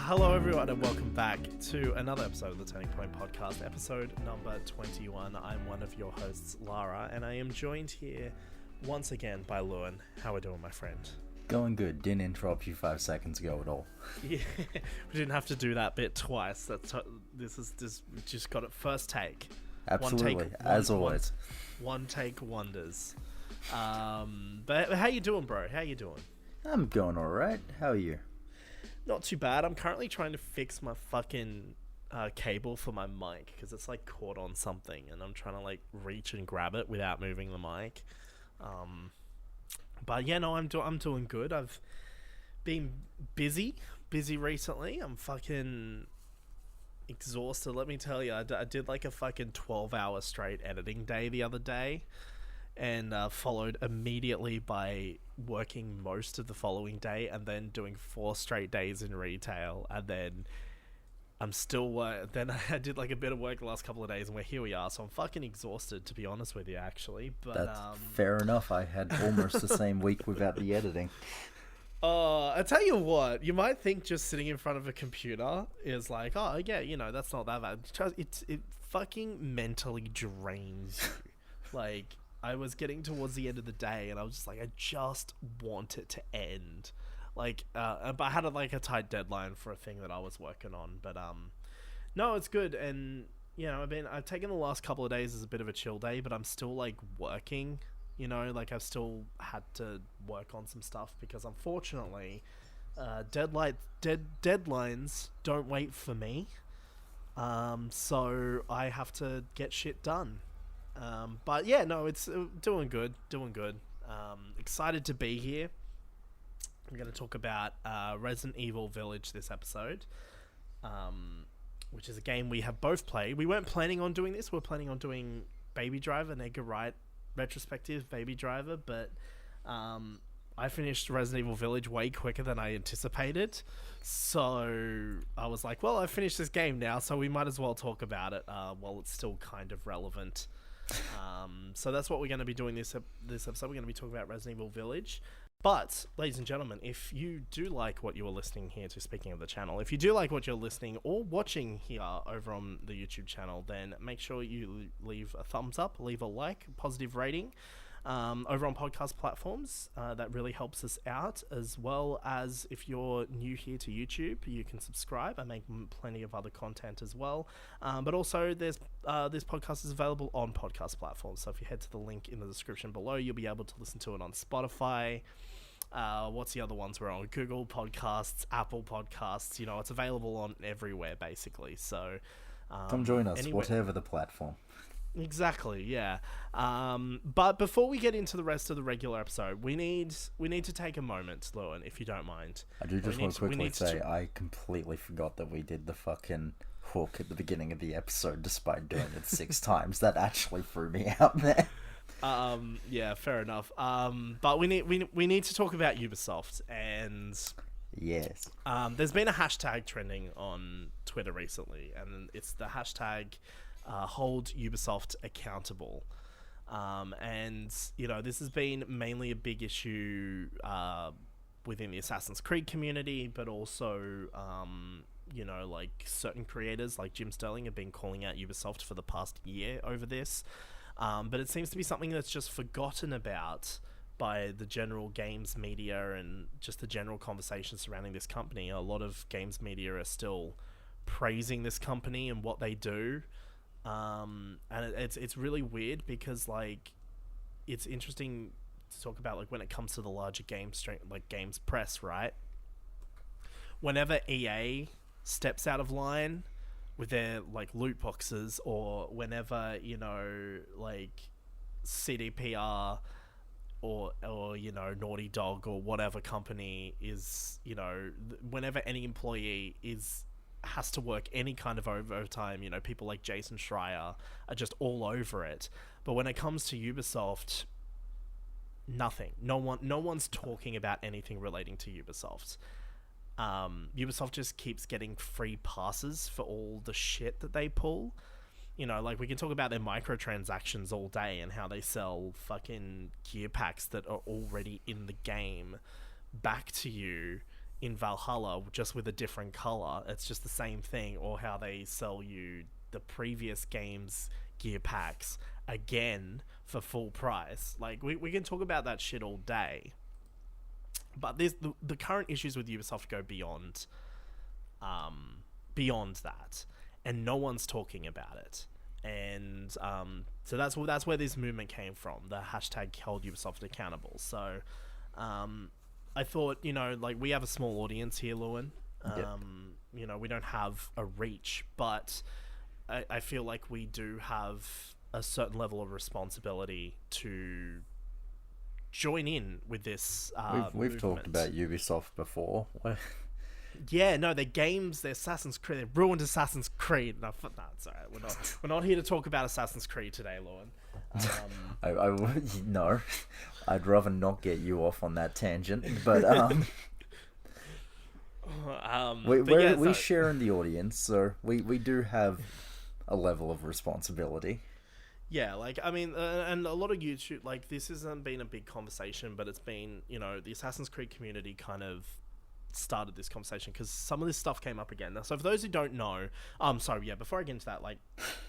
Hello everyone and welcome back to another episode of the Turning Point Podcast, episode number 21. I'm one of your hosts, Lara, and I am joined here once again by Lewin. How are we doing, my friend? Going good. Didn't interrupt you 5 seconds ago at all. Yeah, we didn't have to do that bit twice. This we just got it first take. Absolutely, as always. One take wonders. But how you doing, bro? How you doing? I'm going alright. How are you? Not too bad. I'm currently trying to fix my fucking cable for my mic because it's like caught on something, and I'm trying to like reach and grab it without moving the mic. But yeah, no, I'm doing good. I've been busy recently. I'm fucking exhausted. Let me tell you, I did like a fucking 12-hour straight editing day the other day, and followed immediately by working most of the following day, and then doing 4 straight days in retail, and then I'm still then I did like a bit of work the last couple of days, and here we are. So I'm fucking exhausted, to be honest with you, actually. But that's fair enough. I had almost the same week without the editing. I tell you what, you might think just sitting in front of a computer is like, oh yeah, you know, that's not that bad. It fucking mentally drains you. Like, I was getting towards the end of the day, and I was just like, I just want it to end. Like, but I had a tight deadline for a thing that I was working on. But no, it's good. And you know, I've taken the last couple of days as a bit of a chill day, but I'm still like working. You know, like I've still had to work on some stuff because unfortunately, deadlines don't wait for me. So I have to get shit done. But yeah, no, it's doing good. Excited to be here. I'm going to talk about Resident Evil Village this episode, which is a game we have both played. We weren't planning on doing this. We were planning on doing Baby Driver, an Edgar Wright retrospective Baby Driver, but I finished Resident Evil Village way quicker than I anticipated. So I was like, well, I finished this game now, so we might as well talk about it while it's still kind of relevant. So that's what we're going to be doing this episode. We're going to be talking about Resident Evil Village. But, ladies and gentlemen, if you do like what you are listening here to, speaking of the channel, if you do like what you're listening or watching here over on the YouTube channel, then make sure you leave a thumbs up, leave a like, positive rating over on podcast platforms. That really helps us out, as well as if you're new here to YouTube, you can subscribe. I make plenty of other content as well. But also, this podcast is available on podcast platforms. So if you head to the link in the description below, you'll be able to listen to it on Spotify. What's the other ones we're on? Google Podcasts, Apple Podcasts. You know, it's available on everywhere, basically. So come join us, whatever the platform. Exactly, yeah. But before we get into the rest of the regular episode, we need to take a moment, Lewin, if you don't mind. I do just want to quickly say I completely forgot that we did the fucking hook at the beginning of the episode, despite doing it 6 times. That actually threw me out there. Yeah, fair enough. But we need to talk about Ubisoft, and yes. There's been a hashtag trending on Twitter recently, and it's the hashtag hold Ubisoft accountable. And you know, this has been mainly a big issue within the Assassin's Creed community, but also you know, like certain creators like Jim Sterling have been calling out Ubisoft for the past year over this. But it seems to be something that's just forgotten about by the general games media and just the general conversation surrounding this company. A lot of games media are still praising this company and what they do. And it's really weird because, like, it's interesting to talk about, like, when it comes to the larger games press, right? Whenever EA steps out of line with their, like, loot boxes, or whenever, you know, like, CDPR or you know, Naughty Dog or whatever company is, you know, whenever any employee has to work any kind of overtime, you know, people like Jason Schreier are just all over it. But when it comes to Ubisoft, nothing. No one's talking about anything relating to Ubisoft. Ubisoft just keeps getting free passes for all the shit that they pull. You know, like, we can talk about their microtransactions all day and how they sell fucking gear packs that are already in the game back to you in Valhalla just with a different color. It's just the same thing. Or how they sell you the previous game's gear packs again for full price. Like, we can talk about that shit all day. But the current issues with Ubisoft go beyond that, and no one's talking about it. And so that's where this movement came from, the hashtag hold Ubisoft accountable. So I thought, like, we have a small audience here, Lewin. Yep. We don't have a reach, but I feel like we do have a certain level of responsibility to join in with this we've talked about Ubisoft before. Yeah, no, their games, their Assassin's Creed, they ruined Assassin's Creed. No, it's alright. We're not here to talk about Assassin's Creed today, Lewin. No, I'd rather not get you off on that tangent, but we share in the audience, so we do have a level of responsibility. Yeah, like, I mean, and a lot of YouTube, like, this hasn't been a big conversation, but it's been, the Assassin's Creed community kind of started this conversation because some of this stuff came up again. So for those who don't know, before I get into that, like,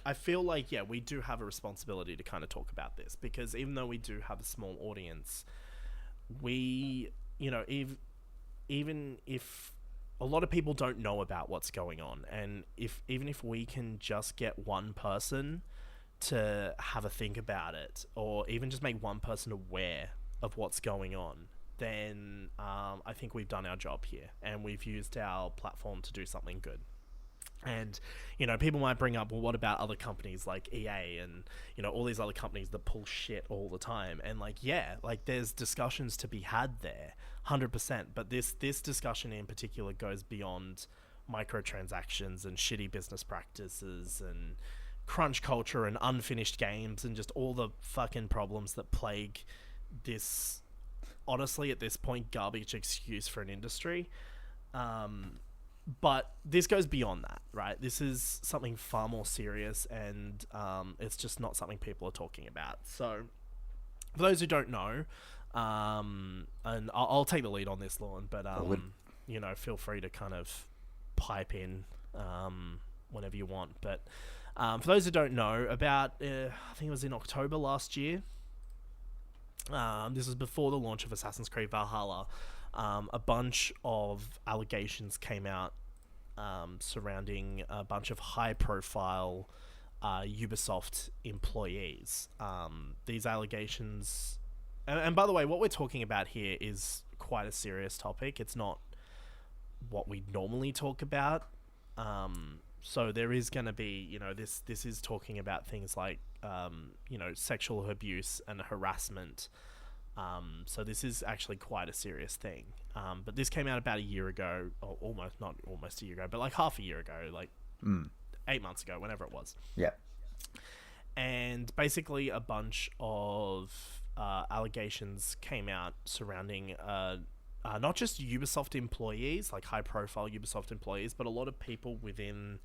I feel like, we do have a responsibility to kind of talk about this, because even though we do have a small audience, we, even if a lot of people don't know about what's going on, and even if we can just get one person to have a think about it, or even just make one person aware of what's going on, then I think we've done our job here, and we've used our platform to do something good. And, people might bring up, well, what about other companies like EA and, all these other companies that pull shit all the time? And, there's discussions to be had there, 100%. But this discussion in particular goes beyond microtransactions and shitty business practices and crunch culture and unfinished games and just all the fucking problems that plague this, honestly, at this point, garbage excuse for an industry. But this goes beyond that, right? This is something far more serious, and it's just not something people are talking about. So for those who don't know, and I'll take the lead on this, Lewin, but feel free to kind of pipe in whenever you want. But for those who don't know, about I think it was in October last year, this was before the launch of Assassin's Creed Valhalla, a bunch of allegations came out surrounding a bunch of high-profile Ubisoft employees. These allegations... And by the way, what we're talking about here is quite a serious topic. It's not what we normally talk about. So there is going to be, this is talking about things like, sexual abuse and harassment. So this is actually quite a serious thing. But this came out about a year ago, or not almost a year ago, but like half a year ago, 8 months ago, whenever it was. Yeah. And basically a bunch of allegations came out surrounding not just Ubisoft employees, like high-profile Ubisoft employees, but a lot of people within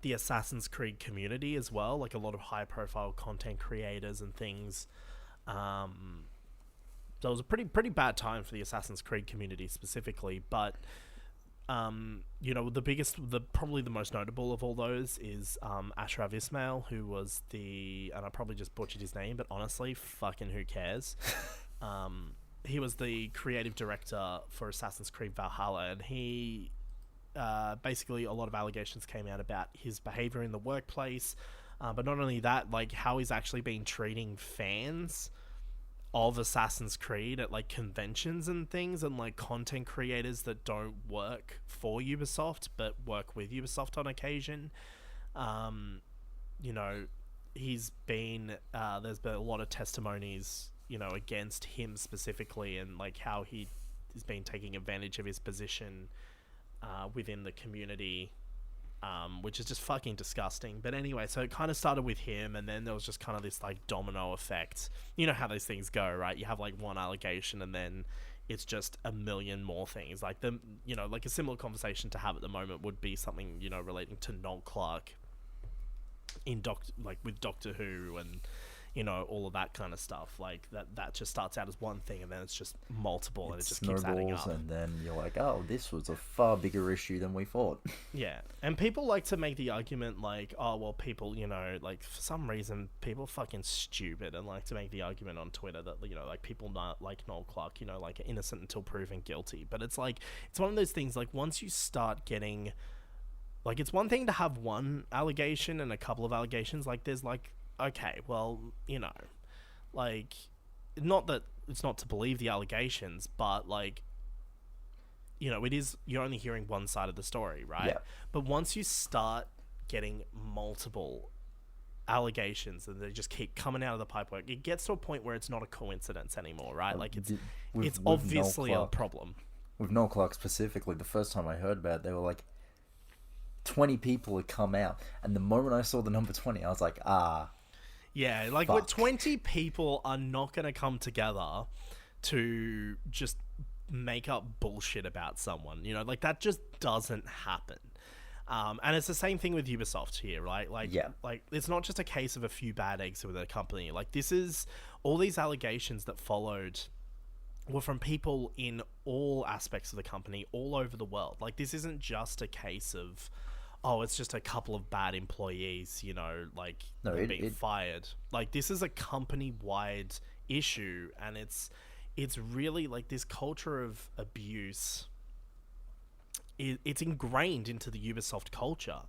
the Assassin's Creed community as well, like a lot of high-profile content creators and things. So it was a pretty bad time for the Assassin's Creed community specifically, but probably the most notable of all those is Ashraf Ismail, who was and I probably just butchered his name, but honestly, fucking who cares? He was the creative director for Assassin's Creed Valhalla, and he basically a lot of allegations came out about his behavior in the workplace, but not only that, like how he's actually been treating fans of Assassin's Creed at like conventions and things, and like content creators that don't work for Ubisoft but work with Ubisoft on occasion. He's been there's been a lot of testimonies against him specifically, and like how he has been taking advantage of his position within the community, which is just fucking disgusting. But anyway, so it kind of started with him, and then there was just kind of this like domino effect. You know how those things go, right? You have like one allegation, and then it's just a million more things. Like like a similar conversation to have at the moment would be something relating to Noel Clark in with Doctor Who, and all of that kind of stuff. Like that just starts out as one thing, and then it's just multiple, and it just keeps snowballs, adding up. and then you're like, oh, this was a far bigger issue than we thought. Yeah, and people like to make the argument like, oh, well, people, like, for some reason, people are fucking stupid and like to make the argument on Twitter that, like, people not like Noel Clark, like, are innocent until proven guilty. But it's like, it's one of those things, like, once you start getting, like, it's one thing to have one allegation and a couple of allegations. Like, there's like, okay, well, like, not that it's not to believe the allegations, but like, it is, you're only hearing one side of the story, right? Yeah. But once you start getting multiple allegations and they just keep coming out of the pipework, it gets to a point where it's not a coincidence anymore, right? Like, it's obviously a problem. With Noel Clark specifically, the first time I heard about it, they were like, 20 people had come out, and the moment I saw the number 20, I was like, yeah, like, fuck. With 20 people are not going to come together to just make up bullshit about someone, like, that just doesn't happen. And it's the same thing with Ubisoft here, right? Like, yeah. Like, it's not just a case of a few bad eggs within a company. Like, this is all these allegations that followed were from people in all aspects of the company all over the world. Like, this isn't just a case of, oh, it's just a couple of bad employees, like, being fired. Like, this is a company-wide issue, and it's really, like, this culture of abuse. It's ingrained into the Ubisoft culture.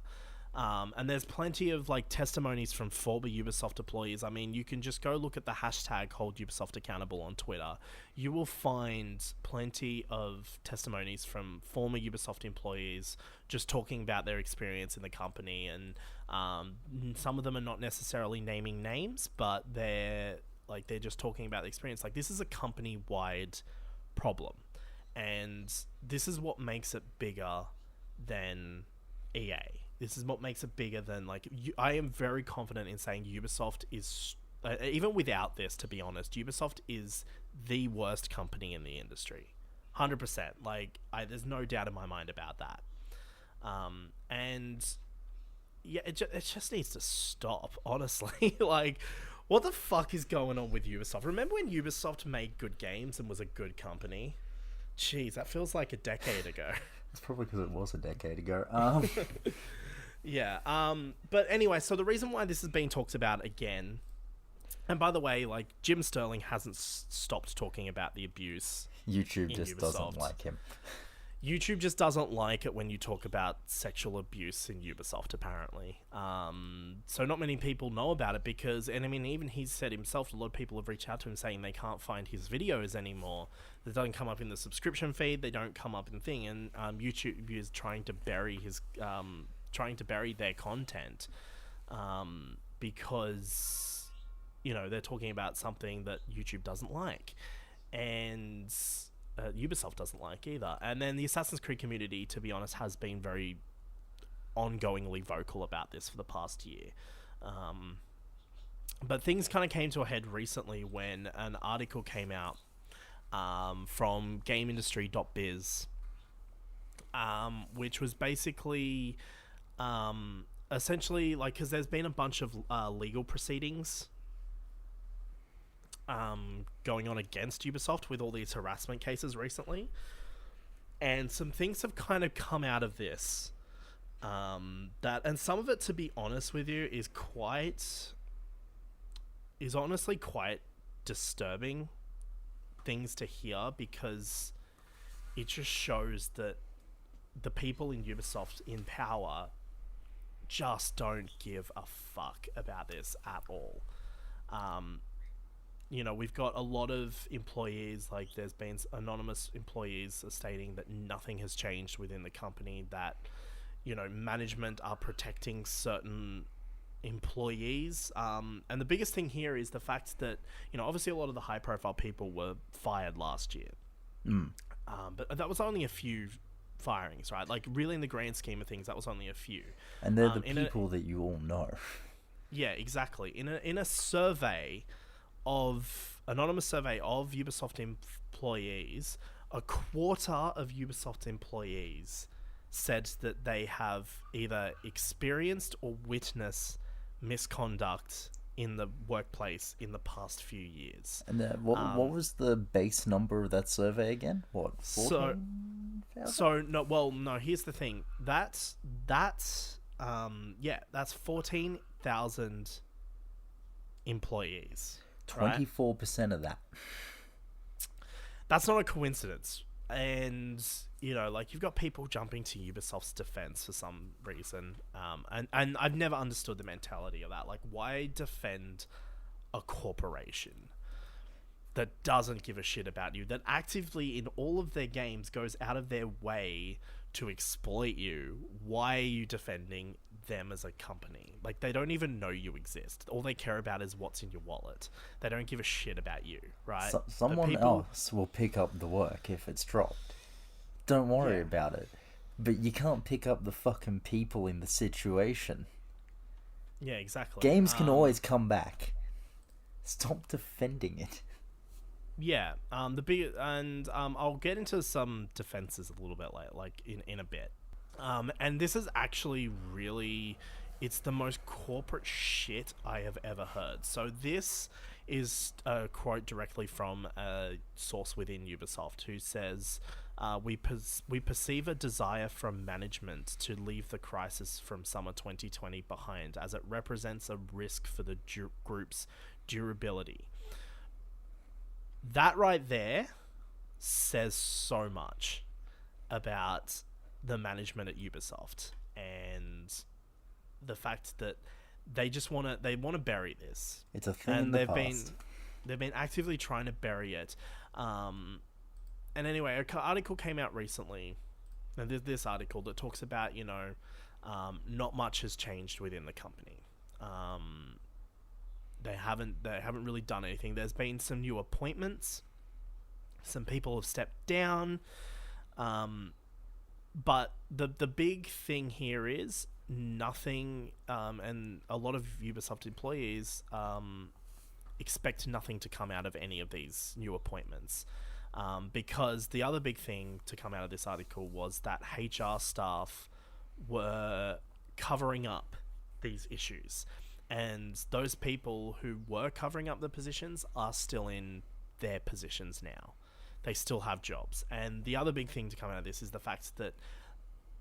And there's plenty of, like, testimonies from former Ubisoft employees. I mean, you can just go look at the hashtag Hold Ubisoft Accountable on Twitter. You will find plenty of testimonies from former Ubisoft employees just talking about their experience in the company. And some of them are not necessarily naming names, but they're just talking about the experience. Like, this is a company-wide problem. And this is what makes it bigger than EA. This is what makes it bigger than, like, I am very confident in saying Ubisoft is, even without this, to be honest, Ubisoft is the worst company in the industry. 100%. Like, there's no doubt in my mind about that. And yeah, it just needs to stop, honestly. Like, what the fuck is going on with Ubisoft? Remember when Ubisoft made good games and was a good company? Jeez, that feels like a decade ago. It's probably because it was a decade ago. Yeah. But anyway, so the reason why this is being talked about again, and by the way, like, Jim Sterling hasn't stopped talking about the abuse. YouTube just doesn't like him. YouTube just doesn't like it when you talk about sexual abuse in Ubisoft, apparently. So not many people know about it because, and I mean, even he's said himself, a lot of people have reached out to him saying they can't find his videos anymore. They don't come up in the subscription feed. They don't come up in the thing. And YouTube is trying to bury their content because, they're talking about something that YouTube doesn't like. And Ubisoft doesn't like either. And then the Assassin's Creed community, to be honest, has been very ongoingly vocal about this for the past year. But things kind of came to a head recently when an article came out from GameIndustry.biz, which was basically essentially, like, because there's been a bunch of legal proceedings going on against Ubisoft with all these harassment cases recently, and some things have kind of come out of this and some of it, to be honest with you, is honestly quite disturbing things to hear, because it just shows that the people in Ubisoft in power just don't give a fuck about this at all. We've got a lot of employees, like, there's been anonymous employees stating that nothing has changed within the company, that, management are protecting certain employees. And the biggest thing here is the fact that, obviously a lot of the high profile people were fired last year. But that was only a few firings, right? Like, really, in the grand scheme of things, that was only a few. And they're the people that you all know. Yeah, exactly. In a survey anonymous survey of Ubisoft employees, a quarter of Ubisoft employees said that they have either experienced or witnessed misconduct in the workplace in the past few years. And what was the base number of that survey again? What, 14,000? No, here's the thing. That's 14,000 employees. 24% of that. That's not a coincidence. And, you know, like, you've got people jumping to Ubisoft's defense for some reason. And I've never understood the mentality of that. Like, why defend a corporation that doesn't give a shit about you, that actively in all of their games goes out of their way to exploit you? Why are you defending them as a company? Like, they don't even know you exist. All they care about is what's in your wallet. They don't give a shit about you, right? Someone else will pick up the work if it's dropped. Don't worry about it. But you can't pick up the fucking people in the situation. Yeah, exactly. Games can always come back. Stop defending it. Yeah, I'll get into some defenses a little bit later, like in a bit. And this is actually really, it's the most corporate shit I have ever heard. So this is a quote directly from a source within Ubisoft who says, we perceive a desire from management to leave the crisis from summer 2020 behind, as it represents a risk for the group's durability. That right there says so much about the management at Ubisoft and the fact that they just want to bury this. It's a thing in the past. They've been actively trying to bury it. And anyway, an article came out recently, and there's this article that talks about, you know, not much has changed within the company. They haven't really done anything. There's been some new appointments. Some people have stepped down. But the big thing here is nothing, and a lot of Ubisoft employees expect nothing to come out of any of these new appointments. Because the other big thing to come out of this article was that HR staff were covering up these issues. And those people who were covering up the positions are still in their positions now. They still have jobs. And the other big thing to come out of this is the fact that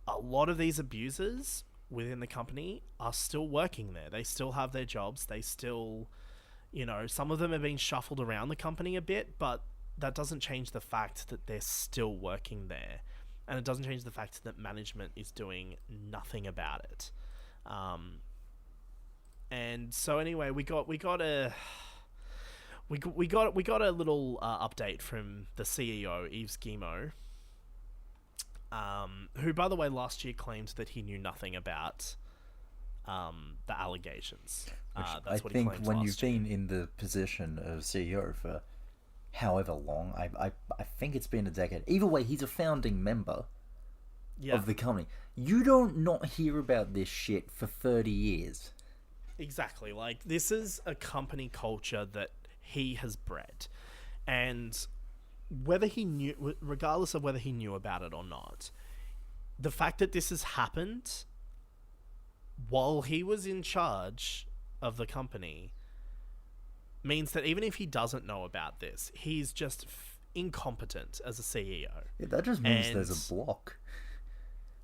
a lot of these abusers within the company are still working there. They still have their jobs. They still, you know, some of them have been shuffled around the company a bit, but that doesn't change the fact that they're still working there. And it doesn't change the fact that management is doing nothing about it. And so anyway, we got a little update from the CEO, Yves Guillemot, who, by the way, last year claimed that he knew nothing about the allegations. That's what I think when you've been in the position of CEO for however long, I think it's been a decade. Either way, he's a founding member of the company. You don't not hear about this shit for 30 years. Exactly. Like, this is a company culture that he has bred. And whether he knew, regardless of whether he knew about it or not, the fact that this has happened while he was in charge of the company means that even if he doesn't know about this, he's just incompetent as a CEO. Yeah, that just means there's a block.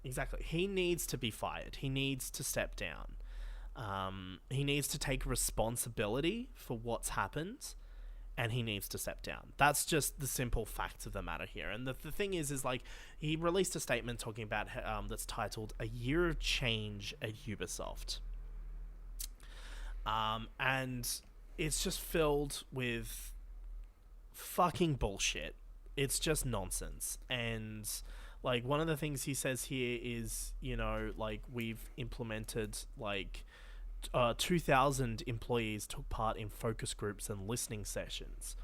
Exactly. He needs to be fired. He needs to step down. He needs to take responsibility for what's happened, and he needs to step down. That's just the simple facts of the matter here. And the thing is like, he released a statement talking about that's titled "A Year of Change at Ubisoft," and it's just filled with fucking bullshit. It's just nonsense. And like, one of the things he says here is, you know, like, we've implemented like 2,000 employees took part in focus groups and listening sessions,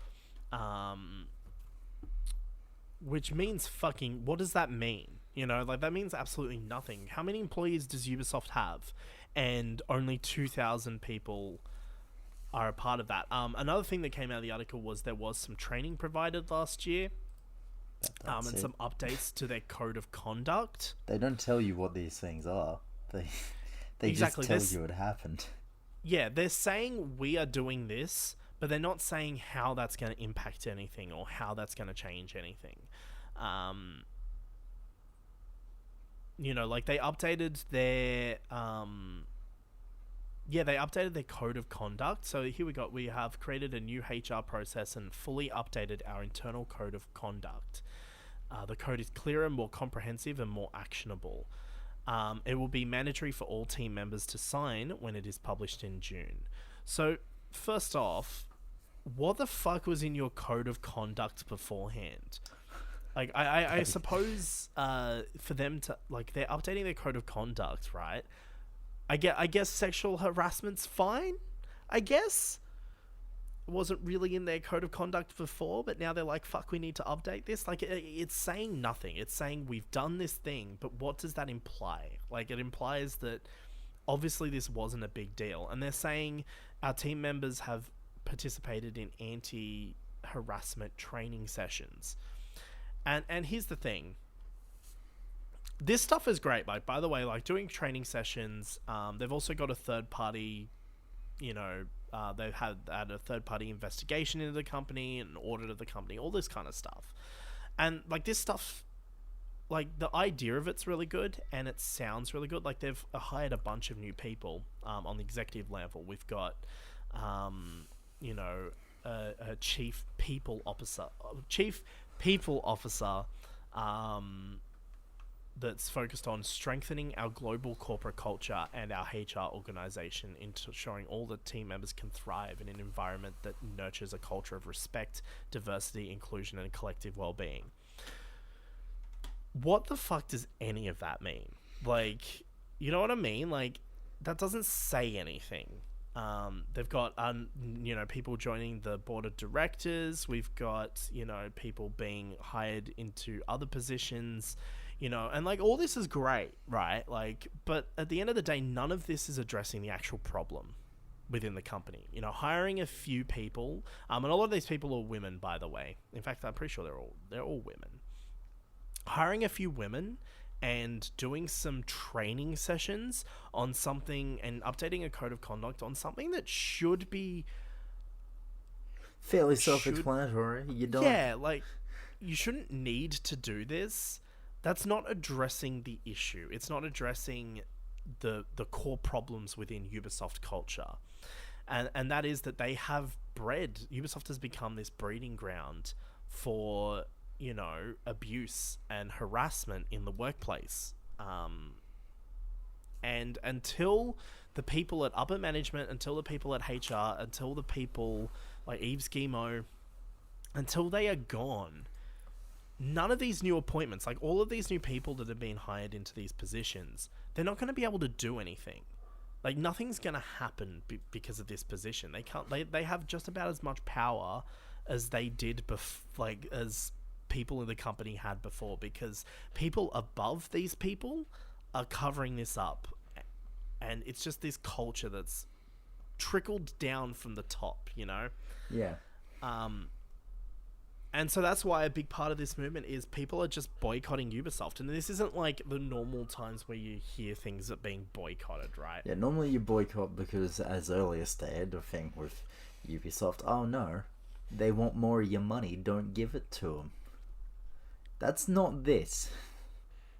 which means fucking, what does that mean? You know, like, that means absolutely nothing. How many employees does Ubisoft have? And only 2,000 people are a part of that. Another thing that came out of the article was there was some training provided last year, and some updates to their code of conduct. They don't tell you what these things are. They exactly just tell you it happened. yeah, they're saying we are doing this, but they're not saying how that's going to impact anything or how that's going to change anything. You know, like they updated their they updated their code of conduct. So here we have created a new HR process and fully updated our internal code of conduct. The code is clearer, more comprehensive, and more actionable. It will be mandatory for all team members to sign when it is published in June. So, first off, what the fuck was in your code of conduct beforehand? Like, I suppose for them to, like, they're updating their code of conduct, right? I guess sexual harassment's fine, I guess. It wasn't really in their code of conduct before, but now they're like, fuck, we need to update this. Like, it's saying nothing. It's saying we've done this thing, but what does that imply? Like, it implies that obviously this wasn't a big deal. And they're saying our team members have participated in anti-harassment training sessions. And here's the thing. This stuff is great. Like, by the way, like doing training sessions, they've also got a third party, you know, they've had a third party investigation into the company, an audit of the company, all this kind of stuff. And like this stuff, like the idea of it's really good and it sounds really good. Like they've hired a bunch of new people on the executive level. We've got, you know, a chief people officer, that's focused on strengthening our global corporate culture and our HR organization, ensuring all the team members can thrive in an environment that nurtures a culture of respect, diversity, inclusion, and collective well-being. What the fuck does any of that mean? Like, you know what I mean? Like, that doesn't say anything. They've got, you know, people joining the board of directors. We've got, you know, people being hired into other positions. You know, and like all this is great, right? Like, but at the end of the day, none of this is addressing the actual problem within the company. You know, hiring a few people, and a lot of these people are women, by the way. In fact, I'm pretty sure they're all women. Hiring a few women and doing some training sessions on something and updating a code of conduct on something that should be fairly self-explanatory. You don't. Yeah, like you shouldn't need to do this. That's not addressing the issue. It's not addressing the core problems within Ubisoft culture. And that is that they have Ubisoft has become this breeding ground for, you know, abuse and harassment in the workplace. And until the people at upper management, until the people at HR, until the people like Yves Guillemot, until they are gone, none of these new appointments, like all of these new people that have been hired into these positions, they're not going to be able to do anything. Like nothing's going to happen because of this position. They can't. They have just about as much power as they did as people in the company had before, because people above these people are covering this up, and it's just this culture that's trickled down from the top. You know. Yeah. And so that's why a big part of this movement is people are just boycotting Ubisoft. And this isn't like the normal times where you hear things that are being boycotted, right? Yeah, normally you boycott because, as earlier stated, the thing with Ubisoft, oh no, they want more of your money, don't give it to them. That's not this.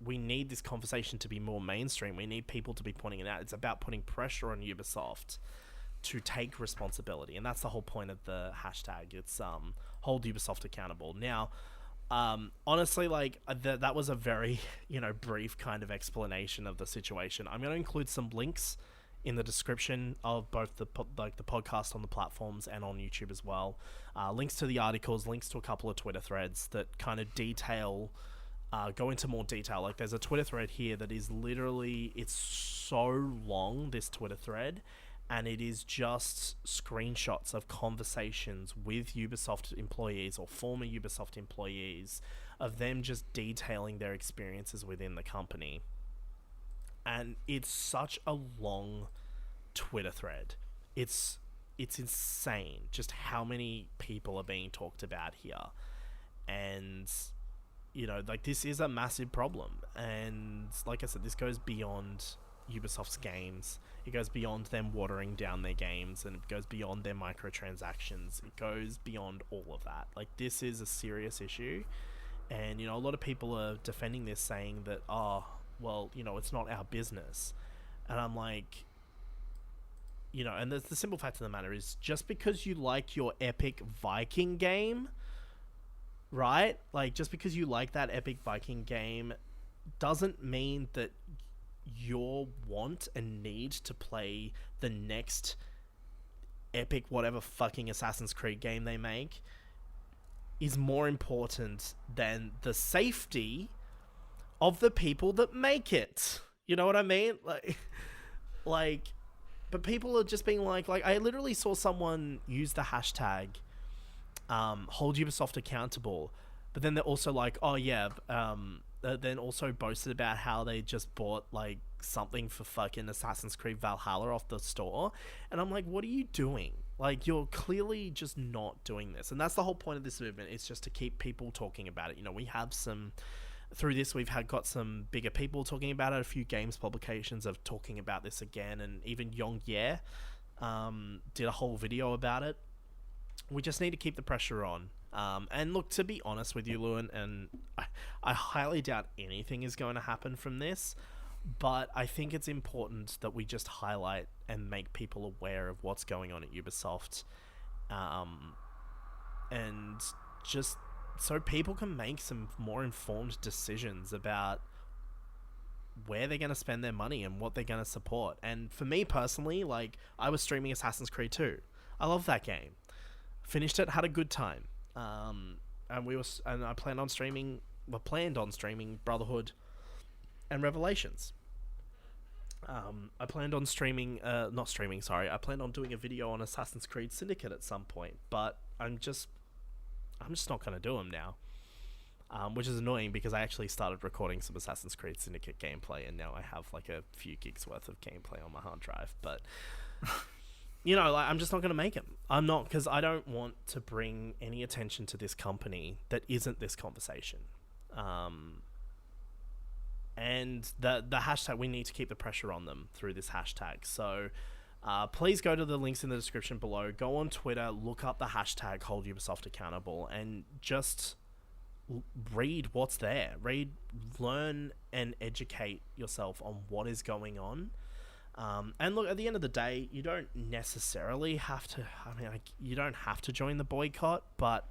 We need this conversation to be more mainstream. We need people to be pointing it out. It's about putting pressure on Ubisoft to take responsibility. And that's the whole point of the hashtag. It's hold Ubisoft accountable. Now, honestly, like that was a very, you know, brief kind of explanation of the situation. I'm going to include some links in the description of both the podcast on the platforms and on YouTube as well. Links to the articles, links to a couple of Twitter threads that kind of go into more detail. Like there's a Twitter thread here that is literally, it's so long, this Twitter thread, and it is just screenshots of conversations with Ubisoft employees or former Ubisoft employees of them just detailing their experiences within the company. And it's such a long Twitter thread. It's insane just how many people are being talked about here. And, you know, like this is a massive problem. And like I said, this goes beyond Ubisoft's games. It goes beyond them watering down their games, and it goes beyond their microtransactions. It goes beyond all of that. Like, this is a serious issue, and, you know, a lot of people are defending this, saying that, oh, well, you know, it's not our business. And I'm like, you know, and the simple fact of the matter is, just because you like your epic Viking game, right? Like, just because you like that epic Viking game doesn't mean that your want and need to play the next epic whatever fucking Assassin's Creed game they make is more important than the safety of the people that make it. You know what I mean? Like, but people are just being like, I literally saw someone use the hashtag hold Ubisoft accountable, but then they're also like, oh yeah, then also boasted about how they just bought like something for fucking Assassin's Creed Valhalla off the store. And I'm like, what are you doing? Like, you're clearly just not doing this. And that's the whole point of this movement, is just to keep people talking about it. You know, we have through this, we've got some bigger people talking about it. A few games publications are talking about this again, and even Yong Ye did a whole video about it. We just need to keep the pressure on. And look, to be honest with you, Lewin, and I highly doubt anything is going to happen from this, but I think it's important that we just highlight and make people aware of what's going on at Ubisoft, and just so people can make some more informed decisions about where they're going to spend their money and what they're going to support. And for me personally, like, I was streaming Assassin's Creed 2. I love that game. Finished it, had a good time. And I planned on streaming Brotherhood and Revelations. I planned on I planned on doing a video on Assassin's Creed Syndicate at some point, but I'm just not going to do them now. Which is annoying, because I actually started recording some Assassin's Creed Syndicate gameplay, and now I have like a few gigs worth of gameplay on my hard drive, but you know, like, I'm just not going to make them. I'm not, because I don't want to bring any attention to this company that isn't this conversation. And the hashtag, we need to keep the pressure on them through this hashtag. So please go to the links in the description below. Go on Twitter, look up the hashtag Hold Ubisoft Accountable, and just read what's there. Learn and educate yourself on what is going on. And look, at the end of the day, you don't necessarily have to, you don't have to join the boycott, but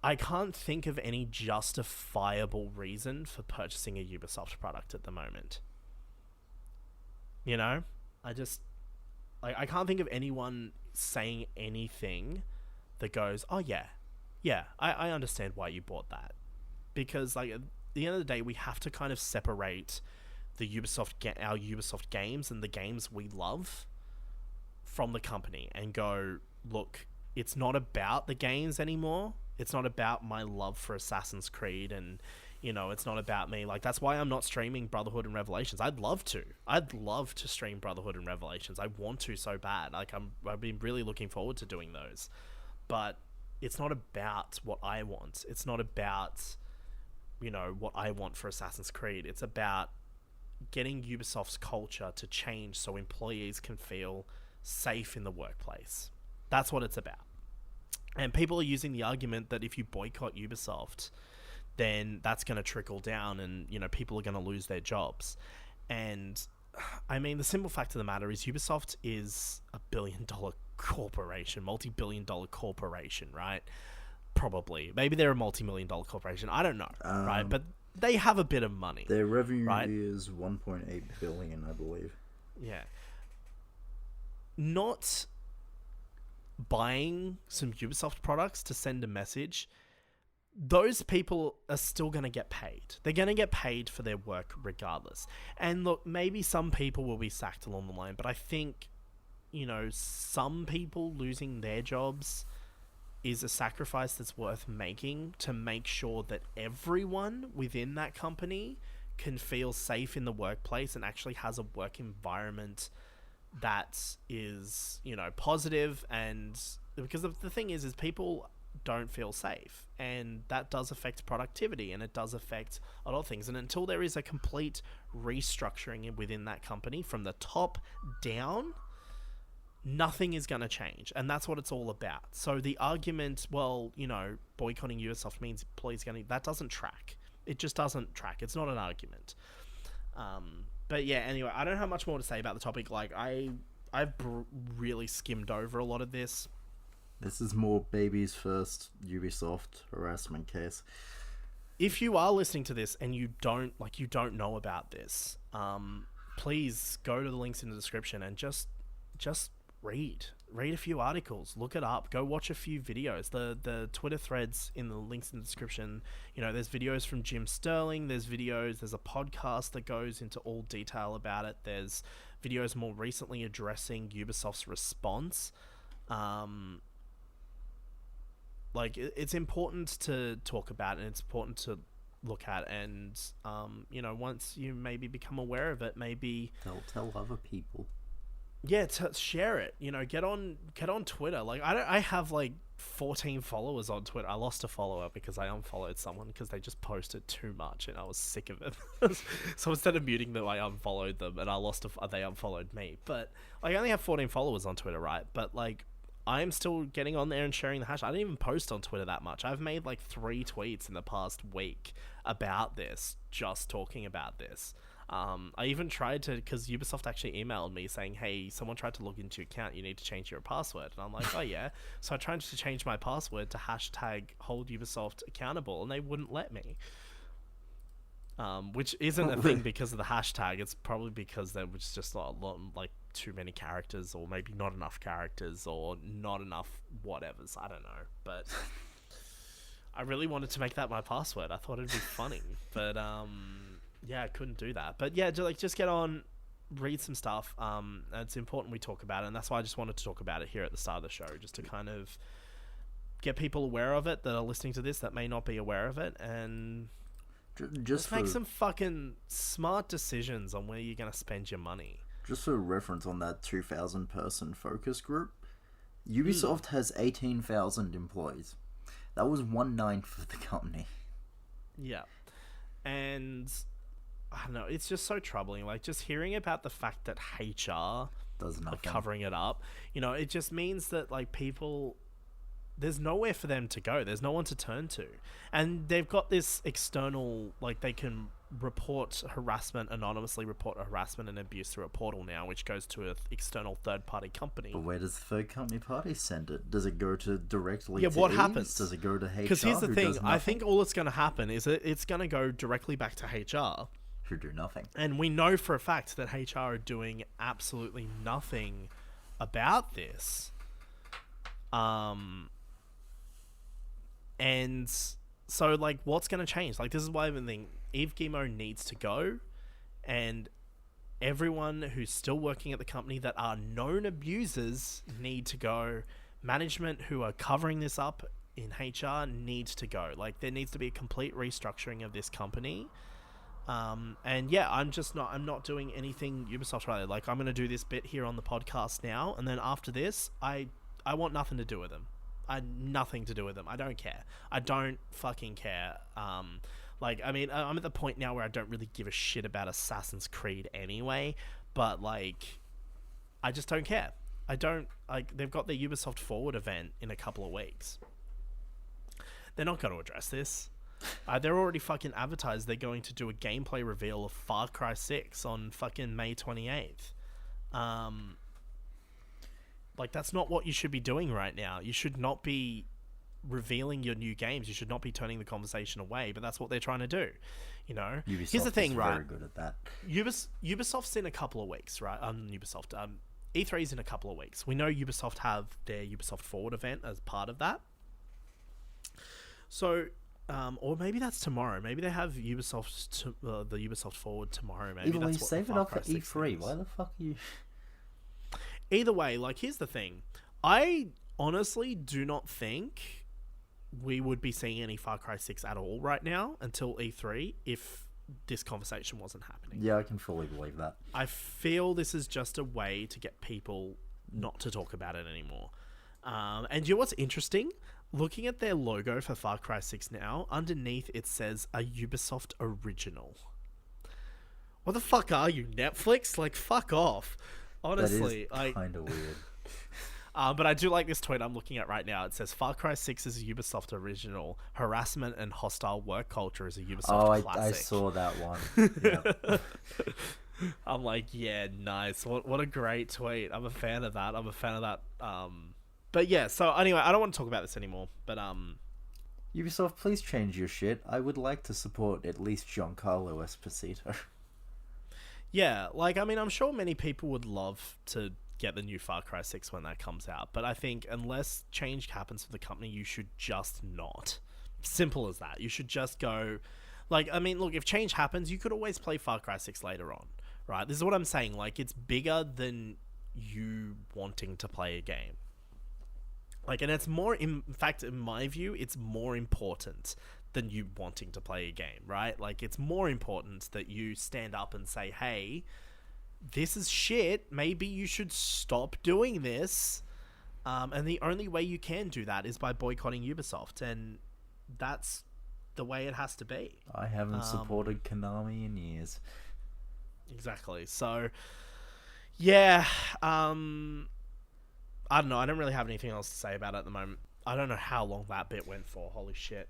I can't think of any justifiable reason for purchasing a Ubisoft product at the moment. You know? I can't think of anyone saying anything that goes, oh yeah, I understand why you bought that. Because, like, at the end of the day, we have to kind of separate our Ubisoft games and the games we love from the company, and go, look, it's not about the games anymore. It's not about my love for Assassin's Creed, and, you know, it's not about me. Like, that's why I'm not streaming Brotherhood and Revelations. I'd love to stream Brotherhood and Revelations. I want to so bad. Like, I've been really looking forward to doing those, but it's not about what I want. It's not about, you know, what I want for Assassin's Creed. It's about getting Ubisoft's culture to change so employees can feel safe in the workplace. That's what it's about. And people are using the argument that if you boycott Ubisoft, then that's going to trickle down, and, you know, people are going to lose their jobs. And I mean, the simple fact of the matter is Ubisoft is a billion-dollar corporation, multi-billion-dollar corporation, right? Probably. Maybe they're a multi-million-dollar corporation. I don't know, right? But they have a bit of money. Their revenue is 1.8 billion, I believe. Yeah. Not buying some Ubisoft products to send a message, those people are still going to get paid. They're going to get paid for their work regardless. And look, maybe some people will be sacked along the line, but I think, you know, some people losing their jobs is a sacrifice that's worth making to make sure that everyone within that company can feel safe in the workplace and actually has a work environment that is, you know, positive. And because the thing is people don't feel safe, and that does affect productivity, and it does affect a lot of things. And until there is a complete restructuring within that company from the top down, nothing is going to change, and that's what it's all about. So the argument, well, boycotting Ubisoft means employees going to... That doesn't track. It just doesn't track. It's not an argument. But yeah, anyway, I don't have much more to say about the topic. Like, I've really skimmed over a lot of this. This is more baby's first Ubisoft harassment case. If you are listening to this and you don't know about this, please go to the links in the description and just read a few articles, look it up, go watch a few videos. The Twitter threads in the links in the description, there's videos from Jim Sterling, there's a podcast that goes into all detail about it, there's videos more recently addressing Ubisoft's response. It's important to talk about, and it's important to look at, and once you maybe become aware of it, maybe tell other people. Yeah, share it. Get on Twitter. Like, I have like 14 followers on Twitter. I lost a follower because I unfollowed someone because they just posted too much, and I was sick of it. So instead of muting them, I unfollowed them, and they unfollowed me. But I only have 14 followers on Twitter, right? But like, I'm still getting on there and sharing the hashtag. I didn't even post on Twitter that much. I've made like 3 tweets in the past week about this, just talking about this. I even tried to, because Ubisoft actually emailed me saying, hey, someone tried to log into your account, you need to change your password. And I'm like, oh yeah. So I tried to change my password to hashtag hold Ubisoft accountable, and they wouldn't let me. Which isn't a thing because of the hashtag. It's probably because there was just like too many characters, or maybe not enough characters, or not enough whatevers. I don't know. But I really wanted to make that my password. I thought it'd be funny. But yeah, I couldn't do that. But yeah, just get on, read some stuff. It's important we talk about it, and that's why I just wanted to talk about it here at the start of the show, just to kind of get people aware of it that are listening to this that may not be aware of it, and just make some fucking smart decisions on where you're going to spend your money. Just for reference on that 2,000 person focus group, Ubisoft has 18,000 employees. That was 1/9 of the company. Yeah. And I don't know, it's just so troubling. Like, just hearing about the fact that HR does nothing, covering it up, it just means that like people, there's nowhere for them to go. There's no one to turn to. And they've got this external, like, they can anonymously report harassment and abuse through a portal now, which goes to an external third-party company. But where does the third-party party send it? Does it go directly to what happens? Does it go to HR? Because here's the thing. I think all that's going to happen is it's going to go directly back to HR. Who do nothing. And we know for a fact that HR are doing absolutely nothing about this. And so, like, what's going to change? Like, this is why I even think Yves Guillemot needs to go, and everyone who's still working at the company that are known abusers need to go. Management who are covering this up in HR needs to go. Like, there needs to be a complete restructuring of this company. And yeah, I'm not doing anything Ubisoft related. Like, I'm going to do this bit here on the podcast now, and then after this, I want nothing to do with them. Nothing to do with them. I don't care. I don't fucking care. Like, I mean, I'm at the point now where I don't really give a shit about Assassin's Creed anyway, but like, I just don't care. I don't, like, they've got the Ubisoft Forward event in a couple of weeks. They're not going to address this. They're already fucking advertised they're going to do a gameplay reveal of Far Cry 6 on fucking May 28th. Like, that's not what you should be doing right now. You should not be revealing your new games. You should not be turning the conversation away, but that's what they're trying to do. Ubisoft here's the thing, is right? Very good at that. Ubisoft's in a couple of weeks, right? E3's in a couple of weeks. We know Ubisoft have their Ubisoft Forward event as part of that. So, or maybe that's tomorrow. Maybe they have the Ubisoft Forward tomorrow. Maybe Either way, that's what save it up for E3. Why the fuck are you? Either way, like, here's the thing. I honestly do not think we would be seeing any Far Cry 6 at all right now until E3 if this conversation wasn't happening. Yeah, I can fully believe that. I feel this is just a way to get people not to talk about it anymore. And you know what's interesting? looking at their logo for Far Cry 6 now, underneath it says a Ubisoft original. What the fuck are you, Netflix? Like, fuck off. Honestly, that is kind of weird. But I do like this tweet I'm looking at right now. It says Far Cry 6 is a Ubisoft original. Harassment and hostile work culture is a Ubisoft classic. I saw that one. Yeah. I'm like, yeah, nice. What a great tweet. I'm a fan of that. But yeah, so anyway, I don't want to talk about this anymore. But Ubisoft, please change your shit. I would like to support at least Giancarlo Esposito. Yeah, like, I mean, I'm sure many people would love to get the new Far Cry 6 when that comes out, but I think unless change happens for the company, you should just not. Simple as that. You should just go, like, I mean, look, if change happens, you could always play Far Cry 6 later on, right? This is what I'm saying. Like, it's bigger than you wanting to play a game. Like, and it's more, in fact, in my view, it's more important than you wanting to play a game, right? Like, it's more important that you stand up and say, hey, this is shit. Maybe you should stop doing this. And the only way you can do that is by boycotting Ubisoft. And that's the way it has to be. I haven't supported Konami in years. Exactly. So, yeah. I don't know. I don't really have anything else to say about it at the moment. I don't know how long that bit went for. Holy shit.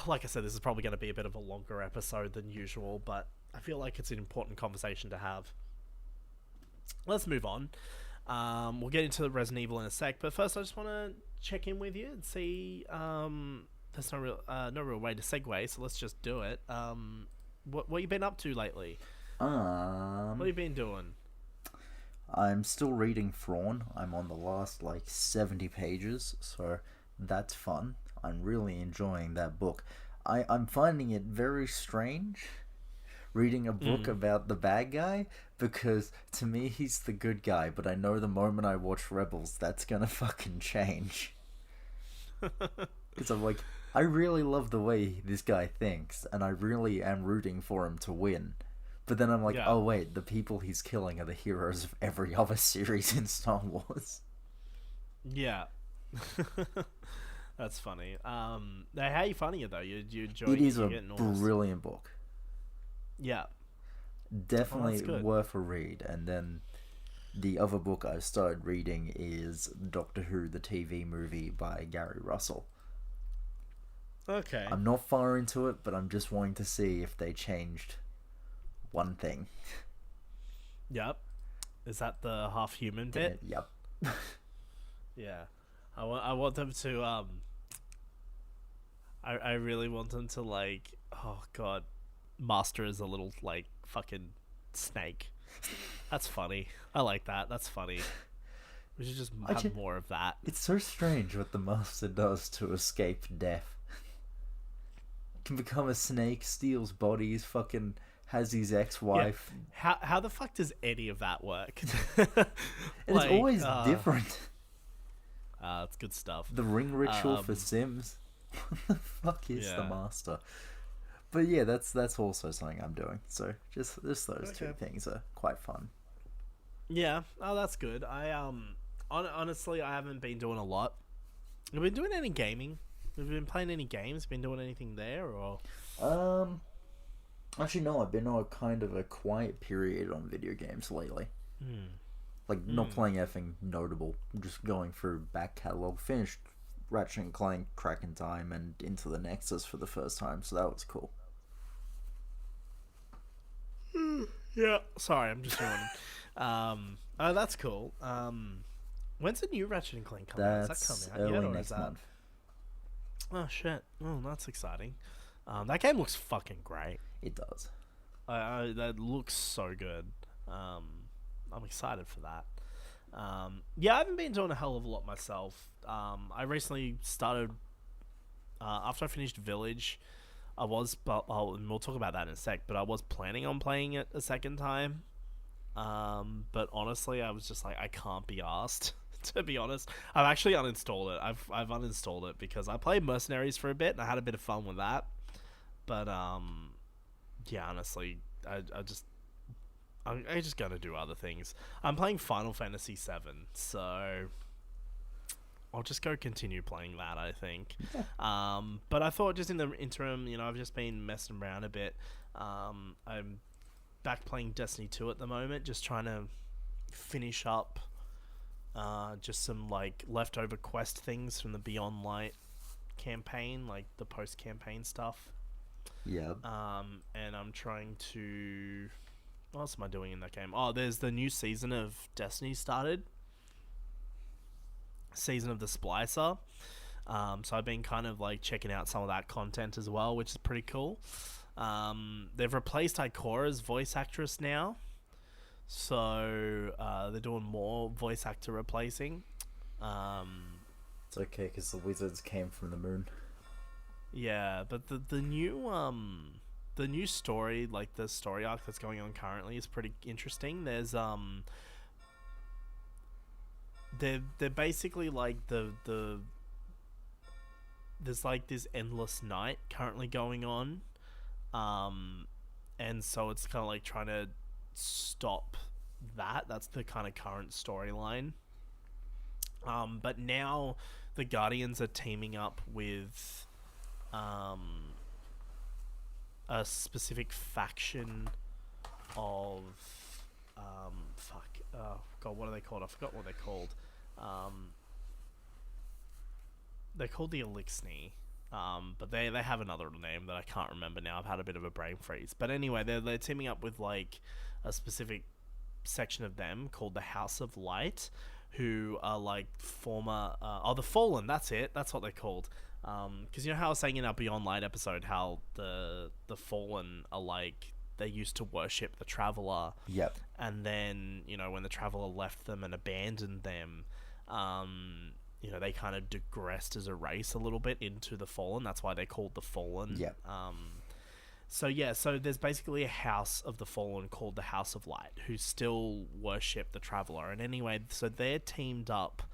Like I said, this is probably going to be a bit of a longer episode than usual, but I feel like it's an important conversation to have. Let's move on. We'll get into Resident Evil in a sec, but first I just want to check in with you and see. There's no real way to segue, so let's just do it. What you been up to lately? What have you been doing? I'm still reading Thrawn. I'm on the last 70 pages, so that's fun. I'm really enjoying that book. I'm finding it very strange reading a book about the bad guy, because to me he's the good guy, but I know the moment I watch Rebels that's gonna fucking change. Because I'm like, I really love the way this guy thinks, and I really am rooting for him to win. But then I'm like, oh wait, the people he's killing are the heroes of every other series in Star Wars. Yeah. That's funny. How are you finding it though? You enjoying it? It is a brilliant book. Yeah. Definitely worth a read. And then the other book I started reading is Doctor Who, the TV movie by Gary Russell. Okay. I'm not far into it, but I'm just wanting to see if they changed one thing. Yep. Is that the half-human bit? Yep. Yeah. I want them to, I really want them to, oh god, Master is a little, fucking snake. That's funny. I like that. That's funny. We should just have more of that. It's so strange what the Master does to escape death. Can become a snake, steals bodies, fucking has his ex-wife. Yeah. How the fuck does any of that work? It's always different. It's good stuff. The ring ritual for Sims. What the fuck is the Master? But yeah, that's also something I'm doing. So just those two things are quite fun. Yeah. Oh, that's good. I honestly, I haven't been doing a lot. Have you been doing any gaming? Have you been playing any games? Been doing anything there, or? Actually, no. I've been on kind of a quiet period on video games lately. Not playing anything notable. I'm just going through back catalog. Finished Ratchet and Clank, Crack in Time, and Into the Nexus for the first time, so that was cool. Yeah. Sorry, I'm just doing. Oh, that's cool. When's the new Ratchet and Clank coming out? Is that coming out early next month. Oh shit! Oh, that's exciting. That game looks fucking great. It does. That looks so good. I'm excited for that. Yeah, I haven't been doing a hell of a lot myself. I recently started, after I finished Village, and we'll talk about that in a sec, but I was planning on playing it a second time. But honestly, I was just like, I can't be asked, to be honest. I've actually uninstalled it. I've uninstalled it because I played Mercenaries for a bit, and I had a bit of fun with that. But, yeah, honestly, I just gotta do other things. I'm playing Final Fantasy VII, so I'll just go continue playing that, I think. Yeah. But I thought just in the interim, I've just been messing around a bit. I'm back playing Destiny 2 at the moment, just trying to finish up just some like leftover quest things from the Beyond Light campaign, like the post-campaign stuff. Yeah. And I'm trying to... What else am I doing in that game? Oh, there's the new season of Destiny started. Season of the Splicer. So I've been kind of like checking out some of that content as well, which is pretty cool. They've replaced Ikora's voice actress now. So they're doing more voice actor replacing. It's okay because the wizards came from the moon. Yeah, but the new story, like the story arc that's going on currently, is pretty interesting. There's they're basically like there's like this endless night currently going on, and so it's kind of like trying to stop that. That's the kind of current storyline. But now the Guardians are teaming up with a specific faction of God, what are they called? I forgot what they're called. They're called the Elixni, but they have another name that I can't remember now. I've had a bit of a brain freeze. But anyway, they're teaming up with like a specific section of them called the House of Light, who are like former the Fallen. That's it. That's what they're called. Because you know how I was saying in our Beyond Light episode how the Fallen are like, they used to worship the Traveler. Yep. And then, when the Traveler left them and abandoned them, they kind of digressed as a race a little bit into the Fallen. That's why they're called the Fallen. Yep. So there's basically a house of the Fallen called the House of Light, who still worship the Traveler. And anyway, so they're teamed up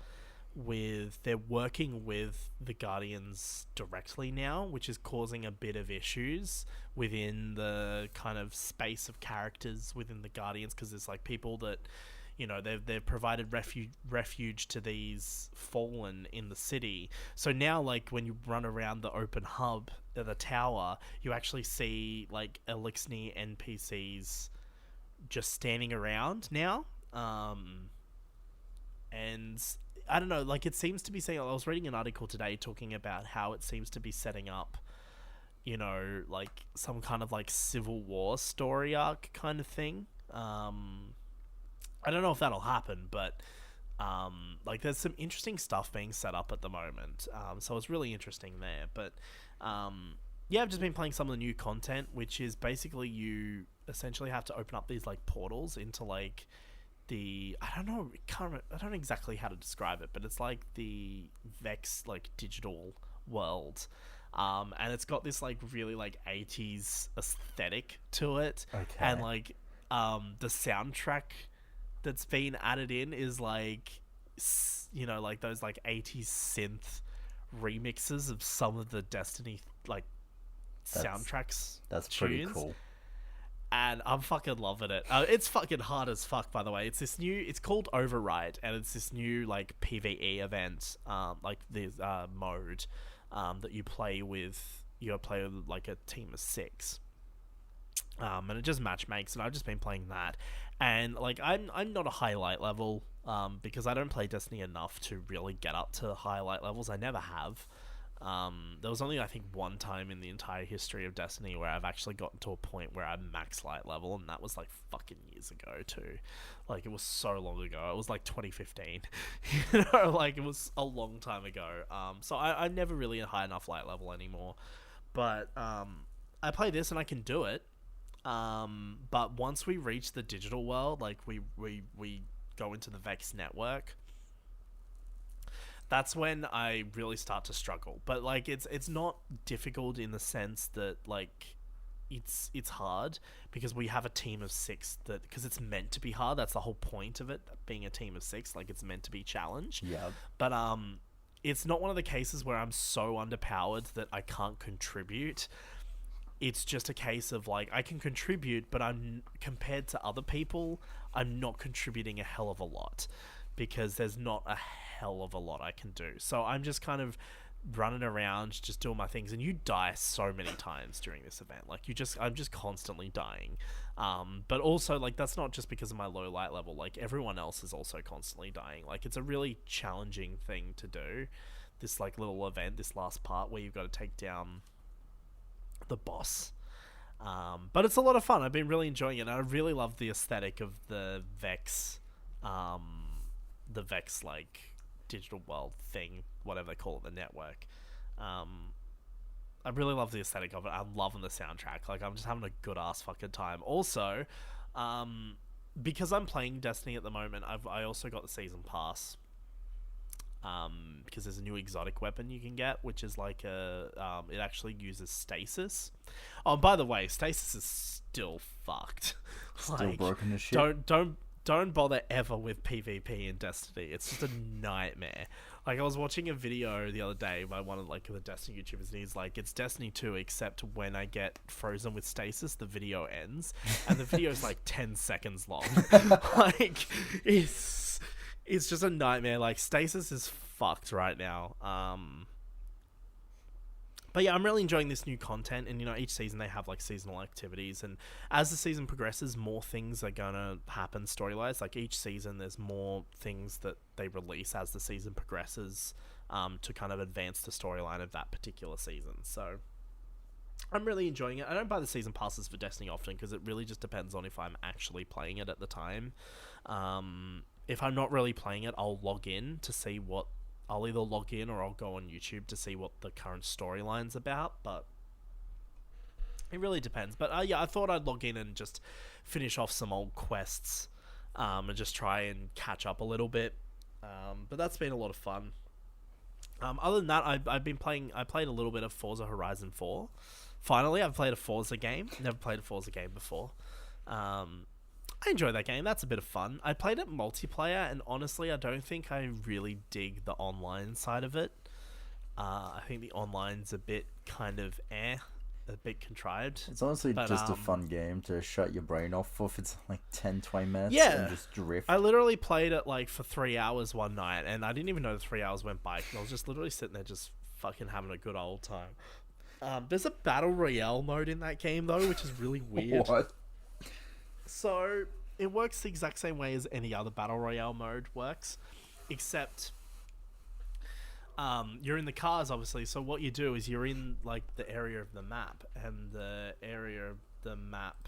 they're working with the Guardians directly now, which is causing a bit of issues within the kind of space of characters within the Guardians, because there's like people that, they've provided refuge to these Fallen in the city. So now, like, when you run around the open hub at the tower, you actually see like Elixni NPCs just standing around now. And I don't know, like, it seems to be saying... I was reading an article today talking about how it seems to be setting up, like, some kind of, like, Civil War story arc kind of thing. I don't know if that'll happen, but, like, there's some interesting stuff being set up at the moment. So it's really interesting there. But, yeah, I've just been playing some of the new content, which is basically you essentially have to open up these, like, portals into, like... I don't know exactly how to describe it, but it's like the Vex like digital world, and it's got this like really like 80s aesthetic to it. Okay. And like the soundtrack that's been added in is like like those like 80s synth remixes of some of the Destiny like soundtracks. That's pretty cool. And I'm fucking loving it. It's fucking hard as fuck, by the way. It's called Override, and it's this new, like, PvE event, like, this mode, that you play with, like, a team of 6. And it just matchmakes, and I've just been playing that. And, like, I'm not a highlight level, because I don't play Destiny enough to really get up to highlight levels. I never have. There was only, I think, one time in the entire history of Destiny where I've actually gotten to a point where I'm max light level, and that was like fucking years ago too. Like, it was so long ago. It was like 2015. Like, it was a long time ago. So I'm never really a high enough light level anymore. But I play this and I can do it. But once we reach the digital world, like we go into the Vex network, that's when I really start to struggle. But like it's not difficult in the sense that like it's hard because we have a team of 6 because it's meant to be hard. That's the whole point of it, being a team of 6. Like, it's meant to be challenged. Yeah. But it's not one of the cases where I'm so underpowered that I can't contribute. It's just a case of like I can contribute, but I'm compared to other people, I'm not contributing a hell of a lot. because there's not a hell of a lot I can do. So I'm just kind of running around, just doing my things, and you die so many times during this event. Like I'm just constantly dying. But also, like, that's not just because of my low light level. Like, everyone else is also constantly dying. Like, it's a really challenging thing to do. This like little event, this last part where you've got to take down the boss. But it's a lot of fun. I've been really enjoying it. And I really love the aesthetic of the Vex, like digital world thing, whatever they call it, the network. I really love the aesthetic of it. I'm loving the soundtrack. Like, I'm just having a good ass fucking time. Also, because I'm playing Destiny at the moment, I also got the season pass. Because there's a new exotic weapon you can get, which is like it actually uses stasis. Oh, by the way, stasis is still fucked. Still broken as shit. Don't bother ever with PvP in Destiny. It's just a nightmare. Like, I was watching a video the other day by one of like the Destiny YouTubers, and he's like, it's Destiny 2, except when I get frozen with stasis, the video ends, and the video is like 10 seconds long. Like, it's just a nightmare. Like, stasis is fucked right now. But yeah, I'm really enjoying this new content, and each season they have like seasonal activities, and as the season progresses, more things are gonna happen story-wise. Like, each season there's more things that they release as the season progresses, to kind of advance the storyline of that particular season. So I'm really enjoying it. I don't buy the season passes for Destiny often, because it really just depends on if I'm actually playing it at the time. If I'm not really playing it, I'll log in to see what... I'll either log in or I'll go on YouTube to see what the current storyline's about, but it really depends. But yeah, I thought I'd log in and just finish off some old quests, and just try and catch up a little bit. But that's been a lot of fun. Other than that, I played a little bit of Forza Horizon 4. Finally, I've played a Forza game. Never played a Forza game before. I enjoy that game. That's a bit of fun. I played it multiplayer, and honestly, I don't think I really dig the online side of it. I think the online's a bit kind of a bit contrived. It's honestly just a fun game to shut your brain off for if it's like 10-20 minutes and just drift. I literally played it like for 3 hours one night, and I didn't even know the 3 hours went by. I was just literally sitting there just fucking having a good old time. There's a battle royale mode in that game though, which is really weird. What? So, it works the exact same way as any other Battle Royale mode works, except you're in the cars, obviously. So what you do is you're in, like, the area of the map, and the area of the map,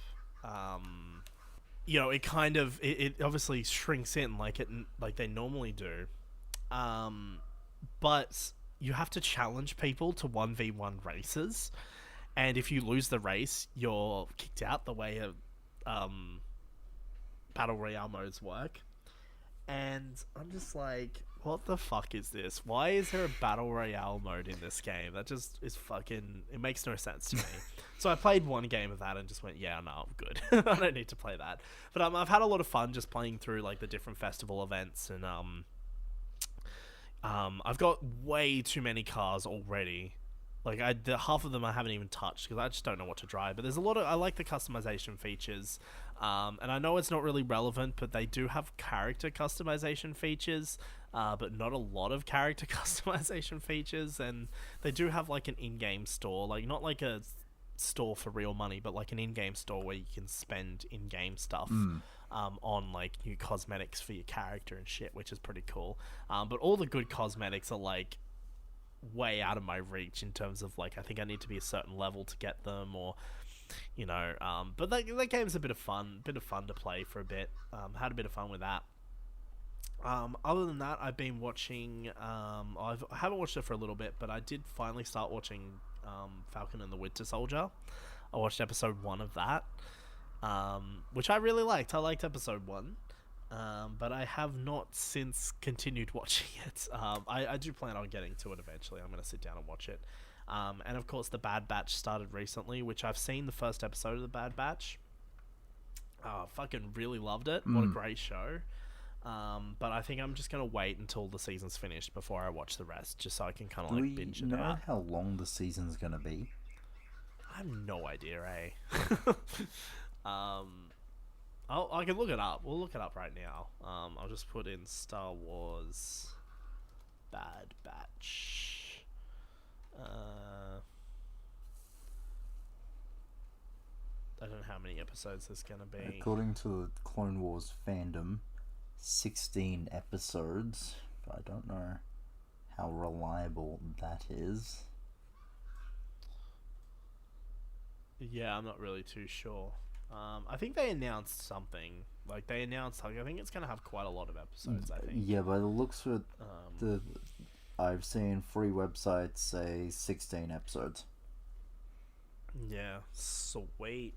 it kind of, it obviously shrinks in like they normally do. But you have to challenge people to 1v1 races, and if you lose the race, you're kicked out the way of Battle Royale modes work. And I'm just like, what the fuck is this? Why is there a Battle Royale mode in this game? That just is fucking... It makes no sense to me. So I played one game of that and just went, yeah, no, I'm good. I don't need to play that. But I've had a lot of fun just playing through like the different festival events, and I've got way too many cars already. Like, half of them I haven't even touched because I just don't know what to drive. But there's a lot of... I like the customization features. And I know it's not really relevant, but they do have character customization features, but not a lot of character customization features. And they do have, like, an in-game store. Like, not like a store for real money, but like an in-game store where you can spend in-game stuff on, like, new cosmetics for your character and shit, which is pretty cool. But all the good cosmetics are, like, way out of my reach in terms of, like, I think I need to be a certain level to get them, or but that game's a bit of fun to play for a bit. Had a bit of fun with that. Other than that, I've been watching I haven't watched it for a little bit, but I did finally start watching Falcon and the Winter Soldier. I watched episode 1 of that, which I really liked. I liked episode 1. But I have not since continued watching it. I do plan on getting to it eventually. I'm going to sit down and watch it. And of course, The Bad Batch started recently, which I've seen the first episode of The Bad Batch. Fucking really loved it. What a great show. But I think I'm just going to wait until the season's finished before I watch the rest, just so I can kind of like binge it out. Do we know how long the season's going to be? I have no idea, eh? I can look it up. We'll look it up right now. I'll just put in Star Wars Bad Batch. I don't know how many episodes there's gonna be. According to the Clone Wars fandom, 16 episodes. But I don't know how reliable that is. Yeah, I'm not really too sure. I think they announced something. Like, they announced, like, I think it's going to have quite a lot of episodes, I think. Yeah, by the looks of it, I've seen free websites say 16 episodes. Yeah, sweet.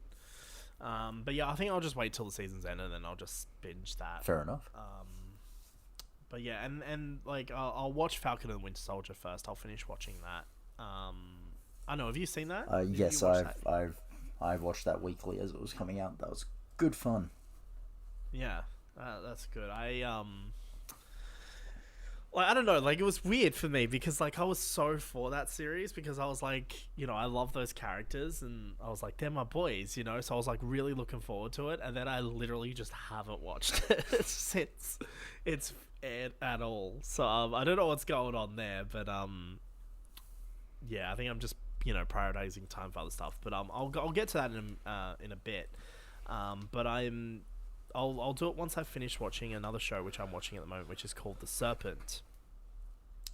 But yeah, I think I'll just wait till the season's end and then I'll just binge that. Fair enough. But yeah, and like, I'll watch Falcon and the Winter Soldier first. I'll finish watching that. I know, have you seen that? Yes, I've watched that weekly as it was coming out. That was good fun. Yeah, that's good. Like, I don't know, like, it was weird for me because, like, I was so for that series because I was like, you know, I love those characters and I was like, they're my boys, you know, so I was like really looking forward to it, and then I literally just haven't watched it since it's aired at all. So I don't know what's going on there, but yeah, I think I'm just, you know, prioritizing time for other stuff. But I'll get to that in a bit. But I'll do it once I've finished watching another show which I'm watching at the moment, which is called The Seprent,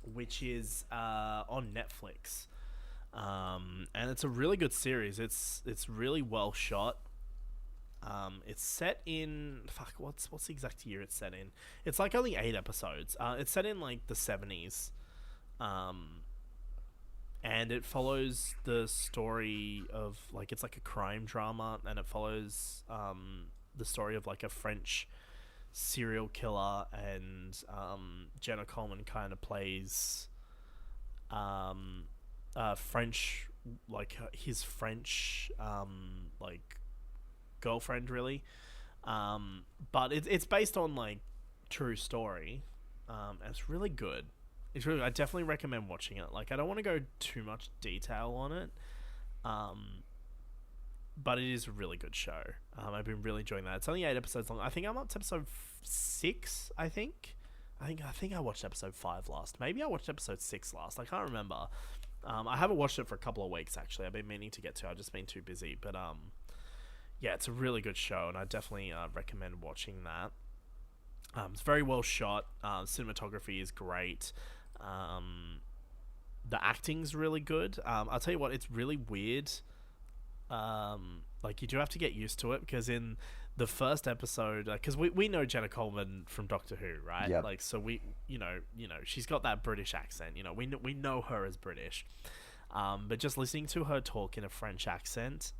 which is on Netflix, and it's a really good series. It's really well shot. It's set in what's the exact year it's set in? It's like only 8 episodes. It's set in like the 70s, and it follows the story of, like, it's like a crime drama, and it follows the story of like a French serial killer, and Jenna Coleman kind of plays French, like his French like girlfriend, really, but it's based on like true story, and it's really good. I definitely recommend watching it. Like, I don't want to go too much detail on it, but it is a really good show. I've been really enjoying that. It's only 8 episodes long. I think I'm up to episode 6. I think I watched episode 5 last. Maybe I watched episode 6 last. I can't remember. I haven't watched it for a couple of weeks, actually. I've been meaning to get to. I've just been too busy. But yeah, it's a really good show, and I definitely recommend watching that. It's very well shot. Cinematography is great. The acting's really good. I'll tell you what, it's really weird. Like, you do have to get used to it, because in the first episode, because we know Jenna Coleman from Doctor Who, right? Yep. Like, so we, you know, she's got that British accent. You know, we know her as British. But just listening to her talk in a French accent,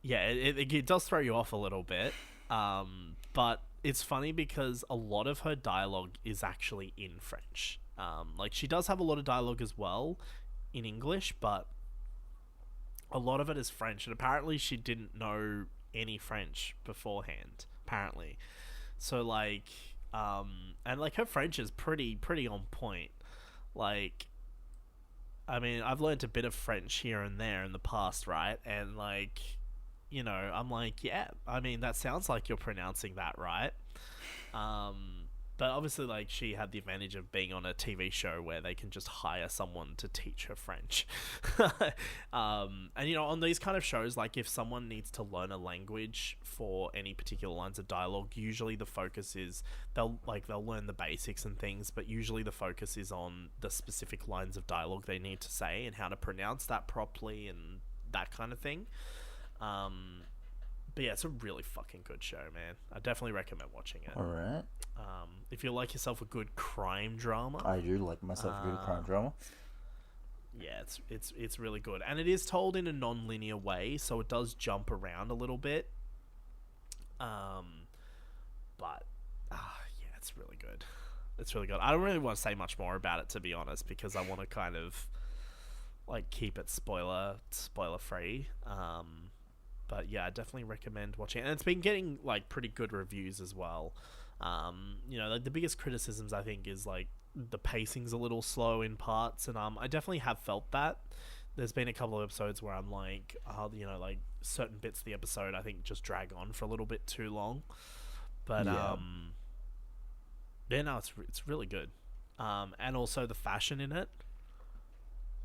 yeah, it does throw you off a little bit. But it's funny because a lot of her dialogue is actually in French. Like, she does have a lot of dialogue as well in English, but a lot of it is French, and apparently she didn't know any French beforehand, apparently. So, like, and like, her French is pretty on point. Like, I mean, I've learned a bit of French here and there in the past, right? And, like, you know, I'm like, yeah, I mean, that sounds like you're pronouncing that right. But obviously, like, she had the advantage of being on a TV show where they can just hire someone to teach her French. And, you know, on these kind of shows, like, if someone needs to learn a language for any particular lines of dialogue, usually the focus is they'll learn the basics and things, but usually the focus is on the specific lines of dialogue they need to say and how to pronounce that properly and that kind of thing. But yeah, it's a really fucking good show, man. I definitely recommend watching it. All right. If you like yourself a good crime drama, I do like myself a good crime drama. Yeah, it's really good, and it is told in a non-linear way, so it does jump around a little bit. But yeah, it's really good. It's really good. I don't really want to say much more about it, to be honest, because I want to kind of like keep it spoiler free. But yeah, I definitely recommend watching it. And it's been getting like pretty good reviews as well. You know, like, the biggest criticisms, I think, is like the pacing's a little slow in parts, and I definitely have felt that there's been a couple of episodes where I'm like, like certain bits of the episode I think just drag on for a little bit too long. But yeah, no, it's really good. And also the fashion in it,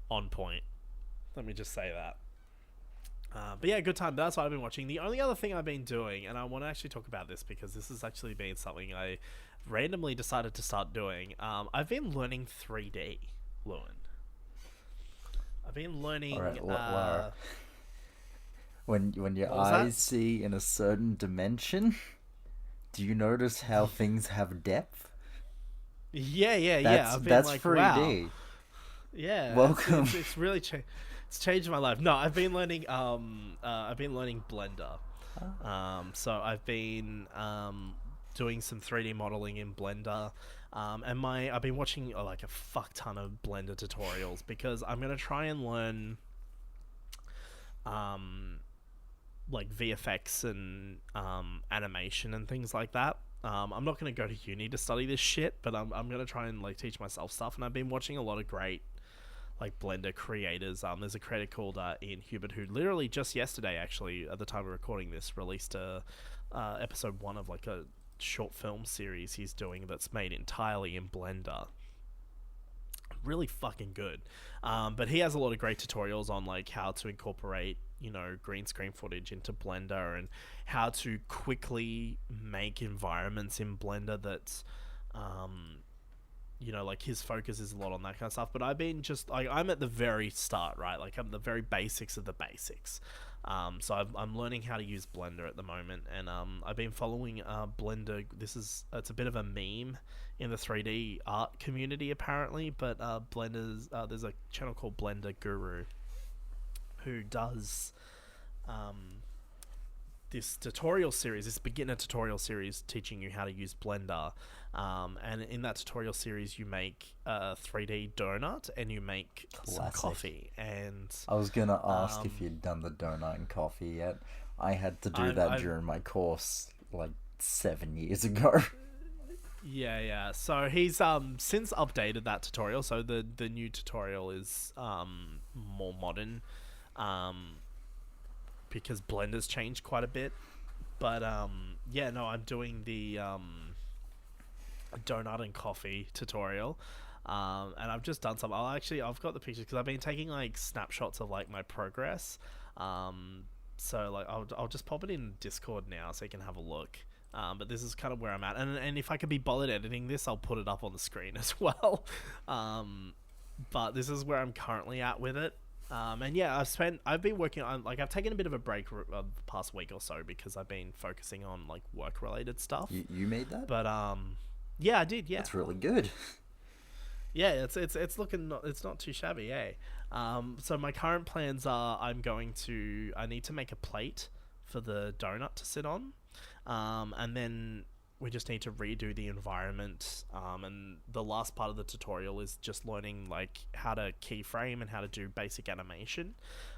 on point. Let me just say that. But yeah, good time. That's what I've been watching. The only other thing I've been doing, and I want to actually talk about this because this has actually been something I randomly decided to start doing. I've been learning 3D, Lewin. I've been learning. All right, Lara. When your eyes see in a certain dimension, do you notice how things have depth? Yeah. That's like, 3D. Wow. Yeah. Welcome. It's really changed. It's changed my life. No, I've been learning. I've been learning Blender. So I've been doing some 3D modeling in Blender. And I've been watching like a fuck ton of Blender tutorials because I'm gonna try and learn like VFX and animation and things like that. I'm not gonna go to uni to study this shit, but I'm gonna try and like teach myself stuff. And I've been watching a lot of great like Blender creators. There's a creator called Ian Hubert who literally just yesterday, actually, at the time of recording this, released episode 1 of like a short film series he's doing that's made entirely in Blender. Really fucking good. But he has a lot of great tutorials on like how to incorporate, green screen footage into Blender and how to quickly make environments in Blender that's like his focus is a lot on that kind of stuff. But I've been I'm at the very start, right? Like I'm the very basics of the basics. So I'm learning how to use Blender at the moment, and I've been following Blender. It's a bit of a meme in the 3D art community apparently, but there's a channel called Blender Guru who does this beginner tutorial series teaching you how to use Blender. And in that tutorial series, you make a 3D donut and you make some coffee. And I was gonna ask if you'd done the donut and coffee yet. I had to do that during my course like 7 years ago. Yeah. So he's since updated that tutorial. So the new tutorial is more modern, because Blender's changed quite a bit. But I'm doing the donut and coffee tutorial, and I've just done some. I've got the pictures because I've been taking like snapshots of like my progress. So like I'll just pop it in Discord now so you can have a look. But this is kind of where I'm at, and if I can be bothered editing this, I'll put it up on the screen as well. But this is where I'm currently at with it. And yeah, I've been working on, like, I've taken a bit of a break the past week or so because I've been focusing on like work related stuff. You made that? But yeah, I did. Yeah, that's really good. Yeah, it's looking it's not too shabby, eh? So my current plans are I need to make a plate for the donut to sit on, and then we just need to redo the environment, and the last part of the tutorial is just learning like how to keyframe and how to do basic animation.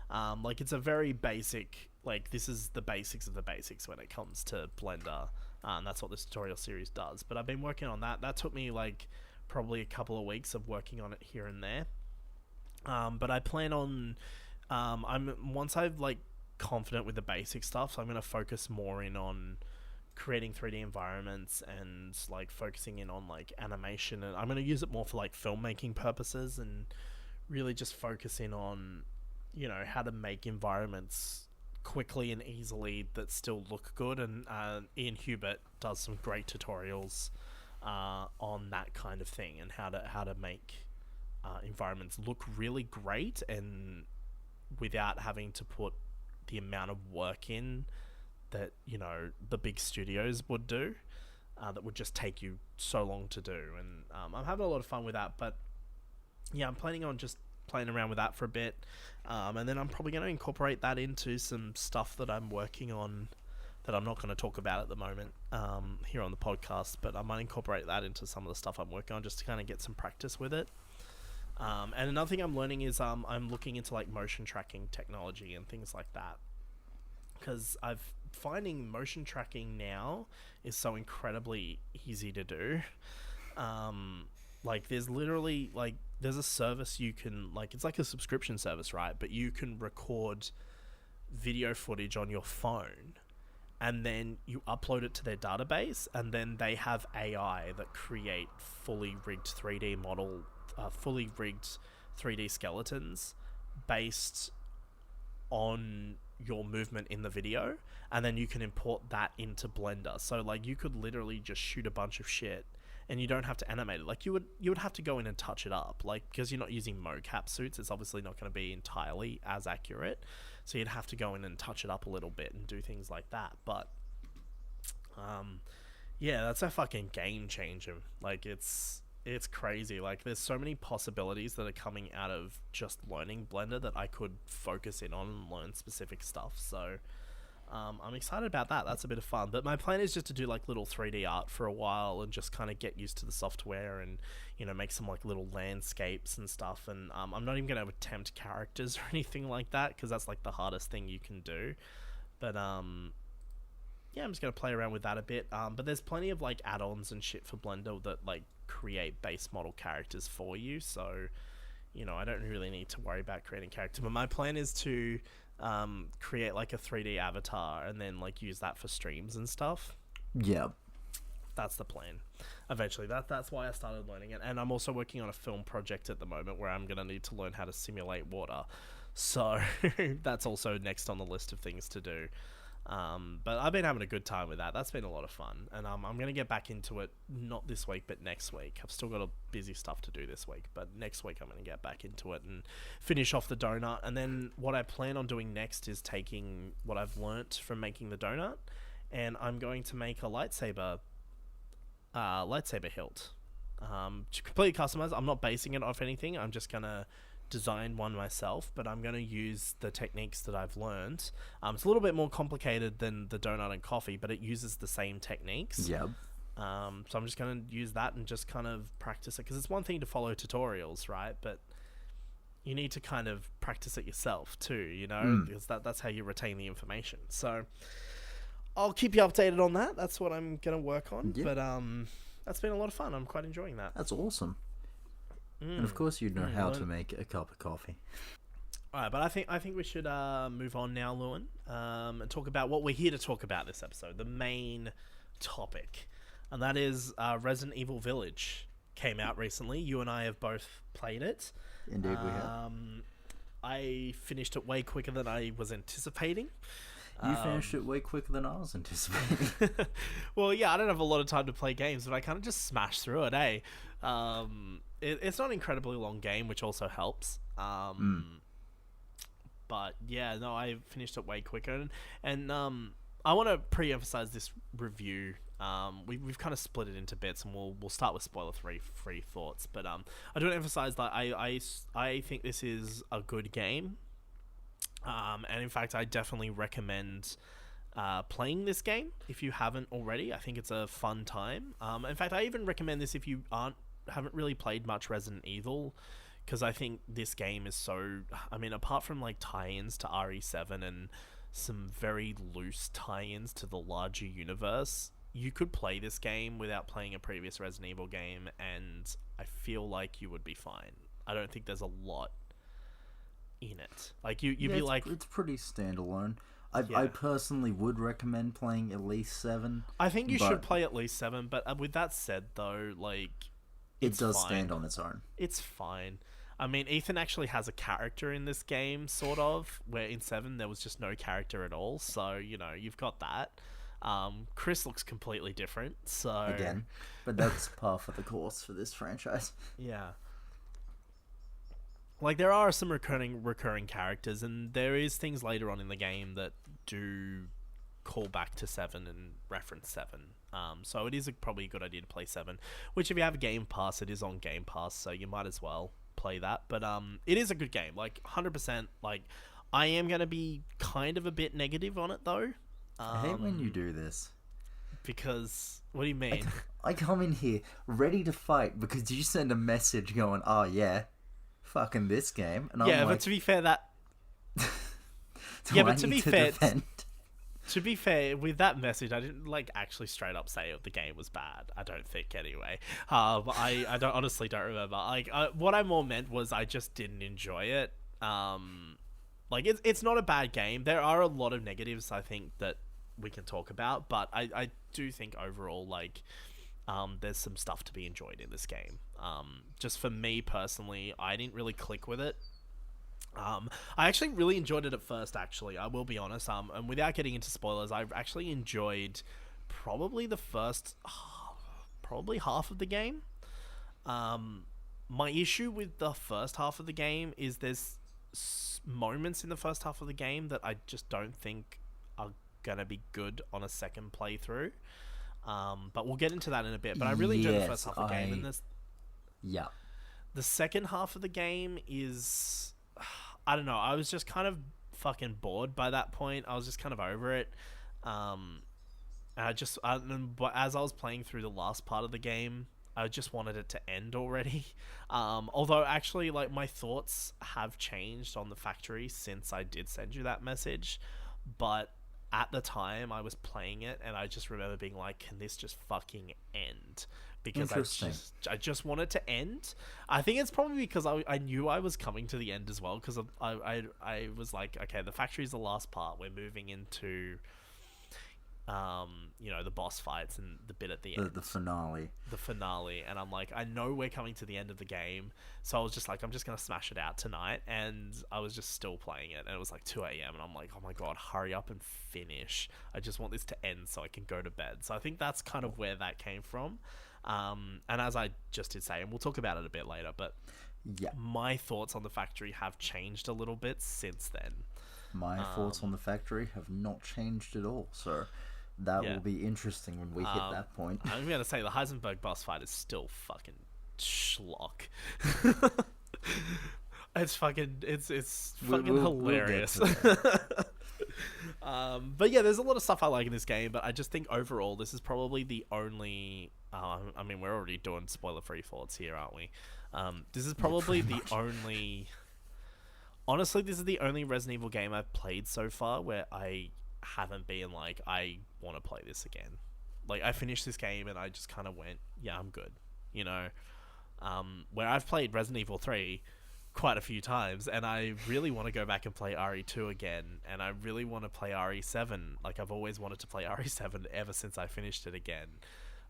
Like it's a very basic, like this is the basics of the basics when it comes to Blender, and that's what this tutorial series does. But I've been working on that. That took me like probably a couple of weeks of working on it here and there. But I plan on, once I've like confident with the basic stuff, so I'm going to focus more in on creating 3D environments and like focusing in on like animation, and I'm going to use it more for like filmmaking purposes and really just focus in on, how to make environments quickly and easily that still look good. And Ian Hubert does some great tutorials on that kind of thing, and how to make environments look really great and without having to put the amount of work in that the big studios would do, that would just take you so long to do. And I'm having a lot of fun with that. But yeah, I'm planning on just playing around with that for a bit, and then I'm probably going to incorporate that into some stuff that I'm working on that I'm not going to talk about at the moment here on the podcast, but I might incorporate that into some of the stuff I'm working on just to kind of get some practice with it. And another thing I'm learning is I'm looking into like motion tracking technology and things like that, because I'm finding motion tracking now is so incredibly easy to do. Like, there's literally, like, there's a service you can, like, it's like a subscription service, right? But you can record video footage on your phone, and then you upload it to their database, and then they have AI that create fully rigged 3D fully rigged 3D skeletons based on your movement in the video, and then you can import that into Blender. So, like, you could literally just shoot a bunch of shit, and you don't have to animate it. Like, you would have to go in and touch it up, like, because you're not using mocap suits. It's obviously not going to be entirely as accurate, so you'd have to go in and touch it up a little bit and do things like that. But yeah, that's a fucking game changer. Like, it's crazy. Like, there's so many possibilities that are coming out of just learning Blender that I could focus in on and learn specific stuff. So I'm excited about that. That's a bit of fun. But my plan is just to do, like, little 3D art for a while and just kind of get used to the software and, you know, make some, like, little landscapes and stuff. And I'm not even going to attempt characters or anything like that, because that's, like, the hardest thing you can do. But yeah, I'm just going to play around with that a bit. But there's plenty of, like, add-ons and shit for Blender that, like, create base model characters for you. So, you know, I don't really need to worry about creating characters. But my plan is to create, like, a 3D avatar and then, like, use that for streams and stuff. Yeah. That's the plan. Eventually. That's why I started learning it. And I'm also working on a film project at the moment where I'm going to need to learn how to simulate water. So that's also next on the list of things to do. But I've been having a good time with that. That's been a lot of fun. And I'm going to get back into it, not this week, but next week. I've still got a busy stuff to do this week, but next week I'm going to get back into it and finish off the donut. And then what I plan on doing next is taking what I've learnt from making the donut, and I'm going to make a lightsaber hilt. Completely customized. I'm not basing it off anything. I'm just going to design one myself, but I'm going to use the techniques that I've learned. It's a little bit more complicated than the donut and coffee, but it uses the same techniques. Yeah. So I'm just going to use that and just kind of practice it, because it's one thing to follow tutorials, right? But you need to kind of practice it yourself too, you know, because that's how you retain the information. So I'll keep you updated on that. That's what I'm going to work on. Yep. But that's been a lot of fun. I'm quite enjoying that. That's awesome. And of course, you know how to make a cup of coffee. All right, but I think we should move on now, Lewin, and talk about what we're here to talk about this episode, the main topic, and that is Resident Evil Village. Came out recently. You and I have both played it. Indeed, we have. I finished it way quicker than I was anticipating. You finished it way quicker than I was anticipating. Well, yeah, I don't have a lot of time to play games, but I kind of just smashed through it, eh? It's not an incredibly long game, which also helps. But yeah, no, I finished it way quicker. And I want to pre-emphasize this review. We've kind of split it into bits, and we'll start with spoiler-free thoughts. But I do want to emphasize that I think this is a good game. And in fact, I definitely recommend playing this game if you haven't already. I think it's a fun time. In fact, I even recommend this if you haven't really played much Resident Evil, because I think this game is so... I mean, apart from, like, tie-ins to RE7 and some very loose tie-ins to the larger universe, you could play this game without playing a previous Resident Evil game, and I feel like you would be fine. I don't think there's a lot in it. Like, you'd be like... It's pretty standalone. I personally would recommend playing at least 7. I think you should play at least 7, but with that said, though, like... It does stand on its own. It's fine. I mean, Ethan actually has a character in this game, sort of, where in 7 there was just no character at all, so, you know, you've got that. Chris looks completely different, so... Again, but that's par for the course for this franchise. Yeah. Like, there are some recurring characters, and there is things later on in the game that do call back to 7 and reference 7. So it is probably a good idea to play 7, which if you have Game Pass, it is on Game Pass, so you might as well play that. But it is a good game, like 100%. Like, I am going to be kind of a bit negative on it, though. I hate when you do this. Because, what do you mean? I come in here ready to fight because you send a message going, oh yeah, fucking this game. And I'm yeah, like, but to be fair, that... yeah, but to be fair... To be fair, with that message, I didn't like actually straight up say the game was bad. I don't think anyway. I don't honestly don't remember. Like what I more meant was I just didn't enjoy it. Like it's not a bad game. There are a lot of negatives I think that we can talk about, but I do think overall like there's some stuff to be enjoyed in this game. Just for me personally, I didn't really click with it. I actually really enjoyed it at first, actually. I will be honest. And without getting into spoilers, I've actually enjoyed probably the first, probably half of the game. My issue with the first half of the game is there's moments in the first half of the game that I just don't think are gonna be good on a second playthrough. But we'll get into that in a bit. But I really enjoyed the first half of the game, and the second half of the game is, I don't know. I was just kind of fucking bored by that point. I was just kind of over it. And but as I was playing through the last part of the game, I just wanted it to end already. Although actually, like, my thoughts have changed on the factory since I did send you that message. But at the time, I was playing it, and I just remember being like, "Can this just fucking end?" Because I just want it to end. I think it's probably because I knew I was coming to the end as well, because I was like, okay, the factory's the last part. We're moving into, the boss fights and the bit at the end. The finale. The finale. And I'm like, I know we're coming to the end of the game. So I was just like, I'm just going to smash it out tonight. And I was just still playing it. And it was like 2 a.m. And I'm like, oh my God, hurry up and finish. I just want this to end so I can go to bed. So I think that's kind of where that came from. And as I just did say, and we'll talk about it a bit later, but my thoughts on the factory have changed a little bit since then. My thoughts on the factory have not changed at all, so that will be interesting when we hit that point. I'm going to say the Heisenberg boss fight is still fucking schlock. It's fucking hilarious. But yeah, there's a lot of stuff I like in this game, but I just think overall this is probably the only I mean, we're already doing spoiler-free thoughts here, aren't we? This is probably the only... Honestly, this is the only Resident Evil game I've played so far where I haven't been like, I want to play this again. Like, I finished this game and I just kind of went, yeah, I'm good. You know? Where I've played Resident Evil 3 quite a few times, and I really want to go back and play RE2 again, and I really want to play RE7. Like, I've always wanted to play RE7 ever since I finished it again.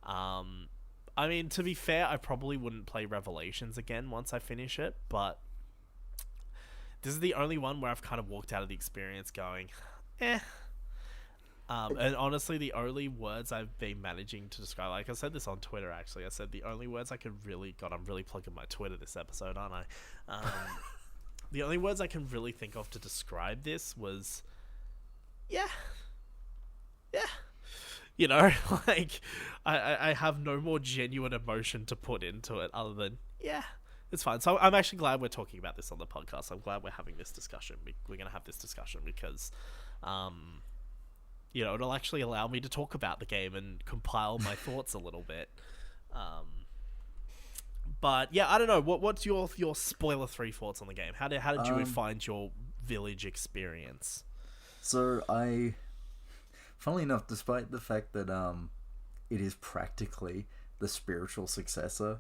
I mean, to be fair, I probably wouldn't play Revelations again once I finish it, but this is the only one where I've kind of walked out of the experience going, eh. And honestly, the only words I've been managing to describe, like I said this on Twitter, actually, I said the only words I could really, God, I'm really plugging my Twitter this episode, aren't I? The only words I can really think of to describe this was, yeah. You know, like, I have no more genuine emotion to put into it other than, yeah, it's fine. So I'm actually glad we're talking about this on the podcast. I'm glad we're having this discussion. We're going to have this discussion because, it'll actually allow me to talk about the game and compile my thoughts a little bit. But yeah, I don't know. What's your spoiler-free thoughts on the game? How did you find your village experience? So funnily enough, despite the fact that it is practically the spiritual successor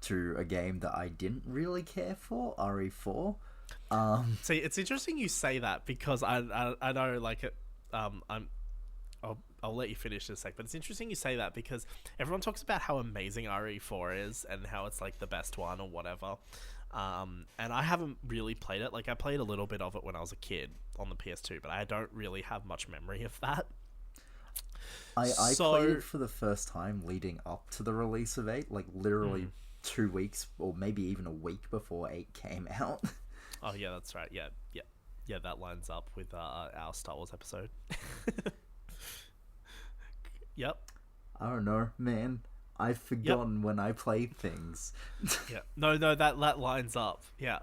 to a game that I didn't really care for, RE4. See, it's interesting you say that because I know, like, it. I'll let you finish in a sec, but it's interesting you say that because everyone talks about how amazing RE4 is and how it's like the best one or whatever. And I haven't really played it. Like, I played a little bit of it when I was a kid on the PS2, but I don't really have much memory of that. I played it for the first time leading up to the release of 8, like literally 2 weeks or maybe even a week before 8 came out. Oh yeah, that's right. Yeah, that lines up with our Star Wars episode. Yep. I don't know, man. I've forgotten when I play things. Yeah. No, that lines up. Yeah.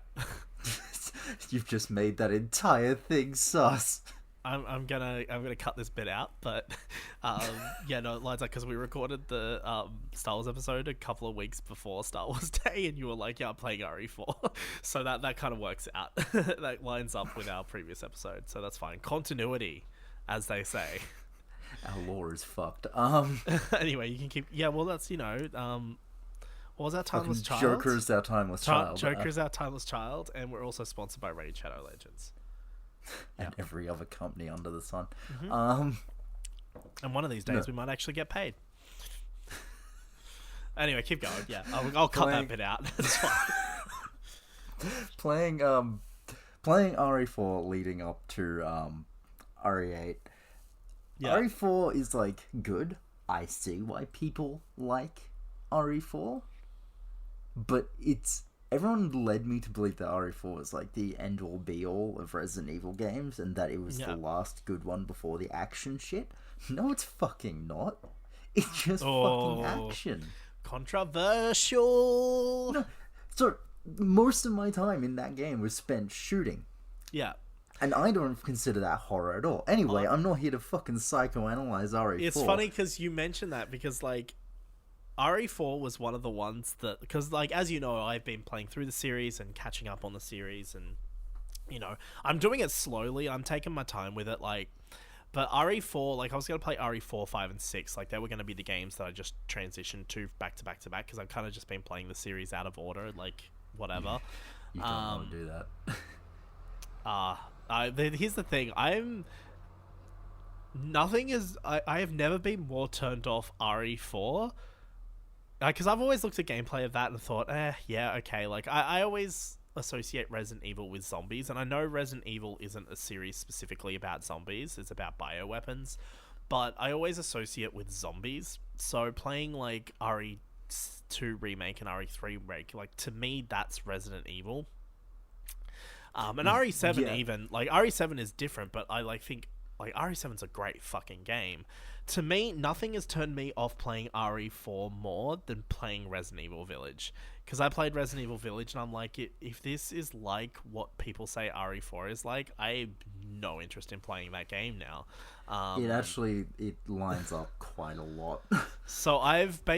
You've just made that entire thing sus. I'm gonna cut this bit out, but yeah, no, it lines up because we recorded the Star Wars episode a couple of weeks before Star Wars Day, and you were like, "Yeah, I'm playing RE4," so that kind of works out. That lines up with our previous episode, so that's fine. Continuity, as they say. Our lore is fucked. Anyway, you can keep. Yeah, well, that's what was our timeless child? Joker is our timeless child. Joker is our timeless child, and we're also sponsored by Raid Shadow Legends. And every other company under the sun. Mm-hmm. And one of these days we might actually get paid. Anyway, keep going. Yeah, I'll cut that bit out. It's fine. Playing RE4 leading up to RE8. Yeah. RE4 is like good. I see why people like RE4, but everyone led me to believe that RE4 was like the end all be all of Resident Evil games, and that it was the last good one before the action shit. No, it's fucking not. It's just fucking action. Controversial. No, so most of my time in that game was spent shooting. Yeah. And I don't consider that horror at all. Anyway, I'm not here to fucking psychoanalyze RE4. It's funny because you mentioned that because, like, RE4 was one of the ones that... Because, like, as you know, I've been playing through the series and catching up on the series and, I'm doing it slowly. I'm taking my time with it, like... But RE4, like, I was going to play RE4, 5, and 6. Like, they were going to be the games that I just transitioned to back to back to back because I've kind of just been playing the series out of order, like, whatever. You don't want to do that. Here's the thing. I have never been more turned off RE4. Because I've always looked at gameplay of that and thought, yeah, okay. Like, I always associate Resident Evil with zombies, and I know Resident Evil isn't a series specifically about zombies, it's about bioweapons, but I always associate with zombies. So playing like RE2 remake and RE3 remake, like, to me that's Resident Evil. And RE7 even, like, RE7 is different, but I think like RE7's a great fucking game. To me, nothing has turned me off playing RE4 more than playing Resident Evil Village. Because I played Resident Evil Village and I'm like, if this is like what people say RE4 is like, I have no interest in playing that game now. It lines up quite a lot. So I've put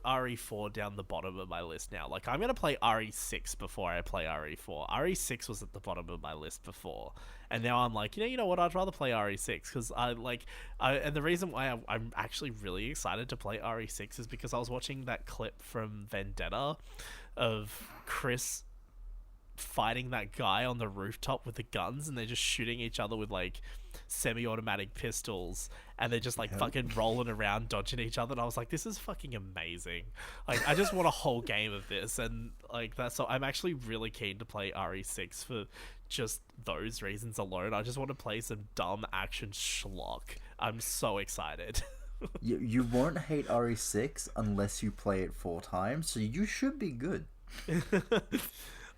RE4 down the bottom of my list now. Like, I'm going to play RE6 before I play RE4. RE6 was at the bottom of my list before. And now I'm like, you know what? I'd rather play RE6 because and the reason why I'm actually really excited to play RE6 is because I was watching that clip from Vendetta of Chris fighting that guy on the rooftop with the guns, and they're just shooting each other with like semi-automatic pistols, and they're just like fucking rolling around dodging each other, and I was like, this is fucking amazing. Like, I just want a whole game of this, and like that's so I'm actually really keen to play RE6 for just those reasons alone. I just want to play some dumb action schlock. I'm so excited. You won't hate RE6 unless you play it 4 times, so you should be good.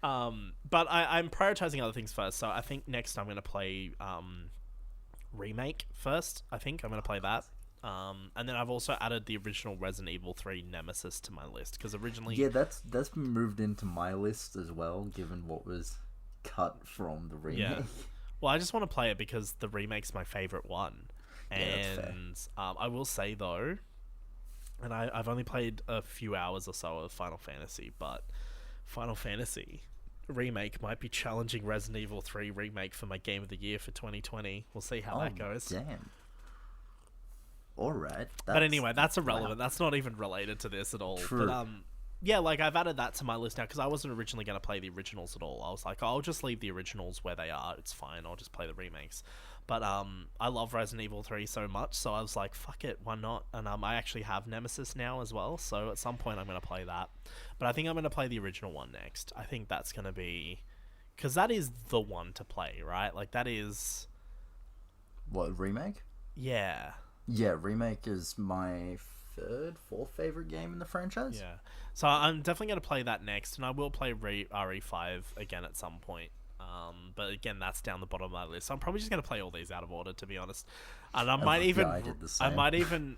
But I'm prioritizing other things first, so I think next I'm going to play Remake first. I think I'm going to play that. And then I've also added the original Resident Evil 3 Nemesis to my list, because originally... Yeah, that's been moved into my list as well, given what was cut from the remake. Yeah. Well, I just want to play it because the remake's my favorite one. And I will say, though, and I've only played a few hours or so of Final Fantasy, but Final Fantasy Remake might be challenging Resident Evil 3 Remake for my Game of the Year for 2020. We'll see how that goes. Damn. Alright. But anyway, that's irrelevant. Wow. That's not even related to this at all. True. But yeah, like, I've added that to my list now because I wasn't originally going to play the originals at all. I was like, I'll just leave the originals where they are. It's fine. I'll just play the remakes. But I love Resident Evil 3 so much, so I was like, fuck it, why not? And I actually have Nemesis now as well, so at some point I'm going to play that. But I think I'm going to play the original one next. I think that's going to be... Because that is the one to play, right? Like, that is... What, Remake? Yeah. Yeah, Remake is my 4th favorite game in the franchise. Yeah. So I'm definitely going to play that next, and I will play RE5 again at some point. But again, that's down the bottom of my list. So I'm probably just going to play all these out of order, to be honest. And I might even,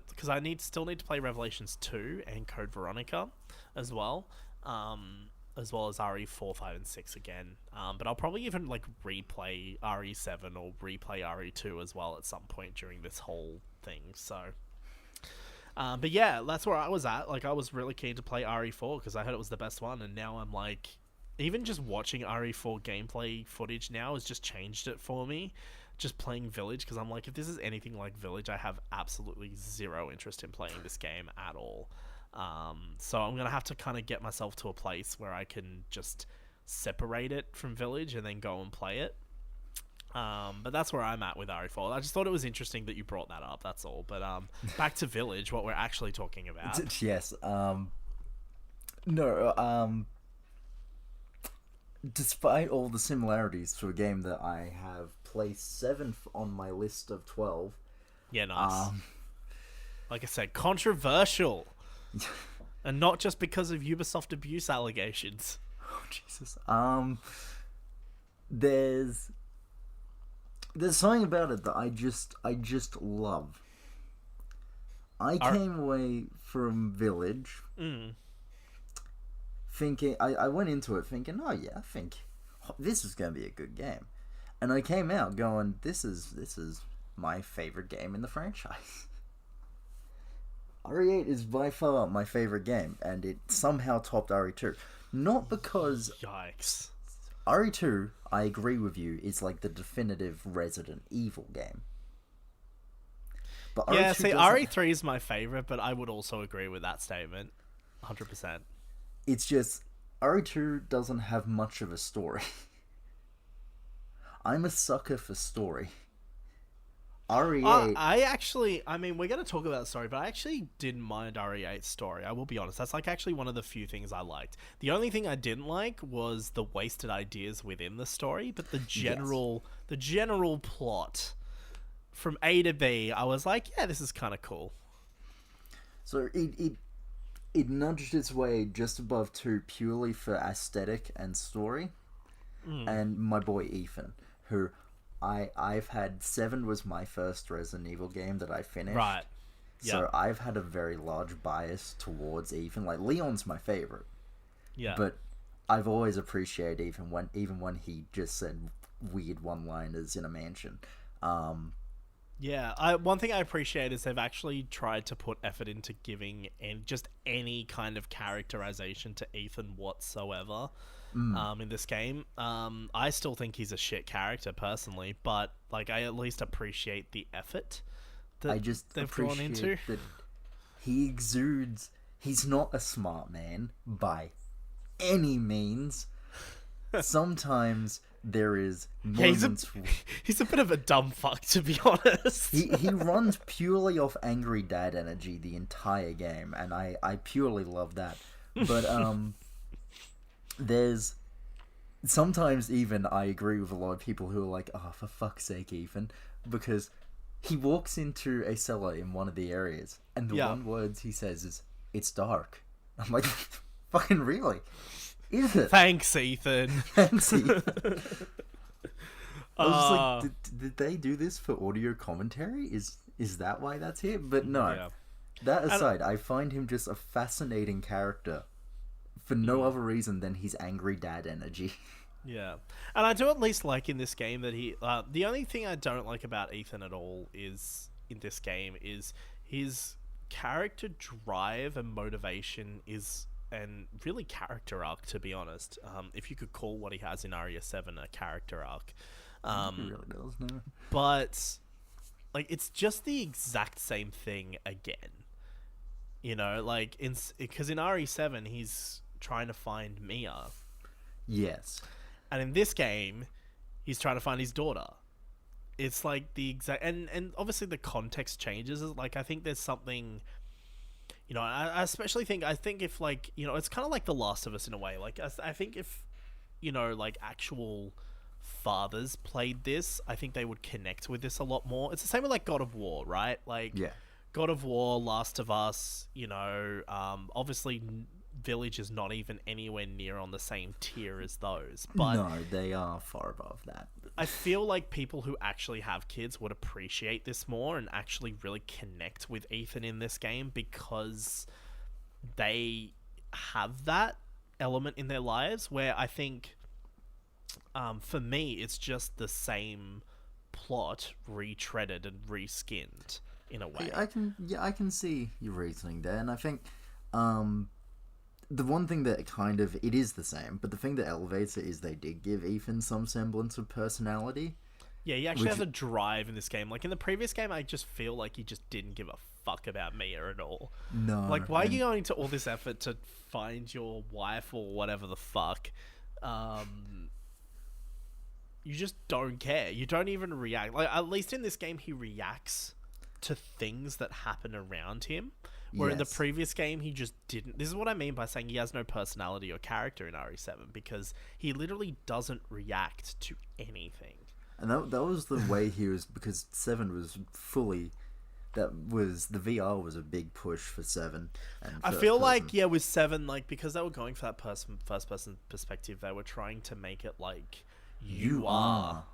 because I still need to play Revelations 2 and Code Veronica as well as RE4, 5, and 6 again. But I'll probably even like replay RE7 or replay RE2 as well at some point during this whole thing. So, but yeah, that's where I was at. Like, I was really keen to play RE4 because I heard it was the best one, and now I'm like, even just watching RE4 gameplay footage now has just changed it for me. Just playing Village, because I'm like, if this is anything like Village, I have absolutely zero interest in playing this game at all. So I'm gonna have to kind of get myself to a place where I can just separate it from Village and then go and play it. But that's where I'm at with RE4. I just thought it was interesting that you brought that up. That's all. But back to Village, what we're actually talking about. Yes. Despite all the similarities to a game that I have placed 7th on my list of 12. Yeah, nice. Like I said, controversial. And not just because of Ubisoft abuse allegations. Oh, Jesus. There's something about it that I just love. I came away from Village thinking, I went into it thinking, oh yeah, I think this is going to be a good game. And I came out going, this is my favorite game in the franchise. RE8 is by far my favorite game, and it somehow topped RE2. Not because... Yikes. RE2, I agree with you, is like the definitive Resident Evil game. But yeah, see, RE3 is my favorite, but I would also agree with that statement. 100%. It's just, RE2 doesn't have much of a story. I'm a sucker for story. RE8... I mean, we're going to talk about the story, but I actually didn't mind RE8's story. I will be honest. That's like actually one of the few things I liked. The only thing I didn't like was the wasted ideas within the story, but the general plot from A to B, I was like, yeah, this is kind of cool. So it nudged its way just above 2 purely for aesthetic and story. And my boy Ethan, who... I've had 7 was my first Resident Evil game that I finished. Right. Yep. So I've had a very large bias towards Ethan. Like, Leon's my favorite. Yeah. But I've always appreciated Ethan even when he just said weird one-liners in a mansion. Yeah, one thing I appreciate is they've actually tried to put effort into giving just any kind of characterization to Ethan whatsoever. In this game. I still think he's a shit character personally, but like I at least appreciate the effort that they've gone into. That he exudes. He's not a smart man by any means. Sometimes there is moments. Yeah, he's a bit of a dumb fuck, to be honest. He runs purely off angry dad energy the entire game, and I purely love that. But there's sometimes even I agree with a lot of people who are like, oh, for fuck's sake, Ethan, because he walks into a cellar in one of the areas and the one words he says is, it's dark. I'm like, fucking really? Is it? Thanks, Ethan. Thanks, Ethan. I was like, did they do this for audio commentary? Is that why that's here? But no. Yeah. That aside, I find him just a fascinating character. For no other reason than his angry dad energy. Yeah. And I do at least like in this game that he... the only thing I don't like about Ethan at all is, in this game, is his character drive and motivation is... and really character arc, to be honest. If you could call what he has in RE7 a character arc. He really does, no. But, like, it's just the exact same thing again. You know, like, because in RE7, he's trying to find Mia. Yes. And in this game, he's trying to find his daughter. It's like the exact... And obviously the context changes. Like, I think there's something... You know, I especially think... I think if, like... You know, it's kind of like The Last of Us in a way. Like, I think if, you know, like, actual fathers played this, I think they would connect with this a lot more. It's the same with, like, God of War, right? Like... Yeah. God of War, Last of Us, you know, obviously Village is not even anywhere near on the same tier as those. But no, they are far above that. I feel like people who actually have kids would appreciate this more and actually really connect with Ethan in this game because they have that element in their lives where I think, for me, it's just the same plot retreaded and reskinned. In a way, I can see your reasoning there, and I think the one thing that kind of, it is the same, but the thing that elevates it is they did give Ethan some semblance of personality. Yeah, he actually has a drive in this game. Like, in the previous game, I just feel like he just didn't give a fuck about Mia at all. No. Like, why are you going to all this effort to find your wife or whatever the fuck? You just don't care. You don't even react. Like, at least in this game, he reacts to things that happen around him. Where in the previous game, he just didn't. This is what I mean by saying he has no personality or character in RE7, because he literally doesn't react to anything. And that was the way he was, because 7 was fully... the VR was a big push for 7. And I feel like, with 7, like, because they were going for that first-person perspective, they were trying to make it like, you are.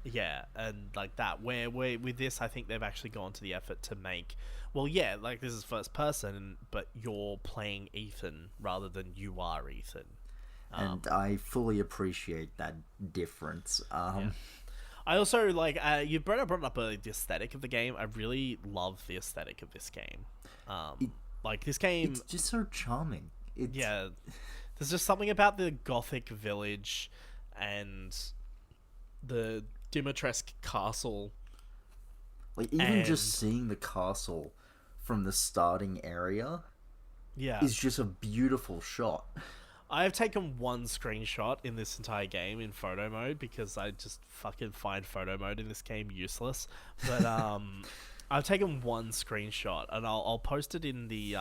Yeah, and like that. Where with this, I think they've actually gone to the effort to make... Well, yeah, like, this is first person, but you're playing Ethan rather than you are Ethan. And I fully appreciate that difference. Yeah. I also, like, you brought up the aesthetic of the game. I really love the aesthetic of this game. Like, this game... It's just so charming. Yeah. There's just something about the Gothic village and the Dimitrescu castle. Like, even just seeing the castle from the starting area is just a beautiful shot. I have taken one screenshot in this entire game in photo mode, because I just fucking find photo mode in this game useless. But I've taken one screenshot, and I'll post it in the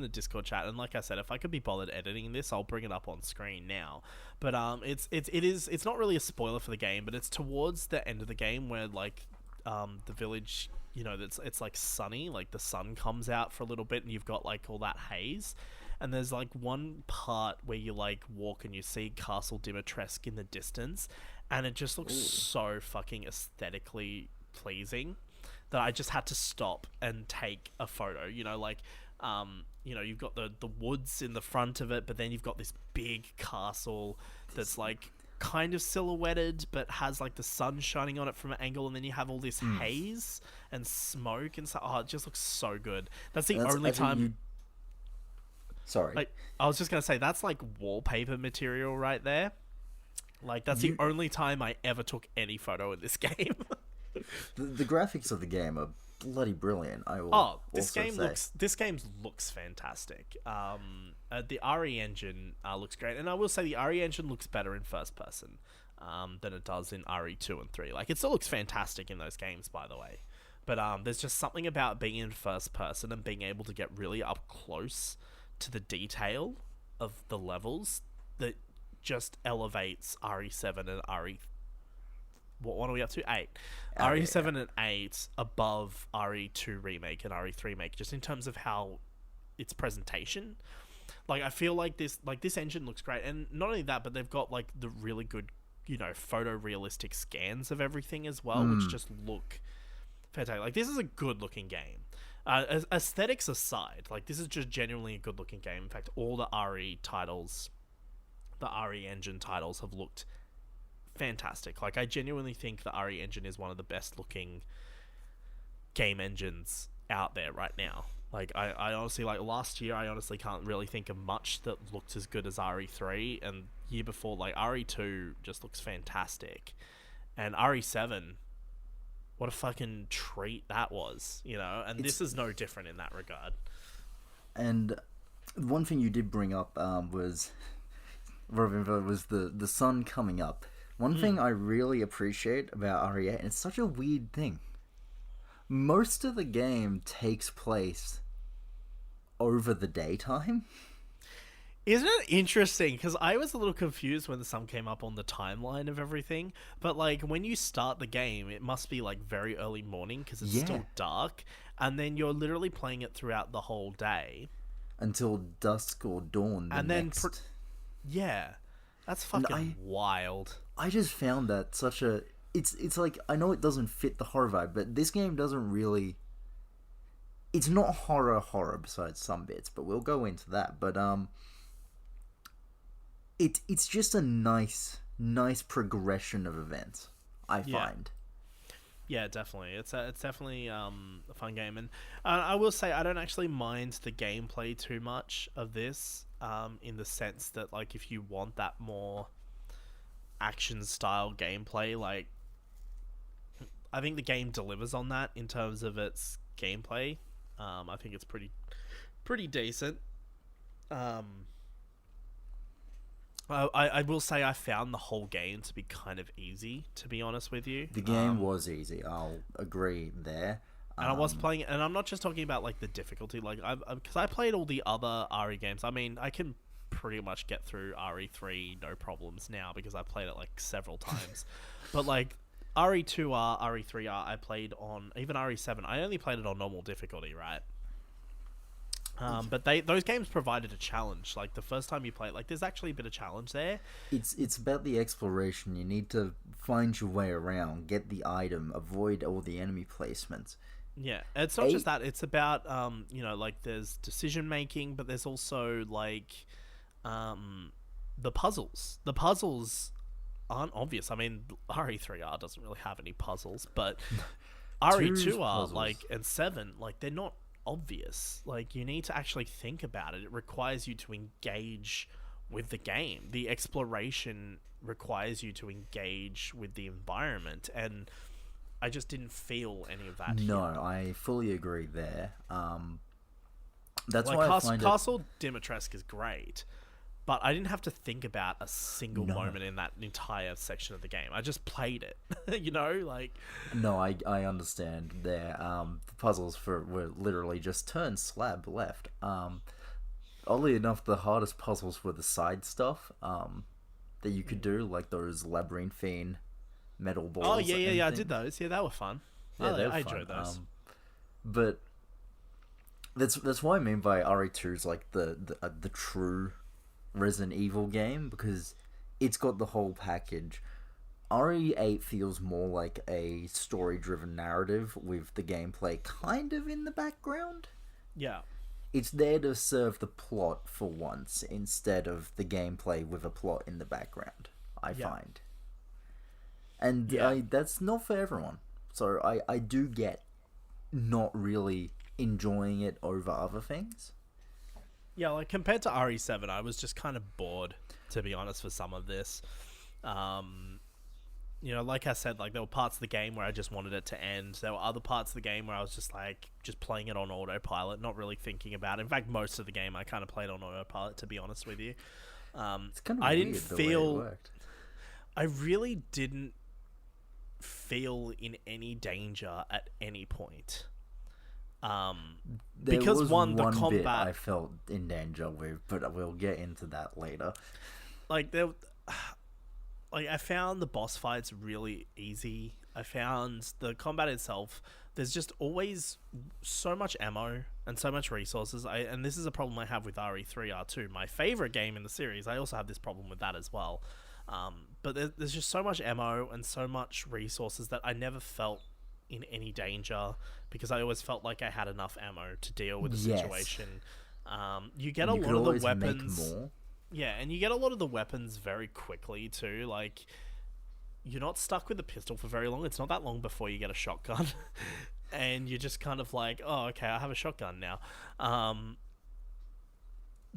Discord chat. And like I said, if I could be bothered editing this, I'll bring it up on screen now. But it's not really a spoiler for the game, but it's towards the end of the game where, like, the village, you know, it's like sunny, like the sun comes out for a little bit, and you've got like all that haze. And there's like one part where you like walk and you see Castle Dimitrescu in the distance, and it just looks so fucking aesthetically pleasing that I just had to stop and take a photo. You know, like, you know, you've got the woods in the front of it, but then you've got this big castle that's like kind of silhouetted, but has like the sun shining on it from an angle, and then you have all this haze and smoke and so. Oh, it just looks so good. That's the only time. Sorry. Like, I was just going to say, that's like wallpaper material right there. Like, that's the only time I ever took any photo in this game. the graphics of the game are bloody brilliant. This game looks fantastic. The RE engine looks great. And I will say the RE engine looks better in first person than it does in RE2 and 3. Like, it still looks fantastic in those games, by the way. But there's just something about being in first person and being able to get really up close to the detail of the levels that just elevates RE7 and RE... What are we up to? 8. RE7 and 8 above RE2 Remake and RE3 Remake, just in terms of how its presentation. Like, I feel like this engine looks great. And not only that, but they've got, like, the really good, you know, photorealistic scans of everything as well, which just look fantastic. Like, this is a good-looking game. Aesthetics aside, like, this is just genuinely a good-looking game. In fact, all the RE titles, the RE engine titles, have looked fantastic. Like, I genuinely think the RE engine is one of the best-looking game engines out there right now. Like, I honestly, like, last year, I honestly can't really think of much that looked as good as RE3, and year before, like, RE2 just looks fantastic. And RE7... what a fucking treat that was, you know? And this is no different in that regard. And one thing you did bring up was the sun coming up. One thing I really appreciate about RE8, and it's such a weird thing, most of the game takes place over the daytime. Isn't it interesting? Because I was a little confused when the sun came up on the timeline of everything. But, like, when you start the game, it must be, like, very early morning because it's still dark. And then you're literally playing it throughout the whole day. Until dusk or dawn yeah. That's fucking wild. I just found that such a... It's like, I know it doesn't fit the horror vibe, but this game doesn't really... It's not horror besides some bits, but we'll go into that. But, It's just a nice progression of events, I find. Yeah, definitely. It's definitely a fun game, and I will say I don't actually mind the gameplay too much of this. In the sense that like if you want that more action style gameplay, like I think the game delivers on that in terms of its gameplay. I think it's pretty decent. I will say I found the whole game to be kind of easy, to be honest with you. The game was easy. I'll agree there. And I was playing it, and I'm not just talking about like the difficulty, like because I played all the other RE games. I mean, I can pretty much get through RE3 no problems now because I played it like several times. But like RE2R, RE3R, I played on even RE7. I only played it on normal difficulty, right? But those games provided a challenge. Like the first time you play it, like there's actually a bit of challenge there. It's about the exploration. You need to find your way around, get the item, avoid all the enemy placements. Yeah, it's not just that. It's about like there's decision making, but there's also like the puzzles. The puzzles aren't obvious. I mean, RE3R doesn't really have any puzzles, but RE2R like and 7 like they're not obvious. Like you need to actually think about it. It requires you to engage with the game. The exploration requires you to engage with the environment, and I just didn't feel any of that No, here. I fully agree there. That's like why I find Castle Dimitrescu is great, but I didn't have to think about a single moment in that entire section of the game. I just played it, like... No, I understand there. The puzzles were literally just turn slab left. Oddly enough, the hardest puzzles were the side stuff that you could do, like those labyrinthine metal balls. Oh, yeah, I did those. Yeah, they were fun. Yeah, I enjoyed those. But that's what I mean by RE2 is like the true Resident Evil game, because it's got the whole package. RE8 feels more like a story-driven narrative with the gameplay kind of in the background. Yeah. It's there to serve the plot for once instead of the gameplay with a plot in the background, I find. And that's not for everyone. So I do get not really enjoying it over other things. Yeah, like compared to RE7, I was just kind of bored, to be honest, for some of this. Like I said, like there were parts of the game where I just wanted it to end. There were other parts of the game where I was just like, just playing it on autopilot, not really thinking about it. In fact, most of the game I kind of played on autopilot, to be honest with you. It's kind of I weird didn't the way it feel... worked. I really didn't feel in any danger at any point. There because was the bit combat I felt in danger with, but we'll get into that later. Like I found the boss fights really easy. I found the combat itself, there's just always so much ammo and so much resources. And this is a problem I have with RE3R2, my favorite game in the series. I also have this problem with that as well. But there's just so much ammo and so much resources that I never felt in any danger, because I always felt like I had enough ammo to deal with the situation. You get a lot of the weapons. Make more. Yeah, and you get a lot of the weapons very quickly too. Like, you're not stuck with the pistol for very long. It's not that long before you get a shotgun. And you're just kind of like, oh, okay, I have a shotgun now.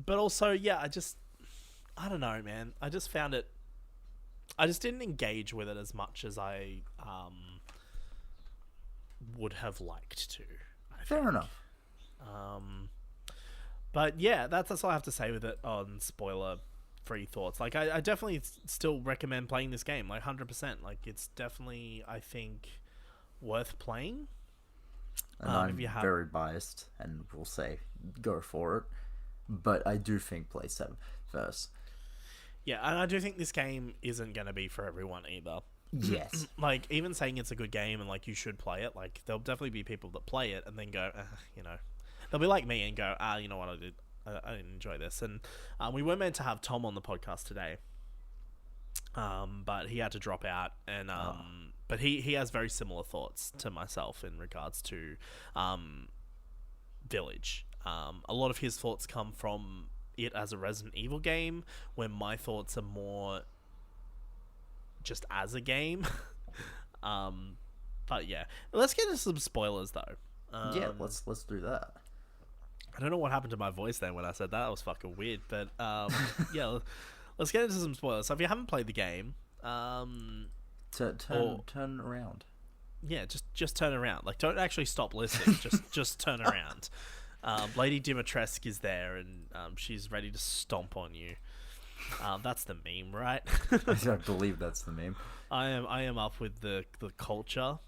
But also, yeah, I don't know, man. I just found it... I just didn't engage with it as much as I would have liked to. Fair enough. But yeah, that's all I have to say with it on spoiler-free thoughts. Like, I definitely still recommend playing this game, like 100%. Like, it's definitely, I think, worth playing. And I'm very biased, and will say go for it. But I do think play 7 first. Yeah, and I do think this game isn't going to be for everyone either. Yes. Like, even saying it's a good game and, like, you should play it, like, there'll definitely be people that play it and then go, they'll be like me and go, you know what, I didn't enjoy this. And we were meant to have Tom on the podcast today, but he had to drop out. And but he has very similar thoughts to myself in regards to Village. A lot of his thoughts come from it as a Resident Evil game, where my thoughts are more just as a game. But yeah, let's get into some spoilers though. Yeah, let's do that. I don't know what happened to my voice then when I said that. That was fucking weird. But yeah, let's get into some spoilers. So if you haven't played the game, turn around. Yeah, just turn around. Like, don't actually stop listening. just turn around. Lady Dimitrescu is there, and she's ready to stomp on you. That's the meme, right? I believe that's the meme. I am up with the culture.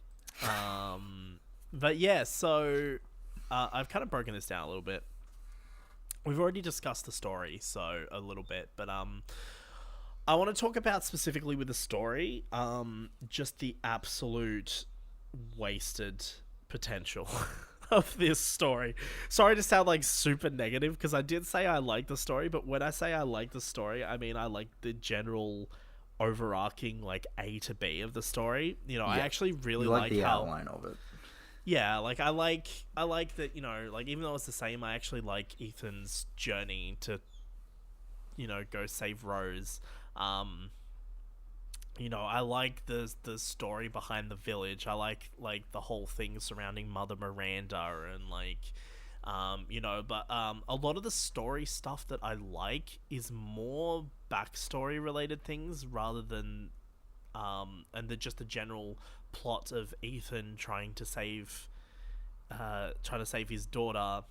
But yeah, so I've kind of broken this down a little bit. We've already discussed the story, so a little bit, but I want to talk about specifically with the story, just the absolute wasted potential of this story. Sorry to sound like super negative, because I did say I like the story, but when I say I like the story, I mean I like the general overarching like A to B of the story. You know, I actually really like the how, outline of it. Yeah, like I like that, you know, like even though it's the same, I actually like Ethan's journey to, you know, go save Rose. You know, I like the story behind the village. I like the whole thing surrounding Mother Miranda and like, you know, but a lot of the story stuff that I like is more backstory related things rather than and just the general plot of Ethan trying to save his daughter.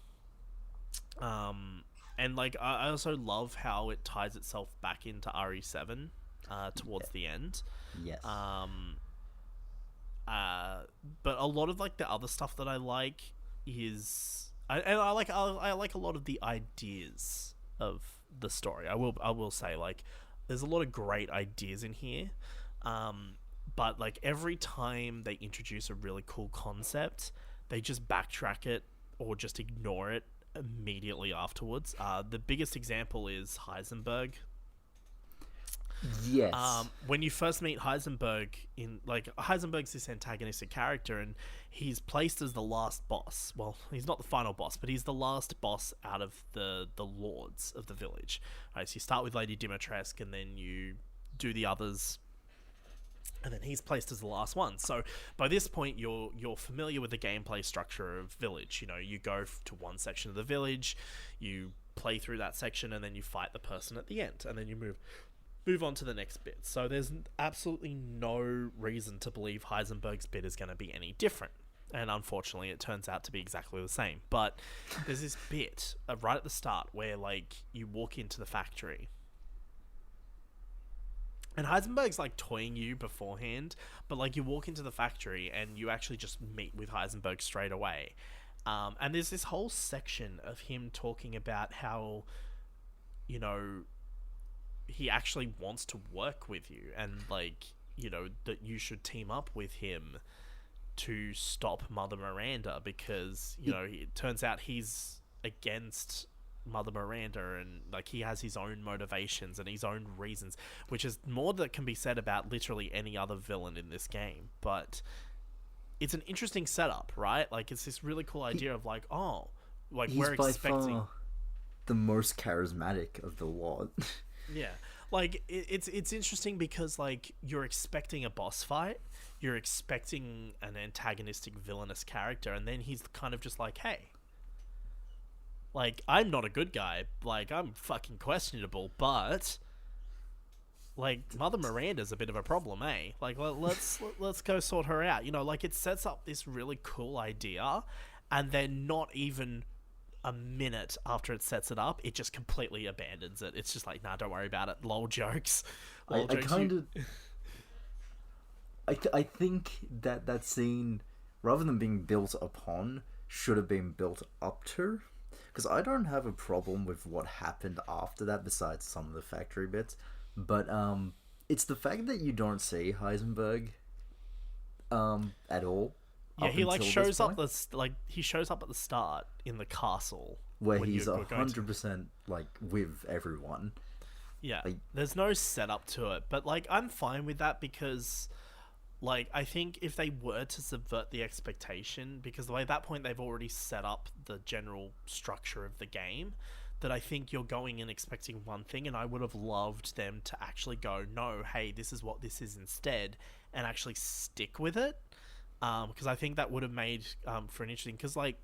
And like I also love how it ties itself back into RE7 towards the end. Yes. But a lot of like the other stuff that I like is I like a lot of the ideas of the story. I will say, like, there's a lot of great ideas in here. But like every time they introduce a really cool concept, they just backtrack it or just ignore it immediately afterwards. The biggest example is Heisenberg. Yes. When you first meet Heisenberg, Heisenberg's this antagonistic character, and he's placed as the last boss. Well, he's not the final boss, but he's the last boss out of the lords of the village. Right, so you start with Lady Dimitrescu, and then you do the others, and then he's placed as the last one. So by this point, you're familiar with the gameplay structure of Village. You know, you go to one section of the village, you play through that section, and then you fight the person at the end, and then you move on to the next bit. So there's absolutely no reason to believe Heisenberg's bit is going to be any different. And unfortunately, it turns out to be exactly the same. But there's this bit right at the start where, like, you walk into the factory, and Heisenberg's like toying you beforehand, but like you walk into the factory and you actually just meet with Heisenberg straight away. And there's this whole section of him talking about how, you know, he actually wants to work with you, and like, you know, that you should team up with him to stop Mother Miranda, because, you know, it turns out he's against Mother Miranda, and like he has his own motivations and his own reasons, which is more that can be said about literally any other villain in this game. But it's an interesting setup, right? Like, it's this really cool idea of like, oh, like we're expecting by far the most charismatic of the lot. Yeah, like it's interesting because like you're expecting a boss fight, you're expecting an antagonistic villainous character, and then he's kind of just like, hey, like, I'm not a good guy, like, I'm fucking questionable, but like Mother Miranda's a bit of a problem, eh? Like, let's go sort her out. You know, like, it sets up this really cool idea, and then not even a minute after it sets it up, it just completely abandons it. It's just like, nah, don't worry about it. Lol jokes. I think that scene, rather than being built upon, should have been built up to. Because I don't have a problem with what happened after that, besides some of the factory bits. But it's the fact that you don't see Heisenberg at all. Yeah, he like shows up he shows up at the start in the castle where he's 100% like with everyone. Yeah, there's no setup to it, but like I'm fine with that, because like I think if they were to subvert the expectation, because the way at that point they've already set up the general structure of the game, that I think you're going in expecting one thing, and I would have loved them to actually go, no, hey, this is what this is instead, and actually stick with it. because I think that would have made for an interesting, because like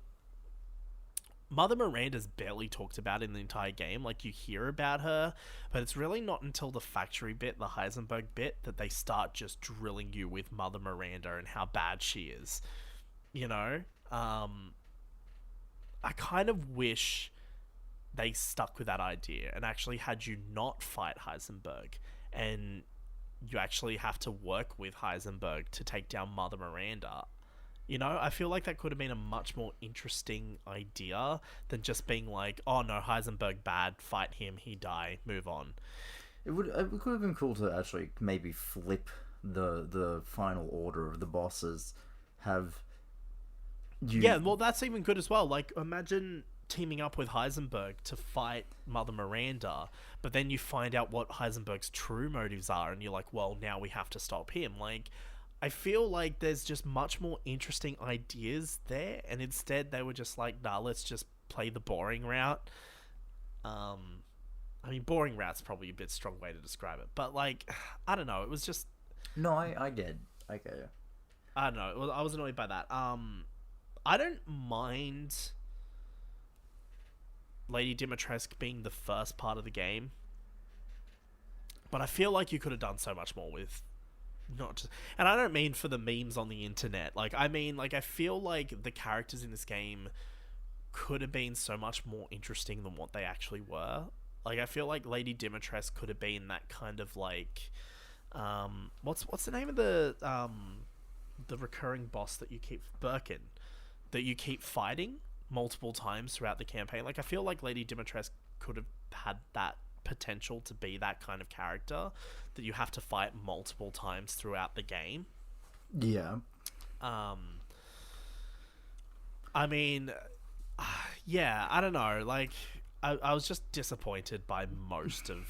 Mother Miranda's barely talked about in the entire game. Like, you hear about her, but it's really not until the factory bit, the Heisenberg bit, that they start just drilling you with Mother Miranda and how bad she is. You know? I kind of wish they stuck with that idea and actually had you not fight Heisenberg, and you actually have to work with Heisenberg to take down Mother Miranda. You know, I feel like that could have been a much more interesting idea than just being like, oh no, Heisenberg bad, fight him, he die, move on. It could have been cool to actually maybe flip the final order of the bosses. Have you... Yeah, well, that's even good as well. Like, imagine teaming up with Heisenberg to fight Mother Miranda, but then you find out what Heisenberg's true motives are, and you're like, well, now we have to stop him. Like, I feel like there's just much more interesting ideas there, and instead they were just like, nah, let's just play the boring route. I mean, boring route's probably a bit strong way to describe it, but like, I don't know, it was just... No, I get it. I don't know, I was annoyed by that. I don't mind Lady Dimitrescu being the first part of the game, but I feel like you could have done so much more with... Not just, and I don't mean for the memes on the internet. Like, I mean, like, I feel like the characters in this game could have been so much more interesting than what they actually were. Like, I feel like Lady Dimitrescu could have been that kind of like, what's the name of the recurring boss that you keep, Birkin, that you keep fighting multiple times throughout the campaign. Like, I feel like Lady Dimitrescu could have had that potential to be that kind of character that you have to fight multiple times throughout the game. Yeah. I mean, yeah, I don't know. Like, I was just disappointed by most of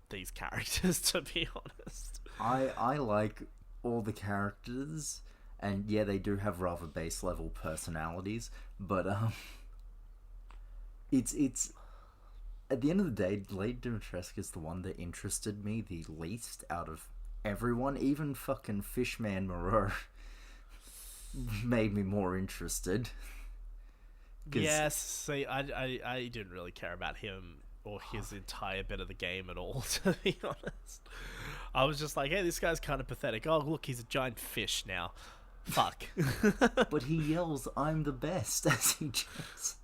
these characters, to be honest. I like all the characters, and yeah, they do have rather base level personalities, but it's at the end of the day, Lady Dimitrescu is the one that interested me the least out of everyone. Even fucking Fishman Moreau made me more interested. Yes, see, I didn't really care about him or his entire bit of the game at all, to be honest. I was just like, hey, this guy's kind of pathetic. Oh, look, he's a giant fish now. Fuck. But he yells, I'm the best, as he just...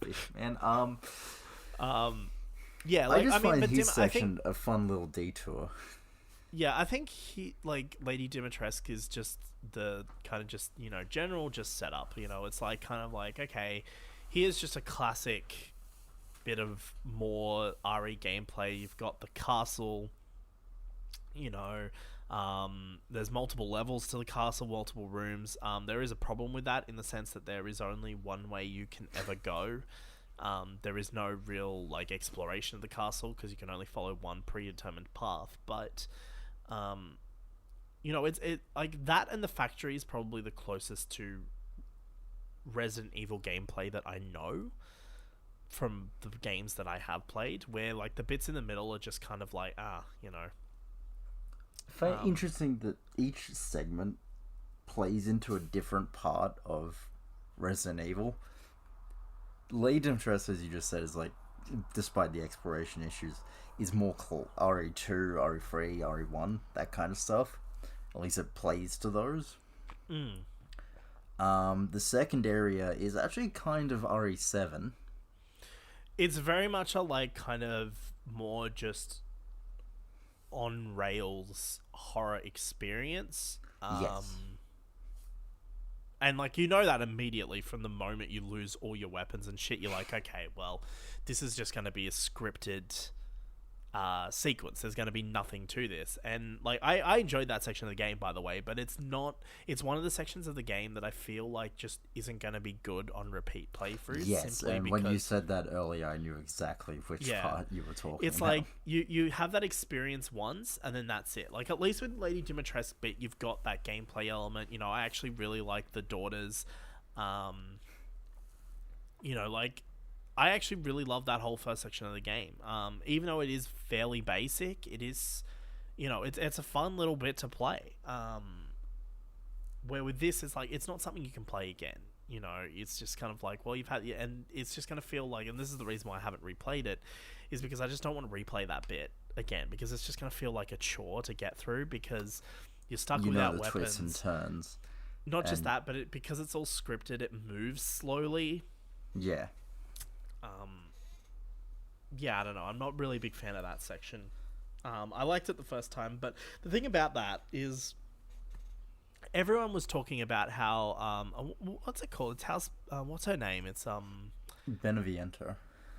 Fish, man. Yeah, like, I find his section a fun little detour. Yeah, I think Lady Dimitrescu is just the kind of just, you know, general just setup. You know, it's like kind of like, okay, here's just a classic bit of more RE gameplay. You've got the castle, you know, there's multiple levels to the castle, multiple rooms. There is a problem with that in the sense that there is only one way you can ever go. There is no real like exploration of the castle because you can only follow one predetermined path. But you know, it like that, and the factory is probably the closest to Resident Evil gameplay that I know from the games that I have played, where like the bits in the middle are just kind of like, you know. I find interesting that each segment plays into a different part of Resident Evil. Lady Dimitrescu, as you just said, is like, despite the exploration issues, is more RE2, RE3, RE1, that kind of stuff. At least it plays to those. The second area is actually kind of RE7. It's very much a like kind of more just on rails horror experience. Yes. And like, you know that immediately from the moment you lose all your weapons and shit. You're like, okay, well, this is just going to be a scripted sequence. There's going to be nothing to this. And like, I enjoyed that section of the game, by the way, but it's one of the sections of the game that I feel like just isn't going to be good on repeat playthroughs. Yes, and when you said that earlier, I knew exactly which part you were talking about. It's like, you have that experience once, and then that's it. Like, at least with Lady Dimitrescu bit, you've got that gameplay element. You know, I actually really like the daughters. You know, like, I actually really love that whole first section of the game. Even though it is fairly basic, it is, you know, it's a fun little bit to play. Where with this, it's like, it's not something you can play again. You know, it's just kind of like, well, you've had, and it's just going to feel like, and this is the reason why I haven't replayed it, is because I just don't want to replay that bit again, because it's just going to feel like a chore to get through, because you're stuck without weapons. Twists and turns. Not just that, but because it's all scripted, it moves slowly. Yeah. Yeah, I don't know. I'm not really a big fan of that section. I liked it the first time, but the thing about that is everyone was talking about how what's it called? It's house. What's her name? It's Beneviento.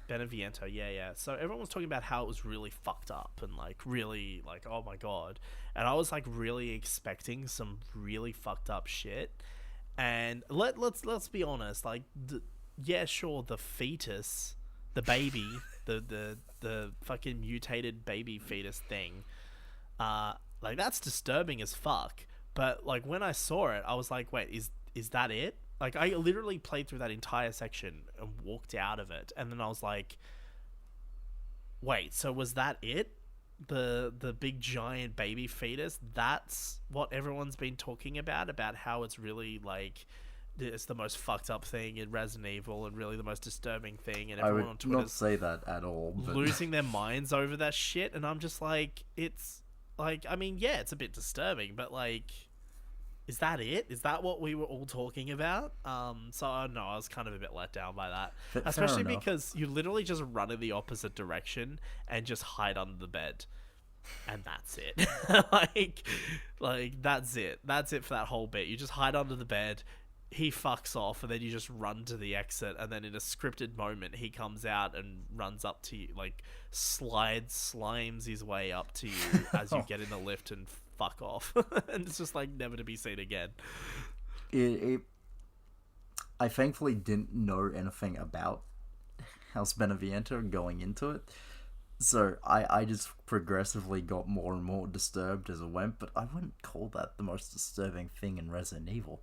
Beneviento, yeah. So everyone was talking about how it was really fucked up and like really like, oh my god. And I was like really expecting some really fucked up shit. And let's be honest, like yeah, sure, the fetus, the baby, the fucking mutated baby fetus thing, like that's disturbing as fuck. But like when I saw it, I was like, wait, is that it? Like I literally played through that entire section and walked out of it, and then I was like, wait, so was that it? The big giant baby fetus? That's what everyone's been talking about how it's really like it's the most fucked up thing in Resident Evil and really the most disturbing thing, and everyone on Twitter not say that at all, but losing their minds over that shit. And I'm just like, it's like, I mean, yeah, it's a bit disturbing, but like, is that it? Is that what we were all talking about? So no, I was kind of a bit let down by that, especially because you literally just run in the opposite direction and just hide under the bed, and that's it. like that's it. That's it for that whole bit. You just hide under the bed. He fucks off, and then you just run to the exit, and then in a scripted moment, he comes out and runs up to you, like slimes his way up to you as you get in the lift and fuck off. And it's just like never to be seen again. I thankfully didn't know anything about House Beneviento going into it, so I just progressively got more and more disturbed as it went, but I wouldn't call that the most disturbing thing in Resident Evil.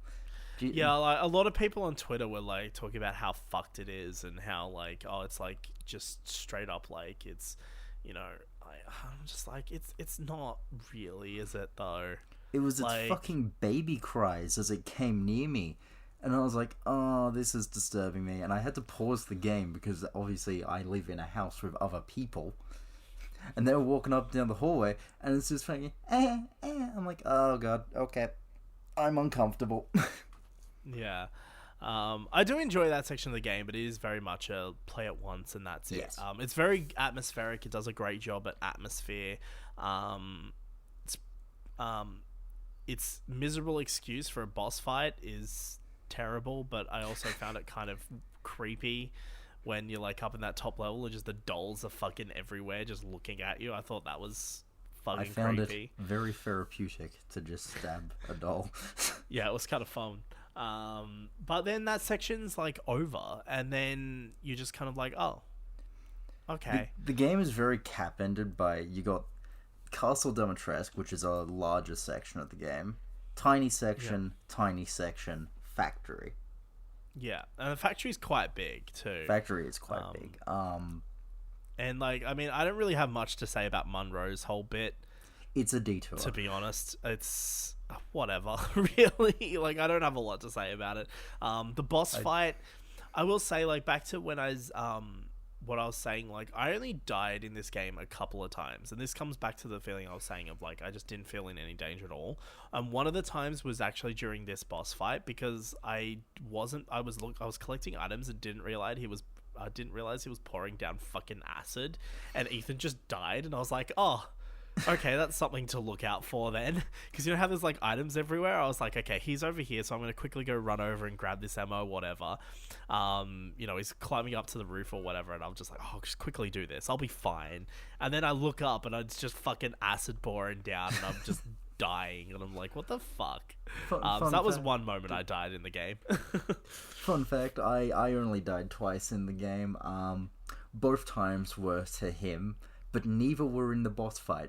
Yeah, like a lot of people on Twitter were like talking about how fucked it is and how like, oh, it's like just straight up like it's, you know, I'm just like, it's not really, is it though? It was its like, fucking baby cries as it came near me, and I was like, oh, this is disturbing me, and I had to pause the game because obviously I live in a house with other people, and they were walking up down the hallway, and it's just fucking I'm like, oh god, okay, I'm uncomfortable. Yeah. I do enjoy that section of the game, but it is very much a play it once and that's it. Yes. It's very atmospheric. It does a great job at atmosphere. Its miserable excuse for a boss fight is terrible, but I also found it kind of creepy when you're like up in that top level and just the dolls are fucking everywhere just looking at you. I thought that was fucking creepy. I found it very therapeutic to just stab a doll. Yeah, it was kind of fun. But then that section's like over, and then you're just kind of like, oh, okay. The game is very cap-ended by, you got Castle Dimitrescu, which is a larger section of the game, tiny section, factory. Yeah, and the factory's quite big too. Factory is quite big. And like, I mean, I don't really have much to say about Munro's whole bit. It's a detour, to be honest. It's whatever, really. Like, I don't have a lot to say about it. The boss fight, I will say, like, back to when I was, what I was saying, like, I only died in this game a couple of times, and this comes back to the feeling I was saying of, like, I just didn't feel in any danger at all. One of the times was actually during this boss fight, because I was collecting items and didn't realize he was pouring down fucking acid, and Ethan just died, and I was like, oh, okay, that's something to look out for then. Because you know how there's like items everywhere? I was like, okay, he's over here, so I'm going to quickly go run over and grab this ammo, whatever. You know, he's climbing up to the roof or whatever, and I'm just like, oh, just quickly do this, I'll be fine. And then I look up and it's just fucking acid pouring down, and I'm just dying, and I'm like, what the fuck? So that was one moment I died in the game. Fun fact, I only died twice in the game. Both times were to him, but neither were in the boss fight.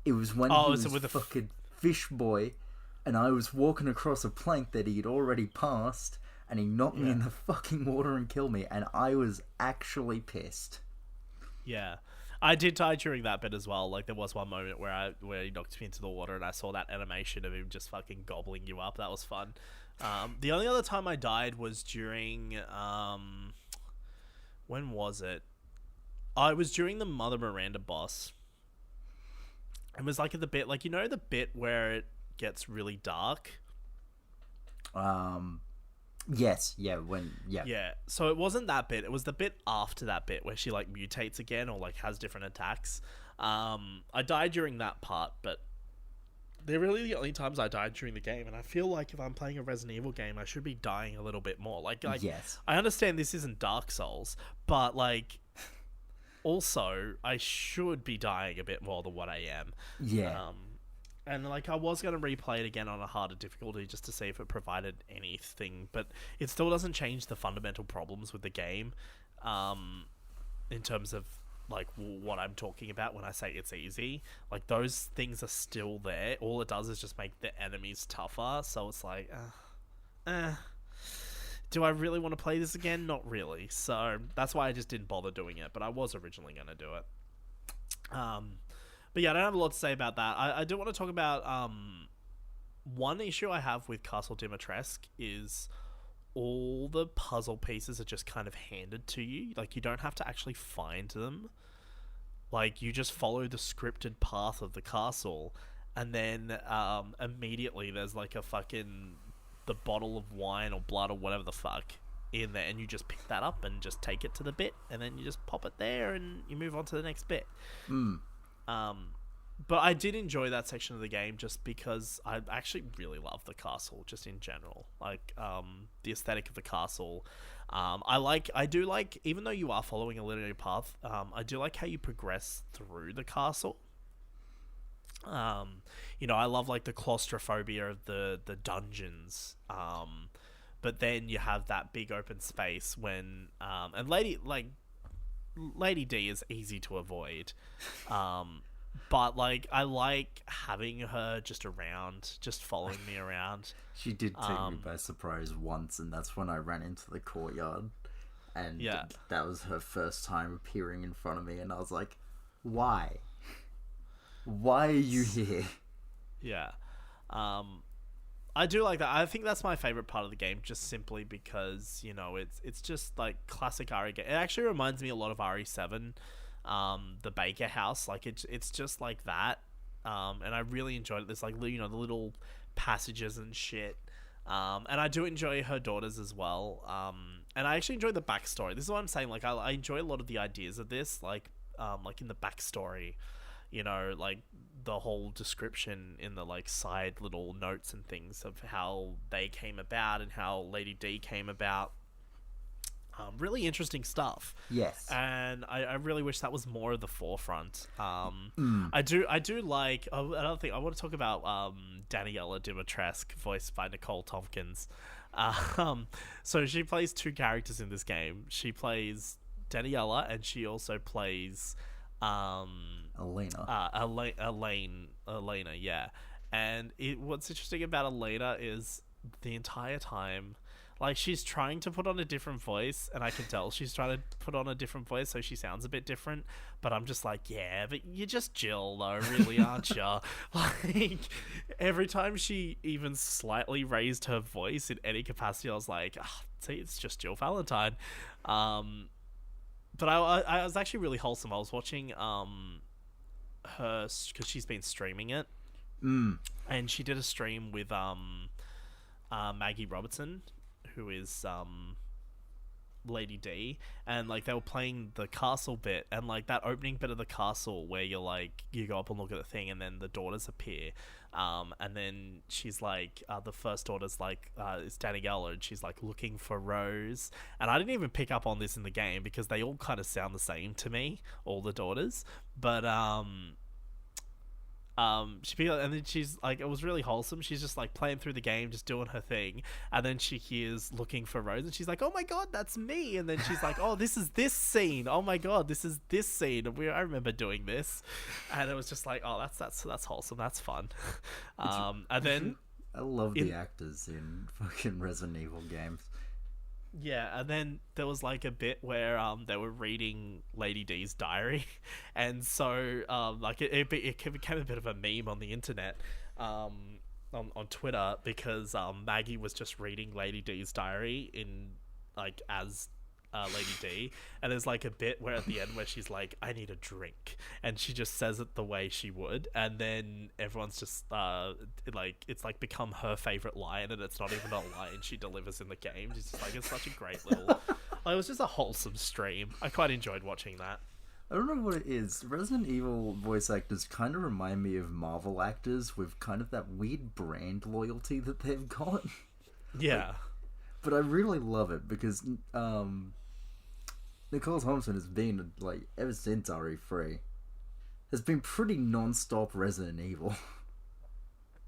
It was when he was with fucking fish boy, and I was walking across a plank that he'd already passed, and he knocked me in the fucking water and killed me, and I was actually pissed. Yeah. I did die during that bit as well. Like, there was one moment where he knocked me into the water, and I saw that animation of him just fucking gobbling you up. That was fun. The only other time I died was during when was it? Oh, it was during the Mother Miranda boss. It was like at the bit, like, you know, the bit where it gets really dark. Yes, yeah, Yeah, so it wasn't that bit. It was the bit after that bit where she, like, mutates again or, like, has different attacks. I died during that part, but they're really the only times I died during the game, and I feel like if I'm playing a Resident Evil game, I should be dying a little bit more. Like yes. I understand this isn't Dark Souls, but, like, also, I should be dying a bit more than what I am. Yeah. And, like, I was going to replay it again on a harder difficulty just to see if it provided anything, but it still doesn't change the fundamental problems with the game, in terms of, like, what I'm talking about when I say it's easy. Like, those things are still there. All it does is just make the enemies tougher, so it's like, do I really want to play this again? Not really. So that's why I just didn't bother doing it, but I was originally going to do it. But yeah, I don't have a lot to say about that. I do want to talk about one issue I have with Castle Dimitrescu is all the puzzle pieces are just kind of handed to you. Like, you don't have to actually find them. Like, you just follow the scripted path of the castle, and then immediately there's like a fucking the bottle of wine or blood or whatever the fuck in there, and you just pick that up and just take it to the bit, and then you just pop it there and you move on to the next bit. But I did enjoy that section of the game just because I actually really love the castle just in general. Like, the aesthetic of the castle. I do like, even though you are following a linear path, I do like how you progress through the castle. You know, I love, like, the claustrophobia of the dungeons. But then you have that big open space when, and Lady D is easy to avoid. But, like, I like having her just around, just following me around. She did take me by surprise once, and that's when I ran into the courtyard. And that was her first time appearing in front of me, and I was like, why? Why are you here? Yeah. I do like that. I think that's my favorite part of the game, just simply because, you know, it's just like classic RE game. It actually reminds me a lot of RE7, the Baker House. Like, it's just like that. And I really enjoyed it. There's, like, you know, the little passages and shit. And I do enjoy her daughters as well. And I actually enjoy the backstory. This is what I'm saying. Like, I enjoy a lot of the ideas of this. Like in the backstory, you know, like the whole description in the, like, side little notes and things of how they came about and how Lady D came about. Really interesting stuff. Yes. And I really wish that was more of the forefront. I do like, another thing, I want to talk about Daniela Dimitrescu, voiced by Nicole Tompkins. So she plays two characters in this game. She plays Daniela, and she also plays Elena. Elena, yeah. And what's interesting about Elena is the entire time, like, she's trying to put on a different voice, and I can tell she's trying to put on a different voice, so she sounds a bit different. But I'm just like, yeah, but you're just Jill, though, really, aren't you? Like, every time she even slightly raised her voice in any capacity, I was like, see, it's just Jill Valentine. But I was actually really wholesome. I was watching her, because she's been streaming it, and she did a stream with Maggie Robertson, who is Lady D, and, like, they were playing the castle bit, and, like, that opening bit of the castle where you're like, you go up and look at the thing, and then the daughters appear, and then she's like, the first daughter's like, it's Daniela, and she's like looking for Rose, and I didn't even pick up on this in the game because they all kind of sound the same to me, all the daughters, but and then she's like, it was really wholesome. She's just like playing through the game, just doing her thing, and then she hears looking for Rose, and she's like, oh my god, that's me. And then she's like, oh, this is this scene, oh my god, this is this scene, I remember doing this. And it was just like, oh, that's wholesome, that's fun. And then I love the actors in fucking Resident Evil games. Yeah, and then there was like a bit where they were reading Lady D's diary, and so like it became a bit of a meme on the internet, on Twitter, because Maggie was just reading Lady D's diary in like as Lady D, and there's like a bit where at the end where she's like, "I need a drink," and she just says it the way she would, and then everyone's just like, it's like become her favorite line, and it's not even a line she delivers in the game. It's just like, it's such a great little. It was just a wholesome stream. I quite enjoyed watching that. I don't know what it is. Resident Evil voice actors kind of remind me of Marvel actors with kind of that weird brand loyalty that they've got. Yeah. Like, but I really love it because Nicole Thompson has been, like, ever since RE3, has been pretty non-stop Resident Evil.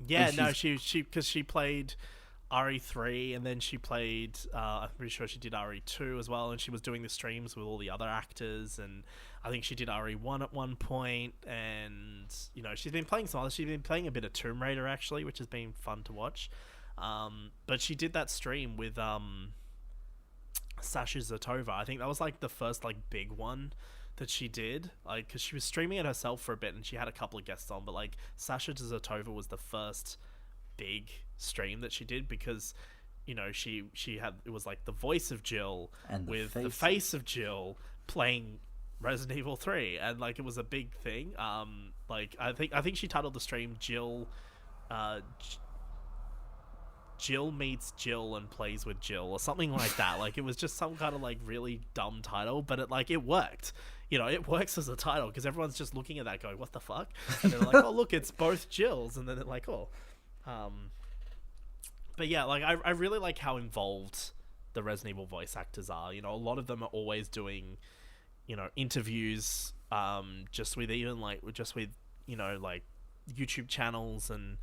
Yeah, no, she because she played RE3, and then she played, I'm pretty sure she did RE2 as well, and she was doing the streams with all the other actors, and I think she did RE1 at one point, and, you know, she's been playing some other, she's been playing a bit of Tomb Raider, actually, which has been fun to watch. But she did that stream with, Sasha Zatova. I think that was like the first like big one that she did, like, because she was streaming it herself for a bit and she had a couple of guests on, but like Sasha Zatova was the first big stream that she did, because, you know, she had, it was like the voice of Jill and with the face of Jill playing Resident Evil 3, and like it was a big thing. Like I think she titled the stream Jill meets Jill and plays with Jill, or something like that. Like, it was just some kind of like really dumb title, but it worked. You know, it works as a title because everyone's just looking at that going, "What the fuck?" And they're like, "Oh, look, it's both Jills," and then they're like, "Oh." But yeah, like I really like how involved the Resident Evil voice actors are. You know, a lot of them are always doing, you know, interviews, just with you know, like YouTube channels, and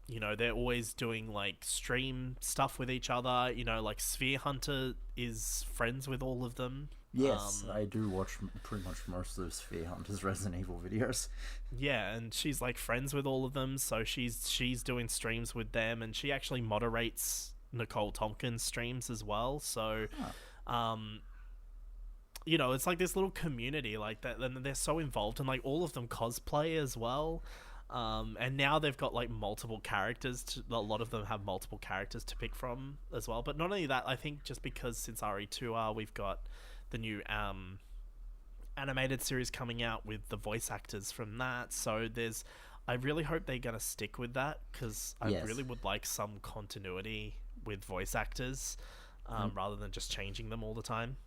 you know, they're always doing like stream stuff with each other. You know, like Sphere Hunter is friends with all of them. Yes, I do watch pretty much most of Sphere Hunter's Resident Evil videos. Yeah, and she's like friends with all of them, so she's doing streams with them, and she actually moderates Nicole Tompkins' streams as well. So, you know, it's like this little community like that, and they're so involved, and like all of them cosplay as well. And now they've got like multiple characters. A lot of them have multiple characters to pick from as well. But not only that, I think just because since RE2R, we've got the new animated series coming out with the voice actors from that. So I really hope they're going to stick with that, because I really would like some continuity with voice actors, rather than just changing them all the time.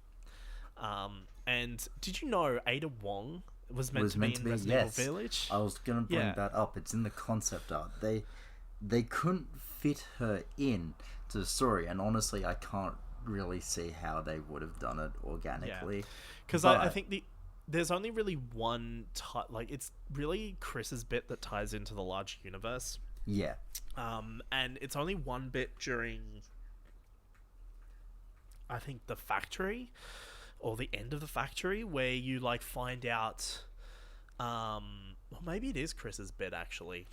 And did you know Ada Wong was meant to be in Resident Evil Village? I was going to bring that up. It's in the concept art. They couldn't fit her in to the story, and honestly, I can't really see how they would have done it organically. Because I think there's only really one like, it's really Chris's bit that ties into the larger universe. Yeah. And it's only one bit during, I think, the factory, or the end of the factory, where you like find out, well, maybe it is Chris's bit actually.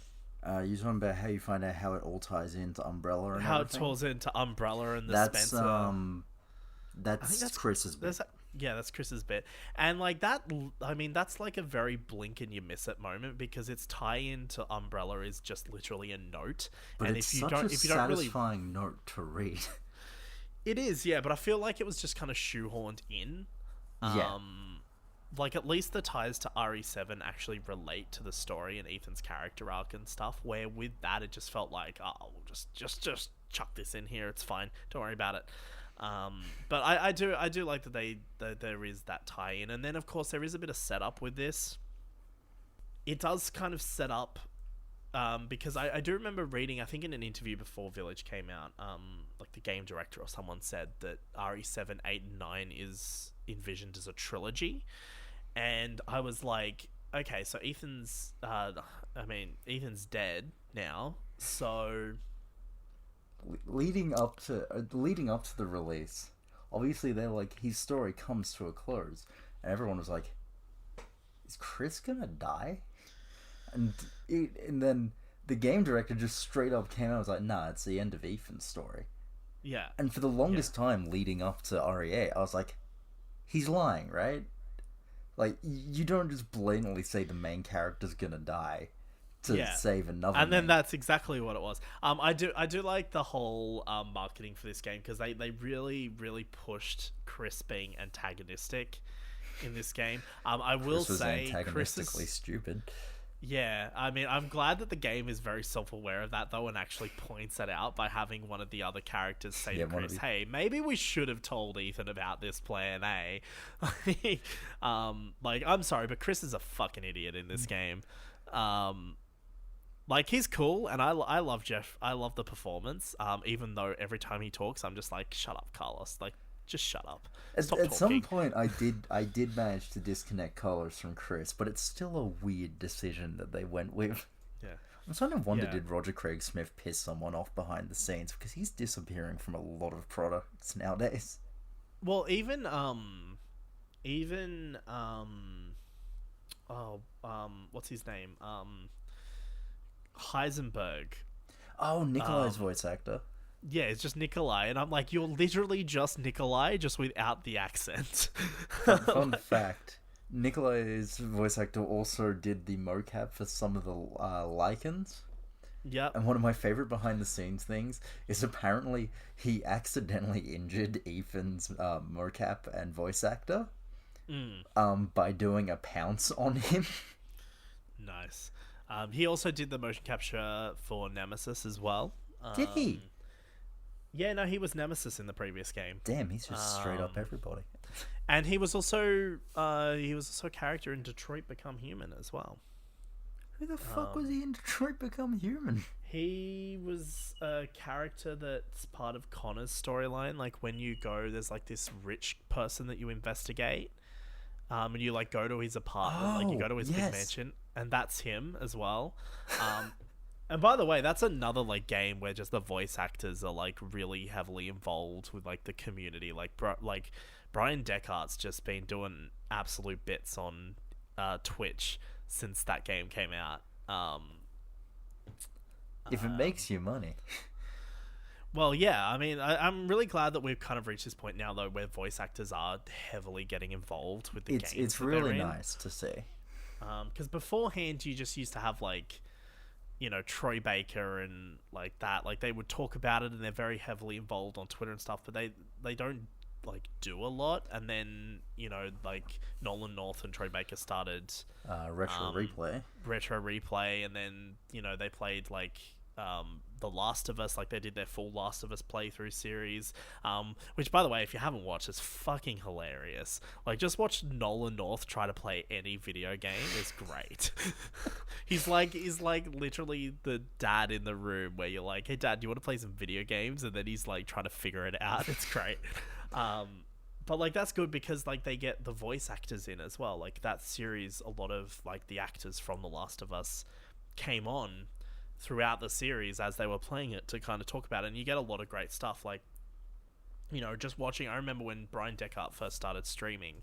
You're talking about how you find out how it all ties into Umbrella and how everything? It ties into Umbrella and the Spencer. That's Chris's bit. That's Chris's bit. And like that, I mean, that's like a very blink and you miss it moment, because its tie-in to Umbrella is just literally a note. But and it's such a satisfying note to read. It is, yeah, but I feel like it was just kind of shoehorned in. Like, at least the ties to RE7 actually relate to the story and Ethan's character arc and stuff, where with that it just felt like, oh, we'll just chuck this in here, it's fine, don't worry about it. But I do like that there is that tie-in. And then, of course, there is a bit of setup with this. It does kind of set up, because I do remember reading, I think in an interview before Village came out, like the game director or someone said that RE7, 8, and 9 is envisioned as a trilogy. And I was like, okay, so Ethan's dead now, so leading up to the release, obviously they're like, his story comes to a close, and everyone was like, is Chris gonna die? And then the game director just straight up came out and was like, nah, it's the end of Ethan's story. Yeah. And for the longest time leading up to RE8, I was like, he's lying, right? Like, you don't just blatantly say the main character's gonna die to save another. And then that's exactly what it was. I do like the whole marketing for this game, because they really pushed Chris being antagonistic in this game. I will say Chris is antagonistically stupid. Yeah, I mean, I'm glad that the game is very self-aware of that, though, and actually points it out by having one of the other characters say to Chris, hey, maybe we should have told Ethan about this plan, eh? Like, I'm sorry, but Chris is a fucking idiot in this game. Like, he's cool, and I love Jeff. I love the performance, even though every time he talks, I'm just like, shut up, Carlos. Like, just shut up. At some point, I did manage to disconnect Carlos from Chris, but it's still a weird decision that they went with. Yeah, I'm starting to wonder, did Roger Craig Smith piss someone off behind the scenes, because he's disappearing from a lot of products nowadays. Well, even what's his name? Heisenberg. Oh, Nikolai's voice actor. Yeah, it's just Nikolai, and I'm like, you're literally just Nikolai, just without the accent. Fun fact, Nikolai's voice actor also did the mocap for some of the Lycans. Yep. And one of my favorite behind-the-scenes things is apparently he accidentally injured Ethan's mocap and voice actor by doing a pounce on him. Nice. He also did the motion capture for Nemesis as well. Did he? Yeah, no, he was Nemesis in the previous game. Damn, he's just straight up everybody. And he was also a character in Detroit Become Human as well. Who the fuck was he in Detroit Become Human? He was a character that's part of Connor's storyline. Like, when you go, there's like this rich person that you investigate. And you like go to his apartment, like you go to his big mansion, and that's him as well. And by the way, that's another like game where just the voice actors are like really heavily involved with like the community. Like Brian Deckhart's just been doing absolute bits on Twitch since that game came out. If it makes you money. Well, yeah, I mean, I'm really glad that we've kind of reached this point now, though, where voice actors are heavily getting involved with the games. It's really nice to see. Because beforehand, you just used to have like, you know, Troy Baker and like that. Like, they would talk about it, and they're very heavily involved on Twitter and stuff, but they don't like do a lot. And then, you know, like Nolan North and Troy Baker started Retro Replay, and then, you know, they played like The Last of Us, like they did their full Last of Us playthrough series, which, by the way, if you haven't watched, is fucking hilarious. Like, just watch Nolan North try to play any video game. Is great. he's like literally the dad in the room where you're like, hey dad, do you want to play some video games? And then he's like trying to figure it out. It's great. But like, that's good because like they get the voice actors in as well. Like, that series, a lot of like the actors from The Last of Us came on throughout the series as they were playing it to kind of talk about it, and you get a lot of great stuff. Like, you know, just watching, I remember when Brian Deckhart first started streaming,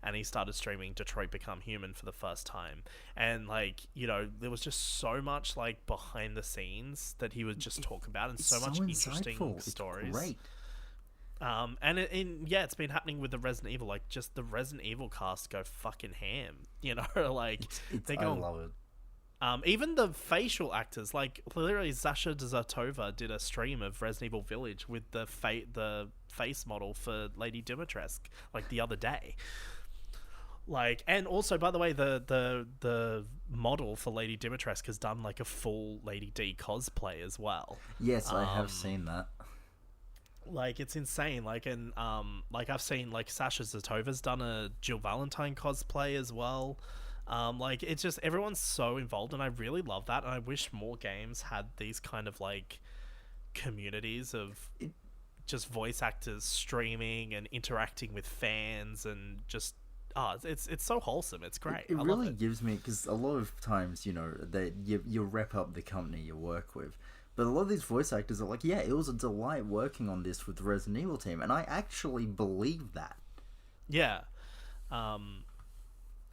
and he started streaming Detroit Become Human for the first time, and like, you know, there was just so much like behind the scenes that he would just talk about, and so much interesting stories. It's great. And it's been happening with the Resident Evil, like just the Resident Evil cast go fucking ham, you know, like I love it. Even the facial actors, like literally Zasha Zertova did a stream of Resident Evil Village with the face model for Lady Dimitrescu like the other day. Like, and also, by the way, the model for Lady Dimitrescu has done like a full Lady D cosplay as well. Yes, I have seen that. Like, it's insane. Like, and like I've seen like Sasha Zertova's done a Jill Valentine cosplay as well. Like, it's just, everyone's so involved, and I really love that, and I wish more games had these kind of like communities of just voice actors streaming and interacting with fans, and just it's so wholesome. It's great. It really gives me, because a lot of times, you know, that you rep up the company you work with, but a lot of these voice actors are like, yeah, it was a delight working on this with the Resident Evil team, and I actually believe that. Yeah.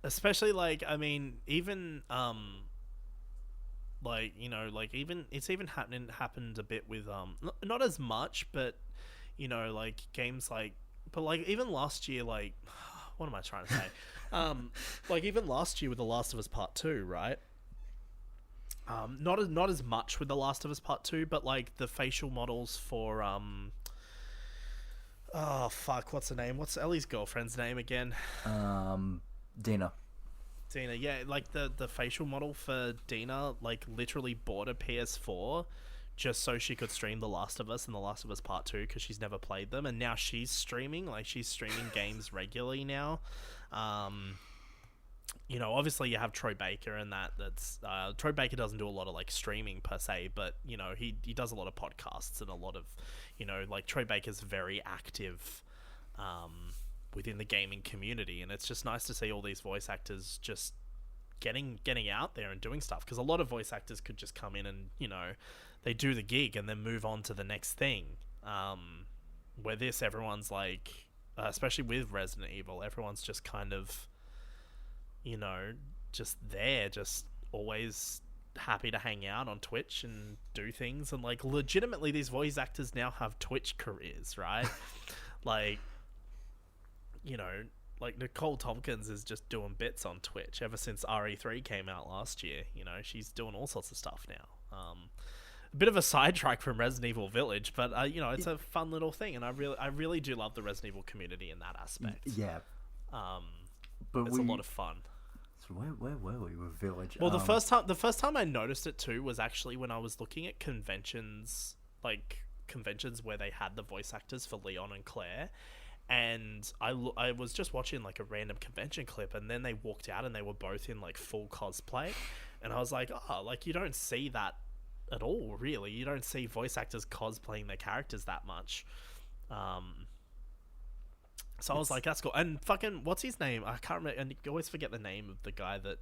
Especially, like, I mean, even, like, you know, like even it's even happened a bit with not as much, but you know, like games like, but like even last year, like what am I trying to say? Like even last year with The Last of Us Part 2, right? Not as much with The Last of Us Part 2, but like the facial models for oh fuck, what's her name? What's Ellie's girlfriend's name again? Dina. Dina, yeah, like the facial model for Dina, like literally bought a PS4 just so she could stream The Last of Us and The Last of Us Part 2 because she's never played them, and now she's streaming games regularly now. You know, obviously you have Troy Baker and that's Troy Baker doesn't do a lot of like streaming per se, but you know, he does a lot of podcasts and a lot of, you know, like Troy Baker's very active within the gaming community, and it's just nice to see all these voice actors just getting out there and doing stuff, because a lot of voice actors could just come in and, you know, they do the gig and then move on to the next thing, where this, everyone's like, especially with Resident Evil, everyone's just kind of, you know, just there, just always happy to hang out on Twitch and do things, and like legitimately these voice actors now have Twitch careers, right? Like, you know, like Nicole Tompkins is just doing bits on Twitch ever since RE3 came out last year. You know, she's doing all sorts of stuff now. A bit of a sidetrack from Resident Evil Village, but you know, it's a fun little thing, and I really do love the Resident Evil community in that aspect. Yeah. But it's a lot of fun. So where were we with Village? Well, the first time I noticed it too was actually when I was looking at conventions where they had the voice actors for Leon and Claire. And I was just watching like a random convention clip, and then they walked out and they were both in like full cosplay, and I was like, oh, like you don't see that at all, really. You don't see voice actors cosplaying their characters that much. So I was like, that's cool. And fucking, what's his name? I can't remember. And you always forget the name of the guy that,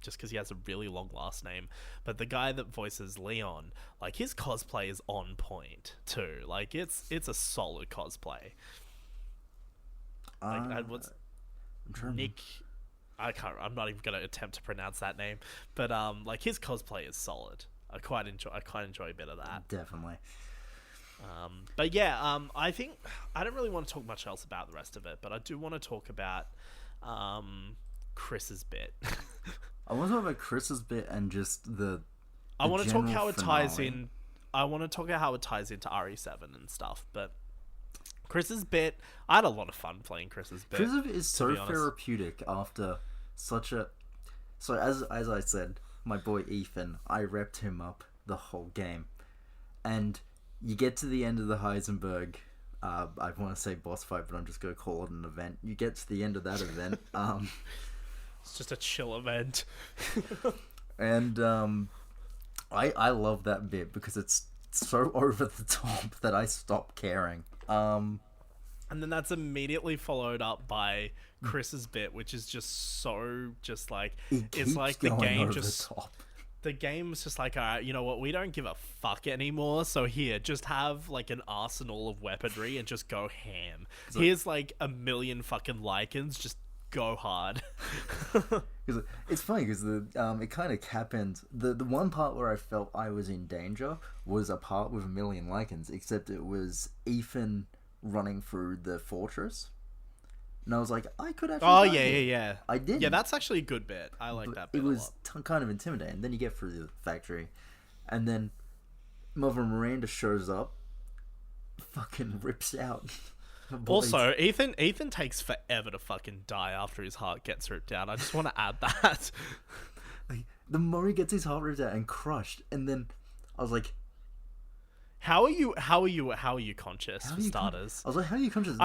just because he has a really long last name. But the guy that voices Leon, like his cosplay is on point too. Like it's a solid cosplay. Like Nick, I'm not even gonna attempt to pronounce that name, but like his cosplay is solid. I quite enjoy a bit of that. Definitely. But yeah, I think I don't really want to talk much else about the rest of it, but I do want to talk about Chris's bit. I want to talk about Chris's bit and just I want to talk how it finale. ties in. I want to talk about how it ties into RE7 and stuff, but Chris's bit, I had a lot of fun playing Chris's bit. Chris's bit is so therapeutic after such a... So as I said, my boy Ethan, I repped him up the whole game. And you get to the end of the Heisenberg, I want to say boss fight, but I'm just going to call it an event. You get to the end of that event. It's just a chill event. And I love that bit because it's so over the top that I stop caring. And then that's immediately followed up by Chris's bit, which is just so like it's like the game just the game's just like, all right, you know what, we don't give a fuck anymore, so here, just have like an arsenal of weaponry and just go ham. Here's like a million fucking lichens, just go hard. It's funny because it kind of happened. The one part where I felt I was in danger was a part with a million lichens, except it was Ethan running through the fortress, and I was like, I could actually. Oh yeah. I did. Yeah, that's actually a good bit. I like that bit. It was kind of intimidating. Then you get through the factory, and then Mother Miranda shows up, fucking rips out. Also, Ethan takes forever to fucking die after his heart gets ripped out. I just want to add that. Like, the Murray gets his heart ripped out and crushed, and then I was like, How are you conscious, for starters? I was like, how are you conscious?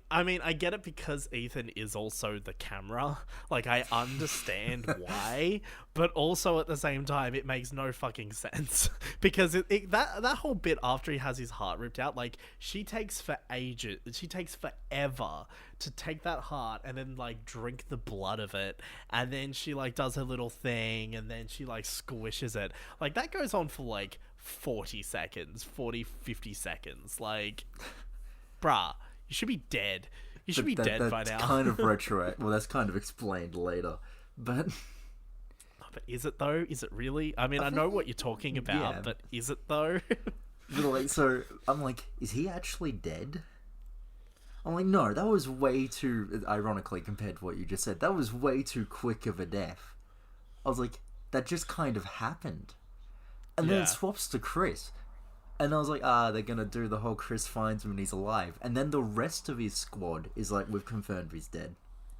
I mean, I get it because Ethan is also the camera. Like, I understand why, but also at the same time, it makes no fucking sense because that whole bit after he has his heart ripped out, like, she takes forever to take that heart and then like drink the blood of it, and then she like does her little thing, and then she like squishes it. Like, that goes on for like 50 seconds. Like, bruh, you should be dead. You should be dead by now. That's kind of retro. Well, that's kind of explained later. But but is it though? Is it really? I mean, I know what you're talking about, but is it though? So I'm like, is he actually dead? I'm like, no, that was way too, ironically compared to what you just said, that was way too quick of a death. I was like, that just kind of happened. And then it swaps to Chris. And I was like, they're gonna do the whole Chris finds him and he's alive. And then the rest of his squad is like, we've confirmed he's dead.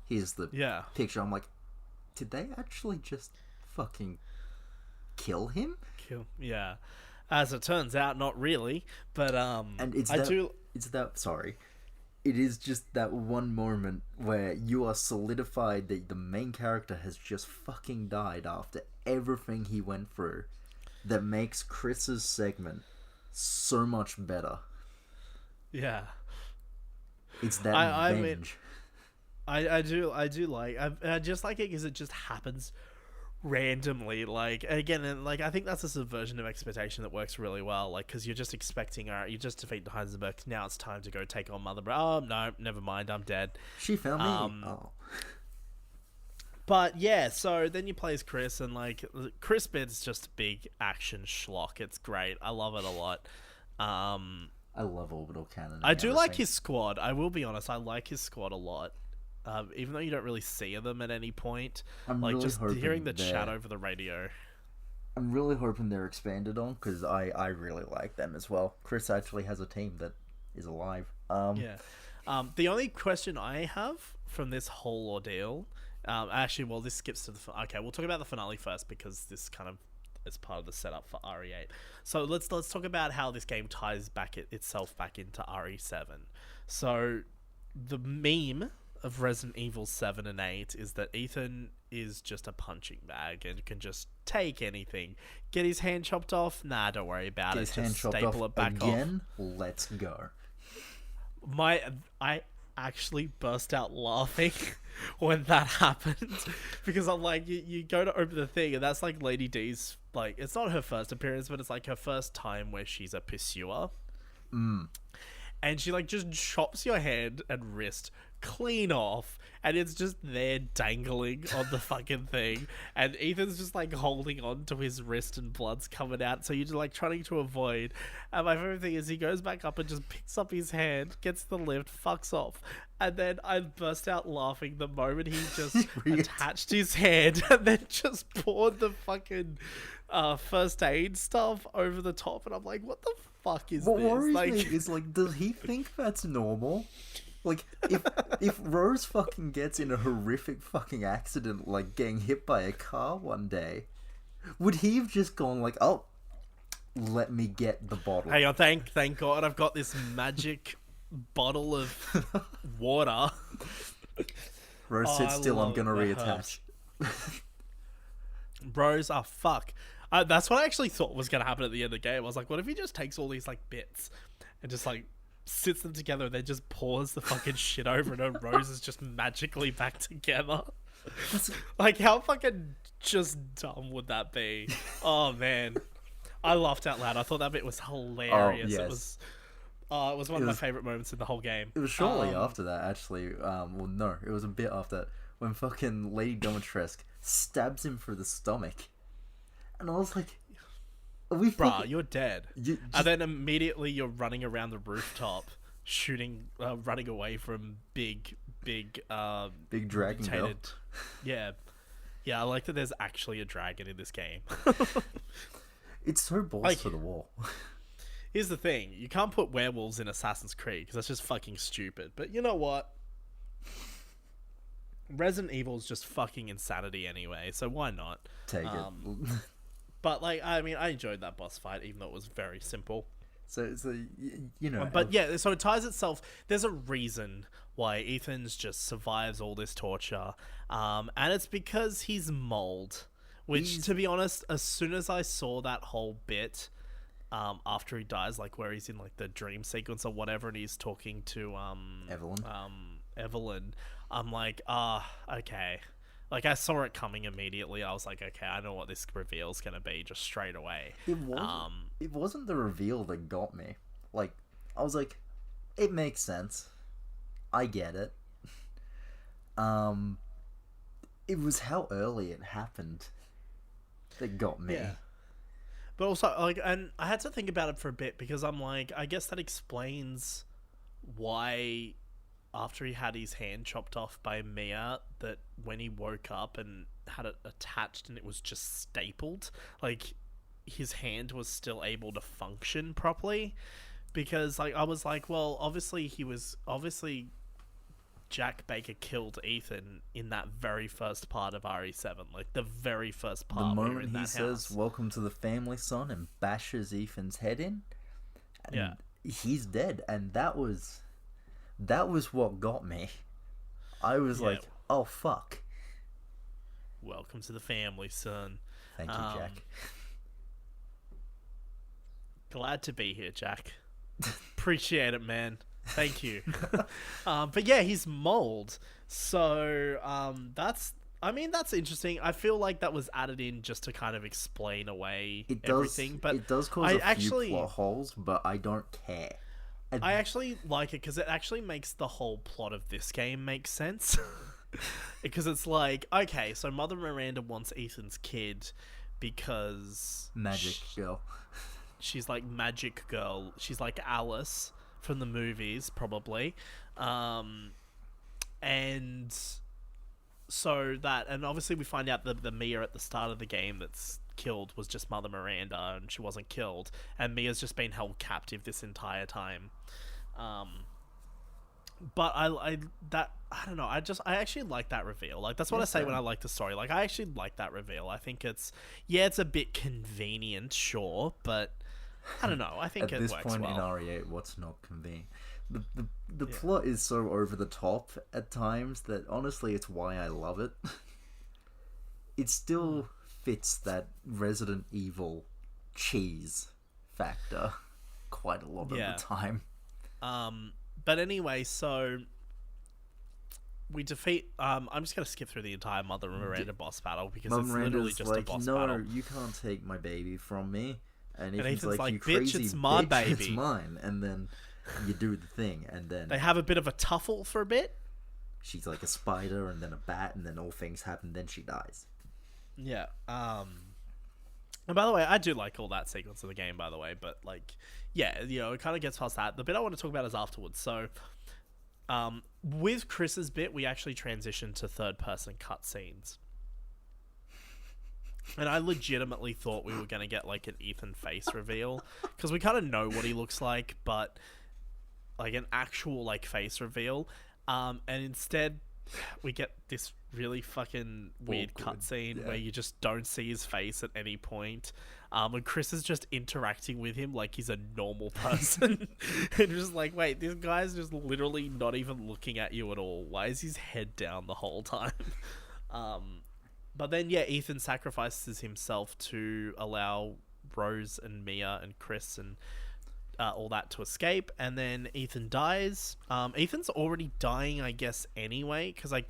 Here's the picture. I'm like, did they actually just fucking kill him? Yeah. As it turns out, not really. But, and it is just that one moment where you are solidified that the main character has just fucking died after everything he went through, that makes Chris's segment so much better. Yeah. It's that binge. I do like... I just like it because it just happens randomly, like, again, and like, I think that's a subversion of expectation that works really well, like, because you're just expecting, alright, you just defeat Heisenberg, now it's time to go take on Mother. Oh no, never mind, I'm dead. She found me. But yeah, so then you play as Chris, and like, Chris bit's just a big action schlock. It's great. I love it a lot. I love Orbital Cannon. I do like his squad. I will be honest, I like his squad a lot. Even though you don't really see them at any point, I'm like, really just hearing the chat over the radio. I'm really hoping they're expanded on, because I really like them as well. Chris actually has a team that is alive. The only question I have from this whole ordeal, actually, well, this skips to the... Okay, we'll talk about the finale first, because this kind of is part of the setup for RE8. So let's talk about how this game ties itself back into RE7. So the meme of Resident Evil 7 and 8 is that Ethan is just a punching bag and can just take anything. Get his hand chopped off? Nah, don't worry about it. Just staple it back again. Let's go. I actually burst out laughing when that happened, because I'm like, you go to open the thing and that's like Lady D's, like, it's not her first appearance, but it's like her first time where she's a pursuer. And she like just chops your hand and wrist clean off, and it's just there dangling on the fucking thing, and Ethan's just like holding on to his wrist and blood's coming out, so you're just like trying to avoid. And my favorite thing is he goes back up and just picks up his hand, gets the lift, fucks off, and then I burst out laughing the moment he just attached his hand and then just poured the fucking first aid stuff over the top, and I'm like, what the fuck is what this? What worries me is, like, does he think that's normal? Like, if Rose fucking gets in a horrific fucking accident, like getting hit by a car one day, would he have just gone like, oh, let me get the bottle? Hey, thank God I've got this magic bottle of water. Rose, sit still, I'm gonna reattach. Bros, fuck. That's what I actually thought was gonna happen at the end of the game. I was like, what if he just takes all these like bits and just like sits them together and then just pours the fucking shit over it, and Rose is just magically back together. Like, how fucking just dumb would that be? Oh man, I laughed out loud. I thought that bit was hilarious. Oh, yes. It was one of my favorite moments in the whole game. It was shortly after that, actually. Well, no, it was a bit after that, when fucking Lady Dimitrescu stabs him through the stomach, and I was like, bruh, you're dead. And then immediately you're running around the rooftop, running away from big dragon girl. Yeah, I like that there's actually a dragon in this game. It's so balls to the wall. Here's the thing: you can't put werewolves in Assassin's Creed because that's just fucking stupid. But you know what? Resident Evil is just fucking insanity anyway, so why not? Take it. But, like, I mean, I enjoyed that boss fight, even though it was very simple. So you know... But, yeah, so it ties itself... There's a reason why Ethan's just survives all this torture. And it's because he's mold. Which, to be honest, as soon as I saw that whole bit, after he dies, like, where he's in, like, the dream sequence or whatever, and he's talking to, Evelyn, I'm like, okay... Like, I saw it coming immediately. I was like, okay, I know what this reveal's gonna be just straight away. It wasn't the reveal that got me. Like, I was like, it makes sense. I get it. It was how early it happened. That got me. Yeah. But also, like, and I had to think about it for a bit because I'm like, I guess that explains why, after he had his hand chopped off by Mia, that when he woke up and had it attached and it was just stapled, like, his hand was still able to function properly. Because, like, I was like, well, obviously Jack Baker killed Ethan in that very first part of RE7, like the very first part. The moment he says, "Welcome to the family, son," and bashes Ethan's head in, and he's dead. And that was what got me. I was like, "Oh fuck!" Welcome to the family, son. Thank you, Jack. Glad to be here, Jack. Appreciate it, man. Thank you. But yeah, he's mold. So that's interesting. I feel like that was added in just to kind of explain away everything. But it does cause a few plot holes, but I don't care. I actually like it because it actually makes the whole plot of this game make sense. Because it's like, okay, so Mother Miranda wants Ethan's kid because... Magic girl. She's like magic girl. She's like Alice from the movies, probably. And so that, and obviously we find out that the Mia at the start of the game that's killed was just Mother Miranda, and she wasn't killed, and Mia's just been held captive this entire time. But I don't know, I actually like that reveal. Like, that's what I say when I like the story. Like, I actually like that reveal. I think it's a bit convenient, sure, but I don't know. I think it works well. At this point in RE8, what's not convenient? The plot is so over the top at times that honestly, it's why I love it. It still fits that Resident Evil cheese factor quite a lot of the time. But anyway, so we defeat... I'm just going to skip through the entire Mother Miranda boss battle because it's literally just a boss battle. No, you can't take my baby from me. And Ethan's like, you bitch, crazy it's my bitch, baby. It's mine. And then you do the thing, and then... They have a bit of a tuffle for a bit. She's like a spider, and then a bat, and then all things happen, then she dies. Yeah. And by the way, I do like all that sequence of the game, by the way. But, like, yeah, you know, it kind of gets past that. The bit I want to talk about is afterwards. So, with Chris's bit, we actually transitioned to third-person cutscenes. And I legitimately thought we were going to get, like, an Ethan face reveal. Because we kind of know what he looks like, but, like, an actual, like, face reveal. And instead, we get this really fucking weird cutscene where you just don't see his face at any point. And Chris is just interacting with him like he's a normal person. And just like, wait, this guy's just literally not even looking at you at all. Why is his head down the whole time? But then, yeah, Ethan sacrifices himself to allow Rose and Mia and Chris and all that to escape. And then Ethan dies. Ethan's already dying, I guess, anyway, because I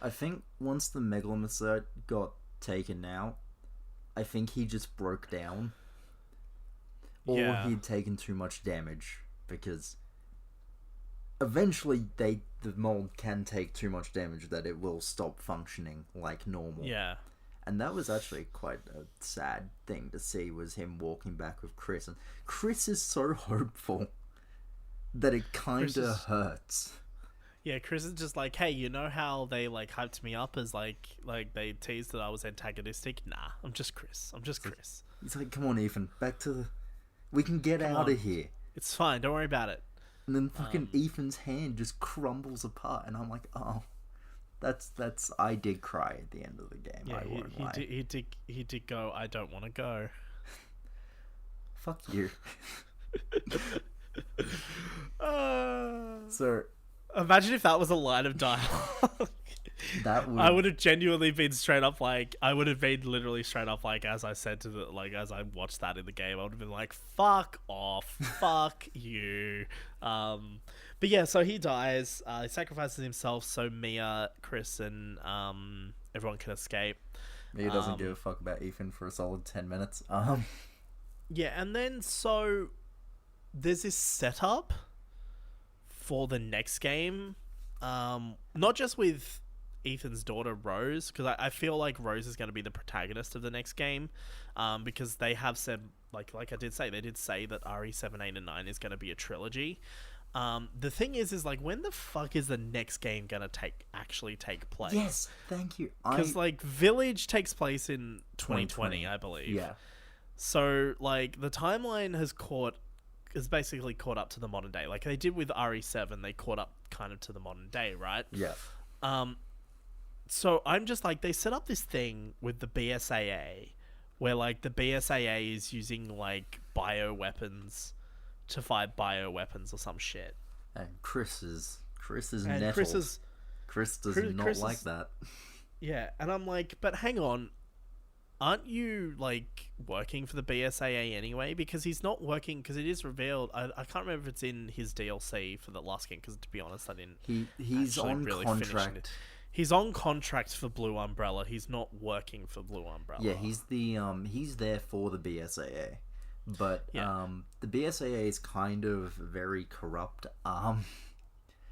think once the Megalomycete got taken out, I think he just broke down. Or he'd taken too much damage, because eventually the mold can take too much damage that it will stop functioning like normal. Yeah. And that was actually quite a sad thing to see, was him walking back with Chris. And Chris is so hopeful that it kind of hurts. Yeah, Chris is just like, hey, you know how they, like, hyped me up as, like they teased that I was antagonistic? Nah, I'm just Chris. He's like, come on, Ethan, back to the... We can get out of here. It's fine, don't worry about it. And then fucking Ethan's hand just crumbles apart, and I'm like, oh, that's. I did cry at the end of the game. Yeah, he did go, I don't want to go. Fuck you. So, imagine if that was a line of dialogue. I would have genuinely been straight up like, as I said to the, like, as I watched that in the game, I would have been like, fuck off, fuck you. But yeah, so he dies, he sacrifices himself so Mia, Chris, and everyone can escape. Mia doesn't give a fuck about Ethan for a solid 10 minutes. Yeah, and then so there's this setup for the next game, not just with Ethan's daughter Rose, because I feel like Rose is going to be the protagonist of the next game, because they have said, like I did say, they did say that RE7, 8, and 9 is going to be a trilogy. The thing is like, when the fuck is the next game going to actually take place? Yes, thank you. Because like Village takes place in 2020, I believe. Yeah. So like the timeline has basically caught up to the modern day. Like they did with RE7, they caught up kind of to the modern day, right? Yeah. So I'm just like, they set up this thing with the BSAA where like the BSAA is using like bioweapons to fight bioweapons or some shit. And Chris is nettled. Chris does not like that. Yeah, and I'm like, but hang on, aren't you like working for the BSAA anyway? Because he's not working, because it is revealed. I can't remember if it's in his DLC for the last game, because to be honest, I didn't. He's on really contract. He's on contract for Blue Umbrella. He's not working for Blue Umbrella. Yeah, he's there for the BSAA, but the BSAA is kind of very corrupt.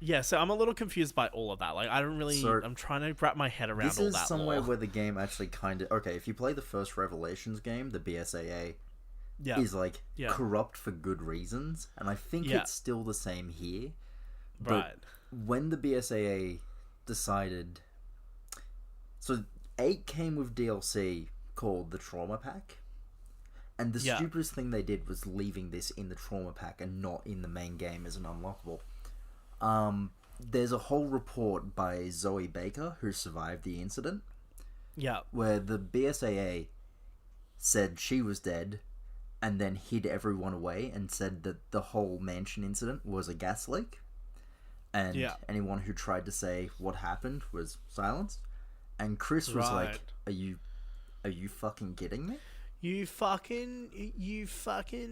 Yeah, so I'm a little confused by all of that. Like, I don't really... I'm trying to wrap my head around all that. This is somewhere where the game actually kind of... Okay, if you play the first Revelations game, the BSAA is, like, corrupt for good reasons. And I think it's still the same here. But when the BSAA decided... So, 8 came with DLC called the Trauma Pack. And the stupidest thing they did was leaving this in the Trauma Pack and not in the main game as an unlockable. There's a whole report by Zoe Baker, who survived the incident. Yeah. Where the BSAA said she was dead and then hid everyone away and said that the whole mansion incident was a gas leak. And anyone who tried to say what happened was silenced. And Chris was like, are you fucking kidding me? You fucking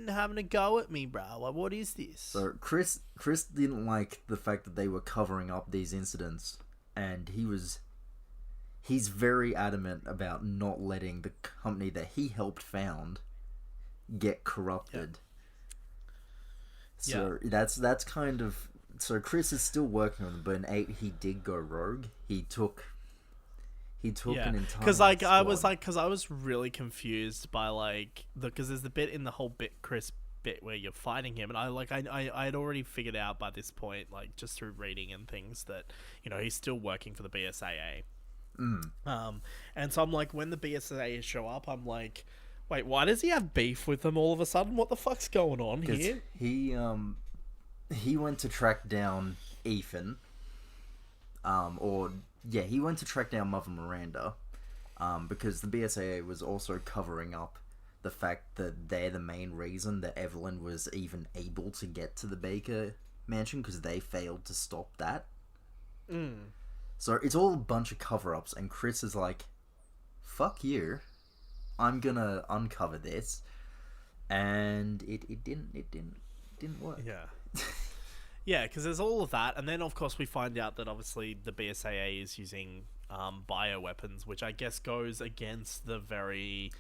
having a go at me, bro. Like, what is this? So Chris didn't like the fact that they were covering up these incidents, and he's very adamant about not letting the company that he helped found get corrupted. So that's kind of... So Chris is still working on it, but in 8 he did go rogue. He took an entire because like I was really confused by like because there's the bit in the whole Chris bit where you're fighting him, and I had already figured out by this point, like just through reading and things, that he's still working for the BSAA. And so I'm like, when the BSAA show up, I'm like, wait, why does he have beef with them all of a sudden? What the fuck's going on here? He went to track down Ethan, he went to track down Mother Miranda, because the BSAA was also covering up the fact that they're the main reason that Evelyn was even able to get to the Baker mansion, because they failed to stop that. So it's all a bunch of cover-ups, and Chris is like, fuck you, I'm gonna uncover this. And it didn't work. Yeah, because there's all of that, and then of course we find out that obviously the BSAA is using bioweapons, which I guess goes against the very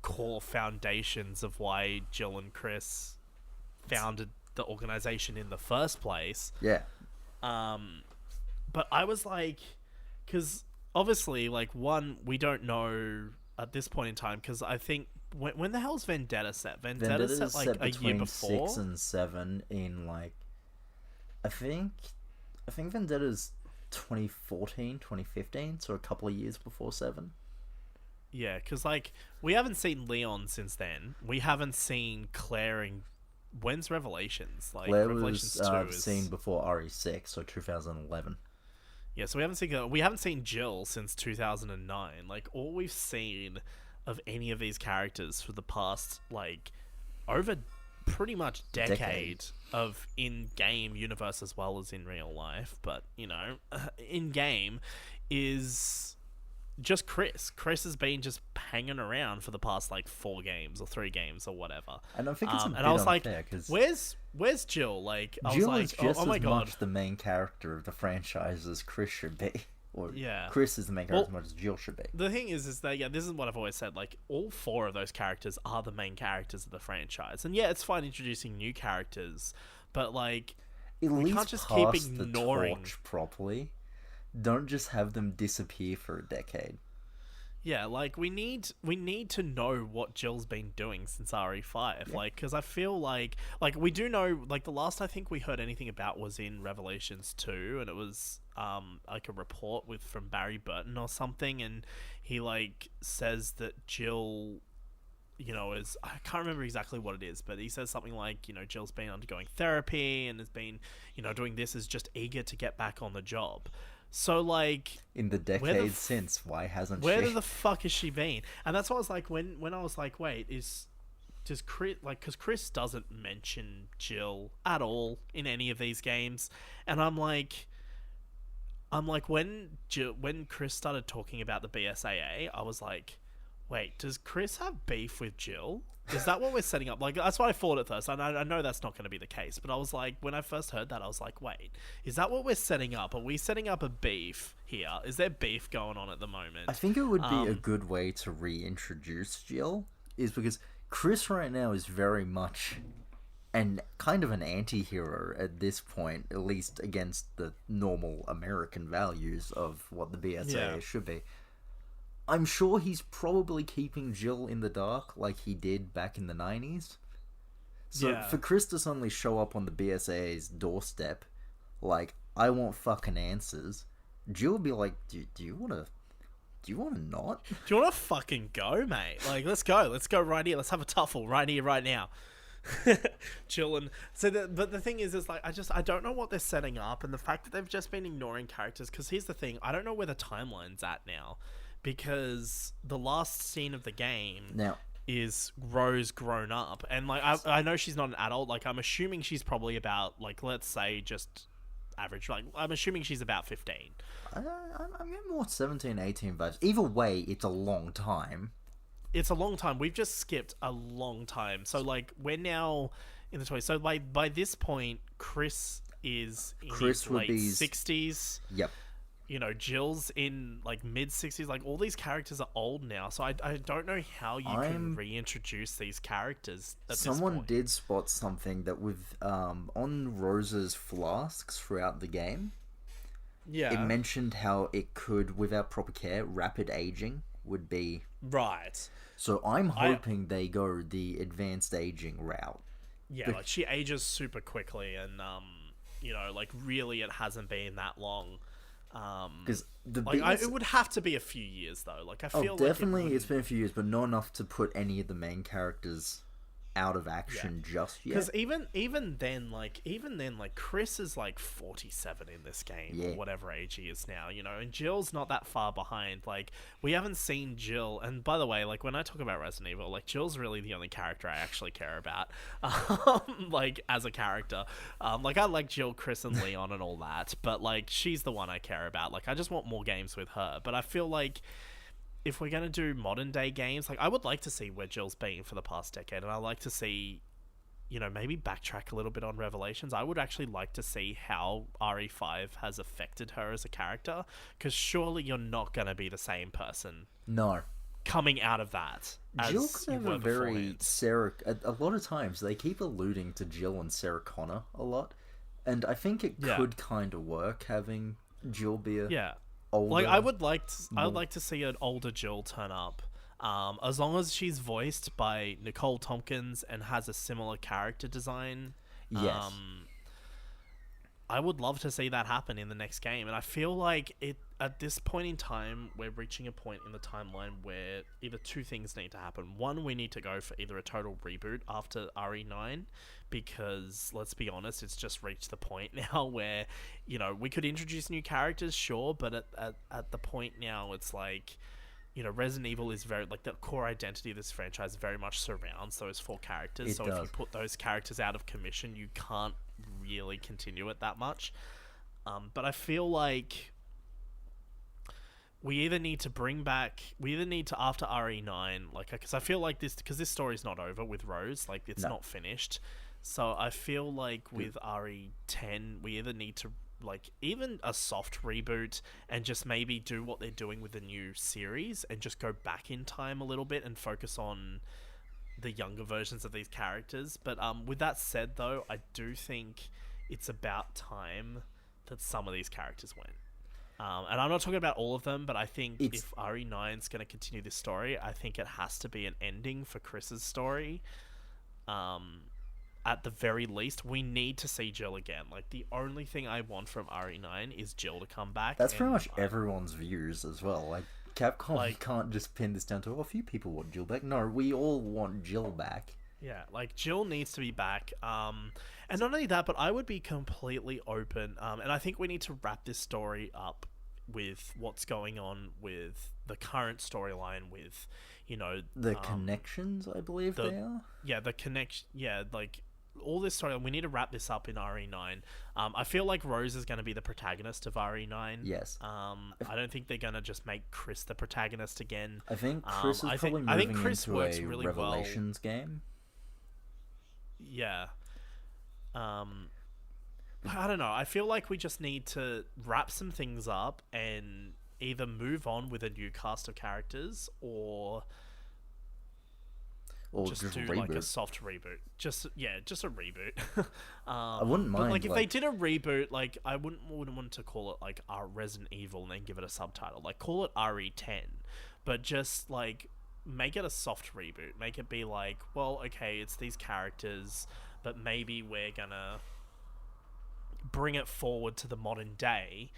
core foundations of why Jill and Chris founded the organization in the first place. Yeah. But I was like, because obviously, like, one, we don't know at this point in time, because I think when the hell's Vendetta set? Vendetta's set like a year before. 6 and 7 in like, I think Vendetta's 2014, 2015, so a couple of years before 7. Yeah, because like we haven't seen Leon since then. We haven't seen Claire in... When's Revelations? Like Claire Revelations was 2 is seen before RE6, so 2011. Yeah, so we haven't seen Jill since 2009. Like, all we've seen of any of these characters for the past like over pretty much decade of in-game universe as well as in real life, but in-game is just Chris. Chris has been just hanging around for the past like 4 games or 3 games or whatever. And I think it's a bit and I was unfair, like, 'cause where's Jill? Like, I Jill was like, is just oh my as god, much the main character of the franchise as Chris should be. Or yeah, Chris is the main character as much as Jill should be. The thing is that this is what I've always said. Like, all 4 of those characters are the main characters of the franchise, and yeah, it's fine introducing new characters, but like, At we least can't just keep pass ignoring the torch properly. Don't just have them disappear for a decade. Yeah, like we need to know what Jill's been doing since RE5. Yeah. Like, because I feel like we do know, like the last I think we heard anything about was in Revelations 2, and it was like a report from Barry Burton or something, and he like says that Jill, is, I can't remember exactly what it is, but he says something like, Jill's been undergoing therapy and has been, doing this, is just eager to get back on the job. So, like... In the decades since, why hasn't she? Where the fuck has she been? And that's why I was like, when I was like, wait, does Chris... Like, because Chris doesn't mention Jill at all in any of these games. And I'm like, when Chris started talking about the BSAA, I was like, wait, does Chris have beef with Jill? Is that what we're setting up? Like, that's what I thought at first. I know that's not going to be the case, but I was like, when I first heard that, I was like, wait, is that what we're setting up? Are we setting up a beef here? Is there beef going on at the moment? I think it would be a good way to reintroduce Jill, is because Chris right now is very much kind of an anti-hero at this point, at least against the normal American values of what the BSAA should be. I'm sure he's probably keeping Jill in the dark like he did back in the 90s. So for Chris to suddenly show up on the BSAA's doorstep, like, I want fucking answers, Jill would be like, do you want to not? Do you want to fucking go, mate? Like, let's go right here. Let's have a tuffle right here, right now. Jill and... but the thing is like, I don't know what they're setting up, and the fact that they've just been ignoring characters, because here's the thing, I don't know where the timeline's at now. Because the last scene of the game now is Rose grown up, and like I know she's not an adult. Like, I'm assuming she's probably about, like, let's say just average. Like, I'm assuming she's about 15. I'm getting more 17, 18 vibes. Either way, it's a long time. It's a long time. We've just skipped a long time. So like, we're now in the 20s. So by this point, Chris is in his late 60s. Yep. Jill's in like mid 60s. Like, all these characters are old now, so I don't know how you can reintroduce these characters at this point. Someone did spot something that with on Rose's flasks throughout the game. Yeah, it mentioned how it could, without proper care, rapid aging would be right. So I'm hoping they go the advanced aging route. Yeah, like, she ages super quickly, and like, really it hasn't been that long. Because it would have to be a few years though. Like, I feel definitely it's been a few years, but not enough to put any of the main characters out of action just yet. Because even then, Chris is like 47 in this game, or whatever age he is now, and Jill's not that far behind. Like, we haven't seen Jill, and by the way, like, when I talk about Resident Evil, like, Jill's really the only character I actually care about, like, as a character. Like, I like Jill, Chris, and Leon and all that, but like, she's the one I care about. Like, I just want more games with her. But I feel like, if we're going to do modern day games, like, I would like to see where Jill's been for the past decade, and I'd like to see, maybe backtrack a little bit on Revelations. I would actually like to see how RE5 has affected her as a character, because surely you're not going to be the same person. No. Coming out of that. Jill could have a very Sarah... A lot of times, they keep alluding to Jill and Sarah Connor a lot, and I think it could kind of work having Jill be a... Yeah. Older, like, I would like to see an older Jill turn up, as long as she's voiced by Nicole Tompkins and has a similar character design. Yes, I would love to see that happen in the next game, and I feel like at this point in time, we're reaching a point in the timeline where either two things need to happen. One, we need to go for either a total reboot after RE9, because let's be honest, it's just reached the point now where, we could introduce new characters, sure, but at the point now, it's like, Resident Evil is very, like, the core identity of this franchise very much surrounds those four characters. If you put those characters out of commission, you can't really continue it that much. But I feel like we either need to after RE9, like, because I feel like because this story's not over with Rose, like, it's not finished. So I feel like with RE10, we either need to, like, even a soft reboot and just maybe do what they're doing with the new series and just go back in time a little bit and focus on the younger versions of these characters. But with that said, though, I do think it's about time that some of these characters went. And I'm not talking about all of them, but I think if RE9 is going to continue this story, I think it has to be an ending for Chris's story. At the very least, we need to see Jill again. Like, the only thing I want from RE9 is Jill to come back. That's pretty much everyone's views as well. Like, Capcom can't just pin this down to, a few people want Jill back. No, we all want Jill back. Yeah, like, Jill needs to be back. And not only that, but I would be completely open. And I think we need to wrap this story up with what's going on with the current storyline with, the connections, I believe they are. Yeah, the connection. Yeah, like, all this story, we need to wrap this up in RE9. I feel like Rose is going to be the protagonist of RE9. Yes. I don't think they're going to just make Chris the protagonist again. I think Chris is probably moving into a really Revelations game. Yeah. I don't know. I feel like we just need to wrap some things up and either move on with a new cast of characters or just do like a soft reboot. Just a reboot. I wouldn't mind. But like if they did a reboot, like I wouldn't want to call it like Resident Evil and then give it a subtitle. Like call it RE10, but just like make it a soft reboot. Make it be like, well, okay, it's these characters, but maybe we're gonna bring it forward to the modern day,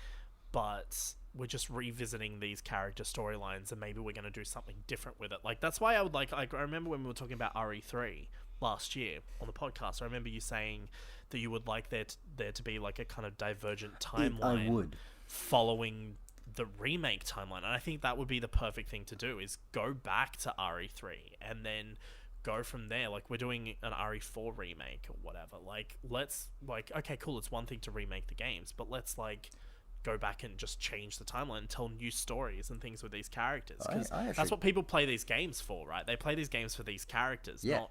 but we're just revisiting these character storylines and maybe we're going to do something different with it. Like, that's why I would like I remember when we were talking about RE3 last year on the podcast, I remember you saying that you would like there to be like a kind of divergent timeline. I would. Following the remake timeline. And I think that would be the perfect thing to do, is go back to RE3 and then go from there. Like, we're doing an RE4 remake or whatever. Like, let's, like, okay, cool, it's one thing to remake the games, but let's, like, go back and just change the timeline and tell new stories and things with these characters. Because that's what people play these games for, right? They play these games for these characters, not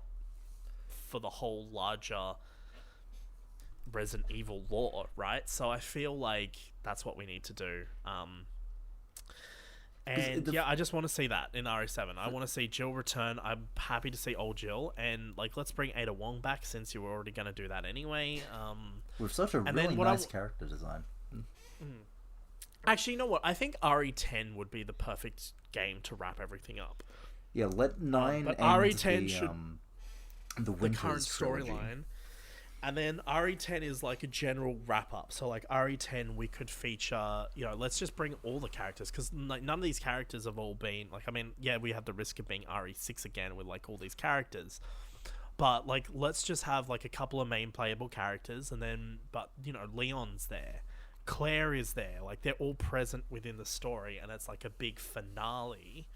for the whole larger Resident Evil lore, right? So I feel like that's what we need to do. And I just want to see that in RE7. I want to see Jill return. I'm happy to see old Jill, and like, let's bring Ada Wong back since you were already going to do that anyway. With such a really nice character design. Actually, you know what? I think RE10 would be the perfect game to wrap everything up. Yeah, let 9 but end RE10 should the current storyline. And then RE10 is like a general wrap-up. So, like, RE10, we could feature, let's just bring all the characters. Because like, none of these characters have all been... Like, I mean, yeah, we have the risk of being RE6 again with, like, all these characters. But, like, let's just have, like, a couple of main playable characters. And then, but, Leon's there. Claire is there. Like, they're all present within the story. And it's, like, a big finale.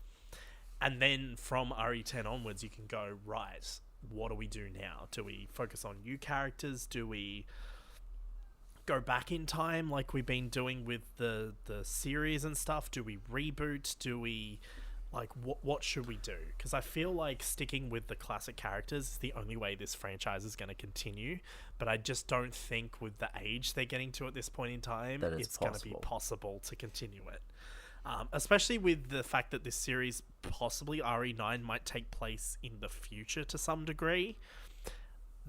And then from RE10 onwards, you can go, right... What do we do now? Do we focus on new characters? Do we go back in time like we've been doing with the series and stuff? Do we reboot? Do we, like, what should we do? Because I feel like sticking with the classic characters is the only way this franchise is going to continue. But I just don't think with the age they're getting to at this point in time, it's going to be possible to continue it. Especially with the fact that this series, possibly RE9, might take place in the future to some degree,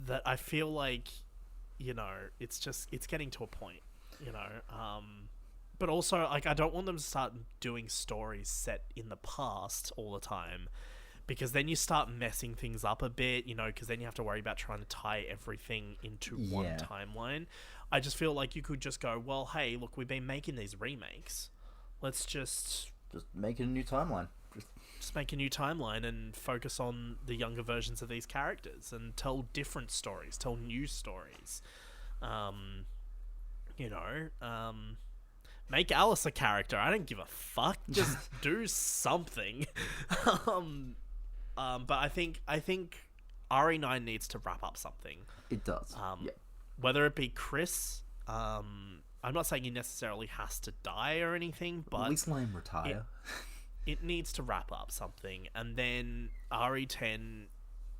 that I feel like, it's getting to a point, but also, like, I don't want them to start doing stories set in the past all the time, because then you start messing things up a bit, because then you have to worry about trying to tie everything into one timeline. I just feel like you could just go, well, hey, look, we've been making these remakes. Let's just make a new timeline. Just make a new timeline and focus on the younger versions of these characters and tell different stories, tell new stories. Make Alice a character. I don't give a fuck. Just do something. But I think RE9 needs to wrap up something. It does. Whether it be Chris. I'm not saying he necessarily has to die or anything, but... At least let him retire. It needs to wrap up something. And then RE10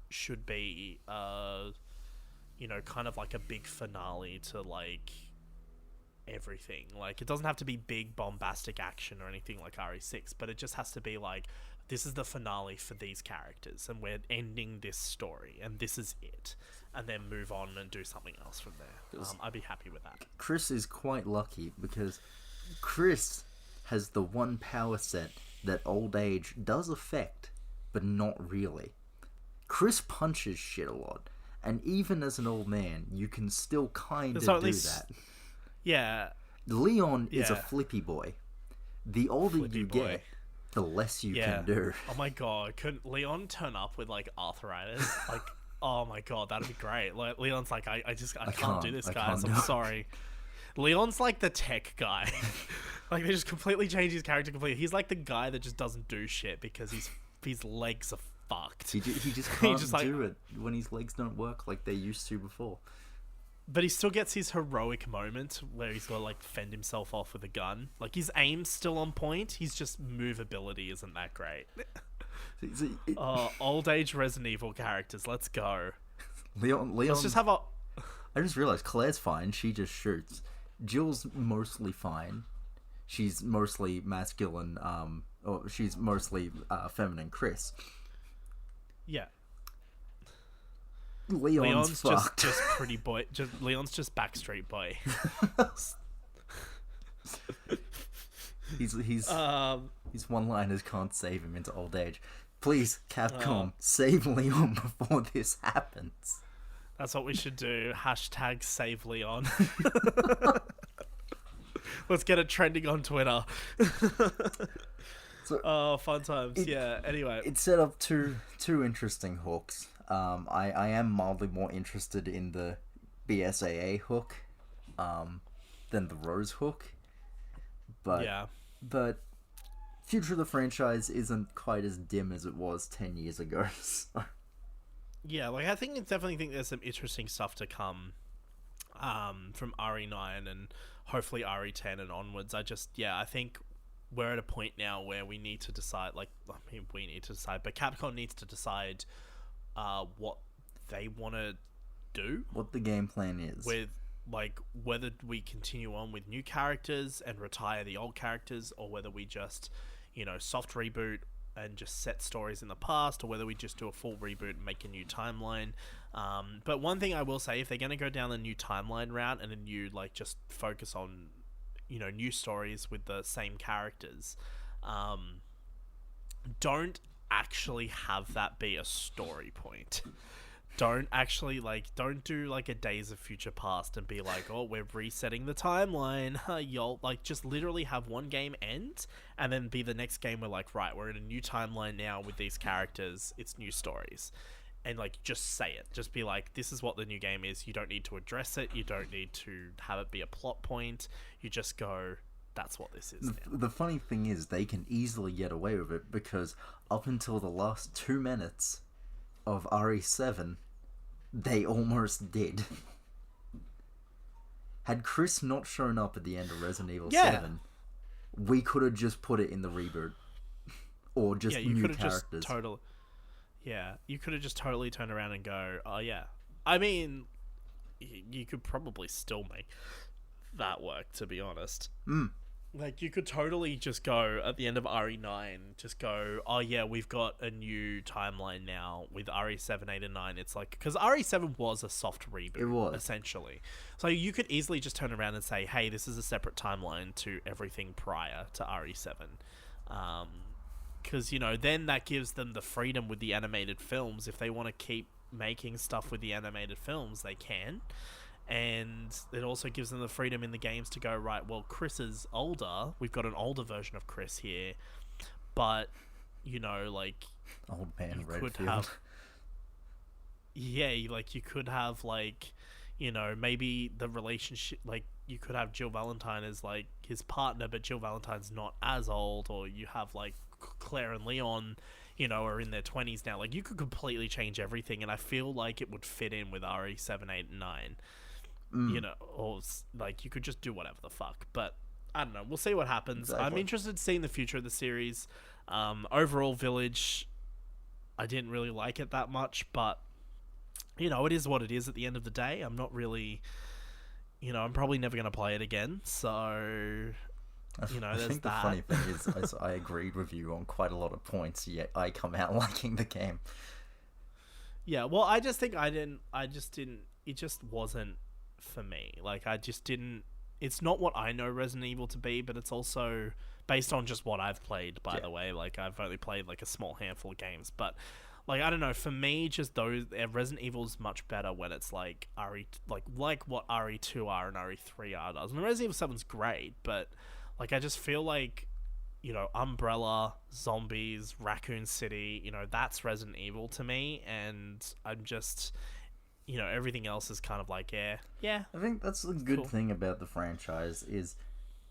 should be, kind of like a big finale to, like, everything. Like, it doesn't have to be big, bombastic action or anything like RE6, but it just has to be, like, this is the finale for these characters, and we're ending this story, and this is it. And then move on and do something else from there. I'd be happy with that. Chris is quite lucky because Chris has the one power set that old age does affect, but not really. Chris punches shit a lot, and even as an old man, you can still kind of do that. Yeah. Leon is a flippy boy. The older you get, the less you can do. Oh my god, couldn't Leon turn up with like arthritis? Like, oh my god, that'd be great. Like, Leon's like, I can't do this, guys. I'm sorry. Leon's like the tech guy. Like, they just completely changed his character completely. He's like the guy that just doesn't do shit because his legs are fucked. He just can't do it when his legs don't work like they used to before. But he still gets his heroic moment where he's got to like fend himself off with a gun. Like, his aim's still on point. He's just movability isn't that great. Old age Resident Evil characters. Let's go. Leon. Let's just have a. I just realized Claire's fine. She just shoots. Jill's mostly fine. She's mostly masculine. Or she's mostly feminine. Chris. Yeah. Leon's fucked. just pretty boy. Leon's just Backstreet Boy. His one-liners can't save him into old age. Please, Capcom, save Leon before this happens. That's what we should do. # save Leon. Let's get it trending on Twitter. Fun times. Anyway. It set up two interesting hooks. I am mildly more interested in the BSAA hook than the Rose hook. But future of the franchise isn't quite as dim as it was 10 years ago. So. Yeah, like I definitely think there's some interesting stuff to come from RE9 and hopefully RE10 and onwards. I think we're at a point now where we need to decide, we need to decide, but Capcom needs to decide what they want to do. What the game plan is. With, whether we continue on with new characters and retire the old characters, or whether we just, soft reboot and just set stories in the past, or whether we just do a full reboot and make a new timeline. But one thing I will say, if they're going to go down the new timeline route and then you just focus on, new stories with the same characters, don't actually have that be a story point. Don't actually don't do a Days of Future Past and be like, oh, we're resetting the timeline. Y'all just literally have one game end and then be the next game we're right, we're in a new timeline now with these characters. It's new stories. And just say it. Just be this is what the new game is. You don't need to address it. You don't need to have it be a plot point. You just go, that's what this is now. The funny thing is they can easily get away with it because up until the last 2 minutes of RE7, they almost did. Had Chris not shown up at the end of Resident Evil 7, we could have just put it in the reboot. Or just new characters. You could have just totally turned around and go, oh yeah. I mean, you could probably still make that work, to be honest. You could totally just go at the end of RE9, just go, oh yeah, we've got a new timeline now with RE7, 8, and 9. It's because RE7 was a soft reboot, it was. essentially. So you could easily just turn around and say, hey, this is a separate timeline to everything prior to RE7. Because, then that gives them the freedom with the animated films. If they want to keep making stuff with the animated films, they can. And it also gives them the freedom in the games to go, right, well, Chris is older. We've got an older version of Chris here. But, old man Redfield. You could have, maybe the relationship, you could have Jill Valentine as, his partner, but Jill Valentine's not as old. Or you have, Claire and Leon, are in their 20s now. You could completely change everything, and I feel like it would fit in with RE7, 8, and 9. Or you could just do whatever the fuck. But I don't know. We'll see what happens. Exactly. I'm interested in seeing the future of the series. Overall, Village, I didn't really like it that much, but it is what it is at the end of the day. I'm not really, I'm probably never going to play it again. So, I think the funny thing is I agreed with you on quite a lot of points, yet I come out liking the game. Yeah, well, I just think it just wasn't for me. I just didn't, it's not what I know Resident Evil to be, but it's also based on just what I've played, by the way. Like, I've only played, like, a small handful of games, but, like, I don't know, for me, just those, Resident Evil's much better when it's, like, like what RE2R and RE3R does. And Resident Evil 7's great, but, like, I just feel like, you know, Umbrella, Zombies, Raccoon City, you know, that's Resident Evil to me, and I'm just... You know, everything else is kind of like, yeah. I think that's the good thing about the franchise is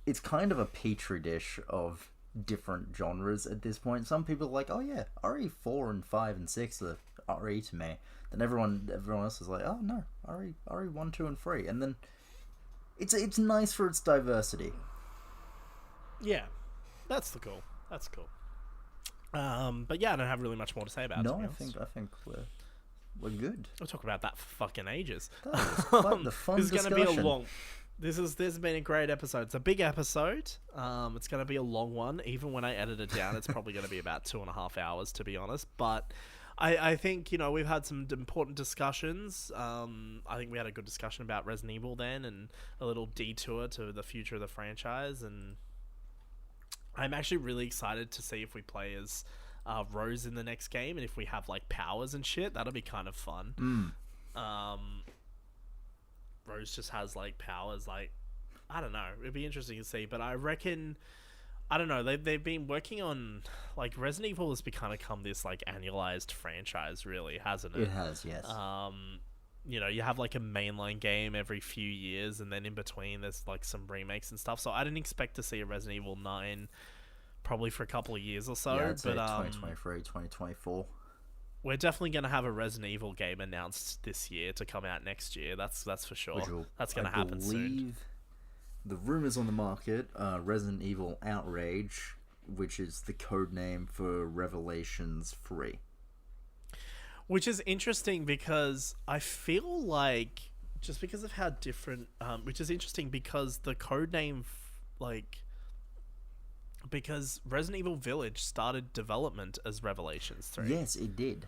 it's kind of a petri dish of different genres at this point. Some people are like, oh yeah, RE4 and 5 and 6 are RE to me. Then everyone else is like, oh no, RE 1, 2 and 3. And then it's nice for its diversity. Yeah, that's cool. But yeah, I don't have really much more to say about it. No, I think we're good. We'll talk about that for fucking ages. That was quite the fun discussion. This is going to be a long... This has been a great episode. It's a big episode. It's going to be a long one. Even when I edit it down, it's probably going to be about 2.5 hours, to be honest. But I think, you know, we've had some important discussions. I think we had a good discussion about Resident Evil then, and a little detour to the future of the franchise. And I'm actually really excited to see if we play as... Rose in the next game, and if we have like powers and shit, that'll be kind of fun. Rose just has like powers, like I don't know, it'd be interesting to see. But I reckon, I don't know, they've been working on like Resident Evil has kind of become this like annualized franchise, really, hasn't it? It has, yes. You know, you have like a mainline game every few years, and then in between there's like some remakes and stuff. So I didn't expect to see a Resident Evil 9 probably for a couple of years or so. Yeah, I'd say 2023, 2024. We're definitely going to have a Resident Evil game announced this year to come out next year. That's for sure. That's going to happen soon. The rumors on the market are Resident Evil Outrage, which is the code name for Revelations 3. Which is interesting because I feel like, just because of how different... which is interesting because the code name, because Resident Evil Village started development as Revelations 3. Yes, it did.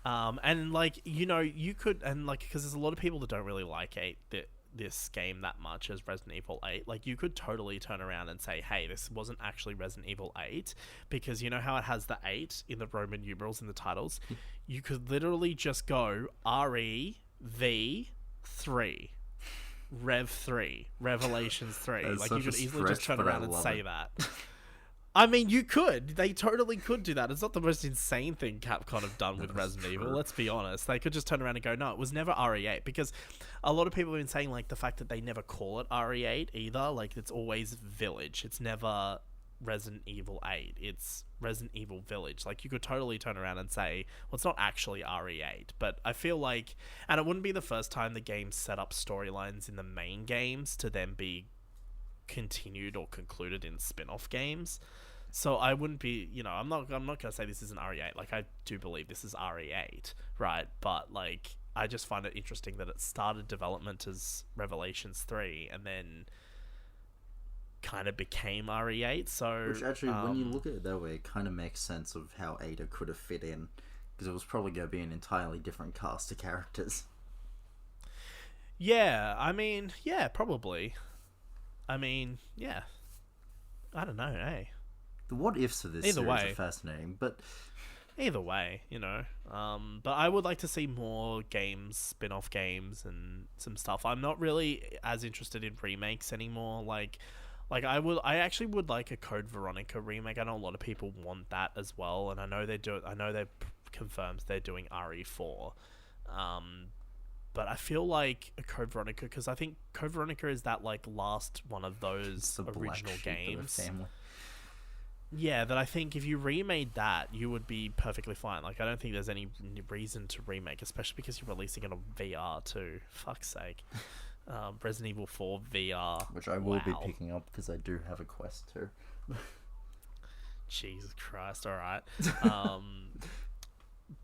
And, like, you know, you could... And, like, because there's a lot of people that don't really like this game that much as Resident Evil 8. Like, you could totally turn around and say, hey, this wasn't actually Resident Evil 8. Because you know how it has the 8 in the Roman numerals in the titles? You could literally just go REV3. Rev 3, Revelations 3. Like, you could easily just turn around and say that. I mean, you could. They totally could do that. It's not the most insane thing Capcom have done with Resident Evil. Let's be honest. They could just turn around and go, no, it was never RE8. Because a lot of people have been saying, like, the fact that they never call it RE8 either. Like, it's always Village. It's never Resident Evil 8. It's Resident Evil Village. Like, you could totally turn around and say, well, it's not actually RE8. But I feel like, and it wouldn't be the first time the game set up storylines in the main games to then be continued or concluded in spin-off games. So I wouldn't be, you know, I'm not gonna say this isn't RE8. Like, I do believe this is RE8, right? But, like, I just find it interesting that it started development as Revelations 3 and then kind of became RE8. So, which actually, when you look at it that way, it kind of makes sense of how Ada could have fit in, because it was probably going to be an entirely different cast of characters. Yeah, I mean, yeah, probably. I mean, yeah. I don't know, eh? The what ifs of this series are fascinating, but either way, you know. But I would like to see more games, spin-off games, and some stuff. I'm not really as interested in remakes anymore. Like I actually would like a Code Veronica remake. I know a lot of people want that as well, and I know they do. I know they confirmed they're doing RE4. But I feel like a Code Veronica, because I think Code Veronica is that like last one of those original games. Yeah, that I think if you remade that, you would be perfectly fine. Like, I don't think there's any reason to remake, especially because you're releasing it on VR too. Fuck's sake. Resident Evil 4 VR. Which I will be picking up because I do have a Quest 2. Jesus Christ, alright.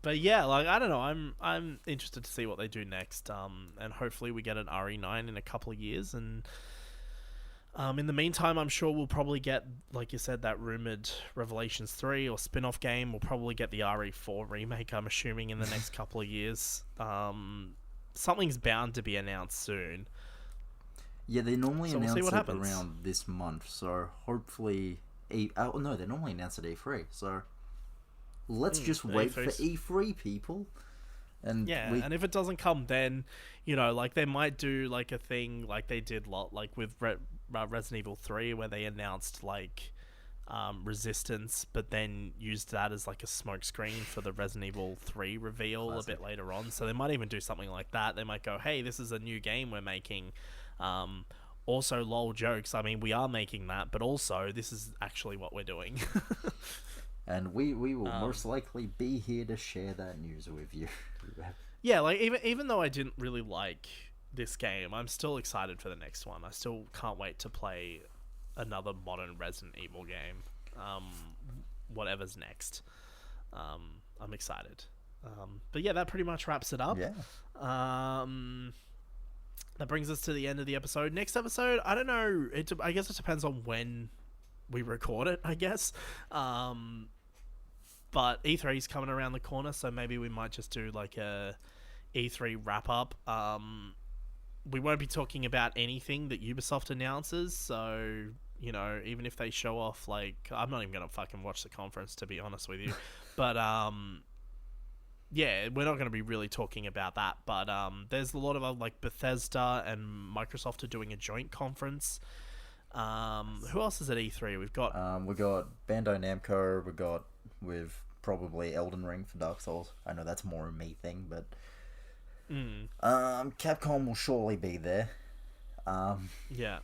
But yeah, like, I don't know. I'm interested to see what they do next. And hopefully we get an RE9 in a couple of years, and in the meantime, I'm sure we'll probably get, like you said, that rumored Revelations 3 or spin-off game. We'll probably get the RE4 remake, I'm assuming, in the next couple of years. Something's bound to be announced soon. Yeah, they normally announce it around this month, so hopefully... no, they normally announce at E3, so... Let's just wait for E3, people. And and if it doesn't come then, you know, like, they might do, like, a thing like they did like with Resident Evil 3, where they announced, like... Resistance, but then used that as like a smokescreen for the Resident Evil 3 reveal a bit later on. So they might even do something like that. They might go, hey, this is a new game we're making. Also, lol jokes. I mean, we are making that, but also this is actually what we're doing. And we will most likely be here to share that news with you. Yeah, like even though I didn't really like this game, I'm still excited for the next one. I still can't wait to play another modern Resident Evil game. Whatever's next. I'm excited. But yeah, that pretty much wraps it up. Yeah. That brings us to the end of the episode. Next episode, I don't know. I guess it depends on when we record it, I guess. But E3 is coming around the corner, so maybe we might just do like a E3 wrap up. We won't be talking about anything that Ubisoft announces, so, you know, even if they show off, like, I'm not even gonna fucking watch the conference, to be honest with you. But yeah, we're not going to be really talking about that, but there's a lot of like Bethesda and Microsoft are doing a joint conference. Who else is at E3? We've got Bandai Namco. We got with probably Elden Ring for Dark Souls. I know that's more a me thing, but Capcom will surely be there. Yeah.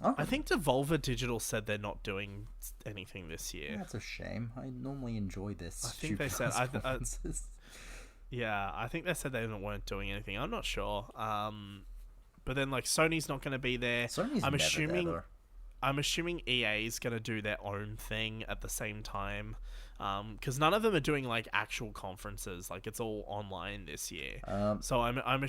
I think Devolver Digital said they're not doing anything this year. That's a shame. I normally enjoy this. I think they said. Yeah, I think they said they weren't doing anything. I'm not sure. But then like Sony's not going to be there. Sony's I'm assuming EA is going to do their own thing at the same time. Because none of them are doing like actual conferences. Like it's all online this year. So I'm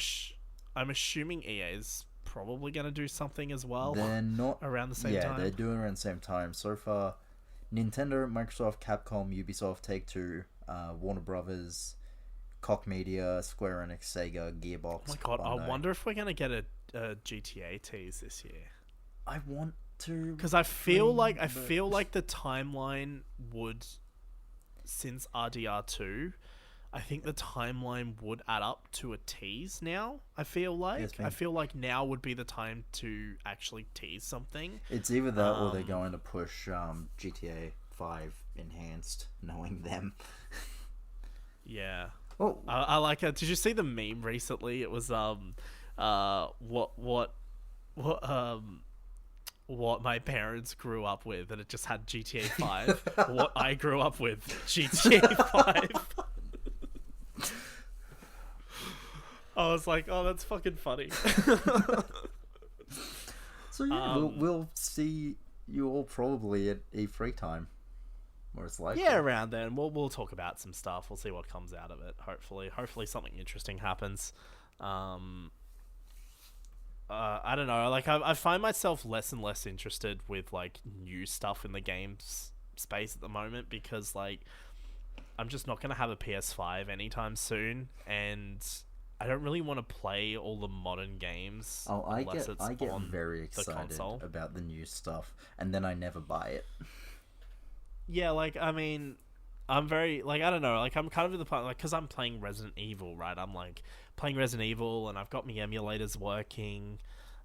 assuming EA is probably going to do something as well. They're not around the same time. Yeah, they're doing it around the same time. So far, Nintendo, Microsoft, Capcom, Ubisoft, Take-Two, Warner Brothers, Koch Media, Square Enix, Sega, Gearbox. Oh my god, Bandai. I wonder if we're going to get a GTA tease this year. I want to, because I feel like the timeline would, since RDR2, I think the timeline would add up to a tease now. I feel like now would be the time to actually tease something. It's either that or they're going to push GTA 5 enhanced, knowing them. Yeah. Oh, I like it. Did you see the meme recently? It was what my parents grew up with, and it just had GTA 5. What I grew up with, GTA 5. I was like, oh, that's fucking funny. So yeah, we'll see you all probably at E3 time, or it's like around then. We'll talk about some stuff. We'll see what comes out of it. Hopefully something interesting happens. I don't know. Like I find myself less and less interested with like new stuff in the games space at the moment, because like I'm just not gonna have a PS5 anytime soon, and I don't really want to play all the modern games. I get very excited about the new stuff, and then I never buy it. Yeah, like, I mean, I'm very, like, I don't know, like, I'm kind of at the point, like, because I'm playing Resident Evil, right? I'm, like, playing Resident Evil, and I've got my emulators working.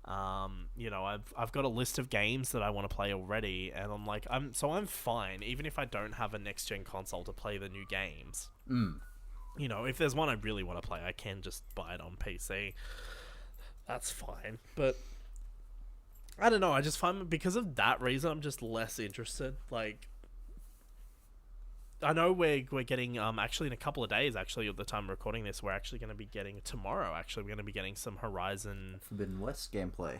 You know, I've got a list of games that I want to play already, and I'm, like, I'm fine, even if I don't have a next-gen console to play the new games. You know, if there's one I really want to play, I can just buy it on PC. That's fine. But I don't know. I just find, because of that reason, I'm just less interested. Like, I know we're getting, actually in a couple of days, actually, at the time of recording this, we're actually going to be getting, tomorrow, actually, we're going to be getting some Horizon Forbidden West gameplay.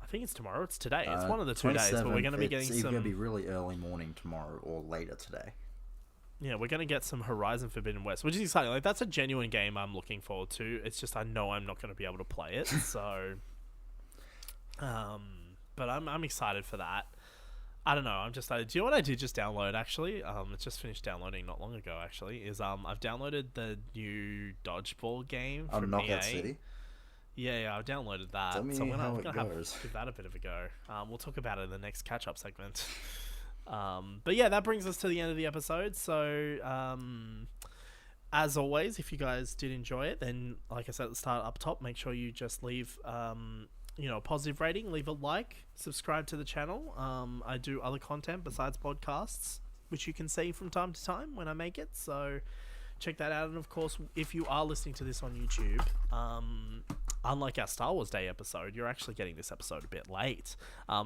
I think it's tomorrow. It's today. It's one of the 2 days, but we're going to be getting some... It's going to be really early morning tomorrow or later today. Yeah, we're going to get some Horizon Forbidden West, which is exciting. Like, that's a genuine game I'm looking forward to. It's just I know I'm not going to be able to play it, so... but I'm excited for that. I don't know, I'm just... do you know what I did just download, actually? It just finished downloading not long ago, actually, is I've downloaded the new Dodgeball game from EA. Knockout City? Yeah, I downloaded that. Tell me so I'm how it gonna goes. give that a bit of a go. We'll talk about it in the next catch-up segment. But yeah, that brings us to the end of the episode. So, as always, if you guys did enjoy it, then like I said at the start up top, make sure you just leave a positive rating, leave a like, subscribe to the channel. I do other content besides podcasts, which you can see from time to time when I make it. So check that out. And of course, if you are listening to this on YouTube, unlike our Star Wars Day episode, you're actually getting this episode a bit late.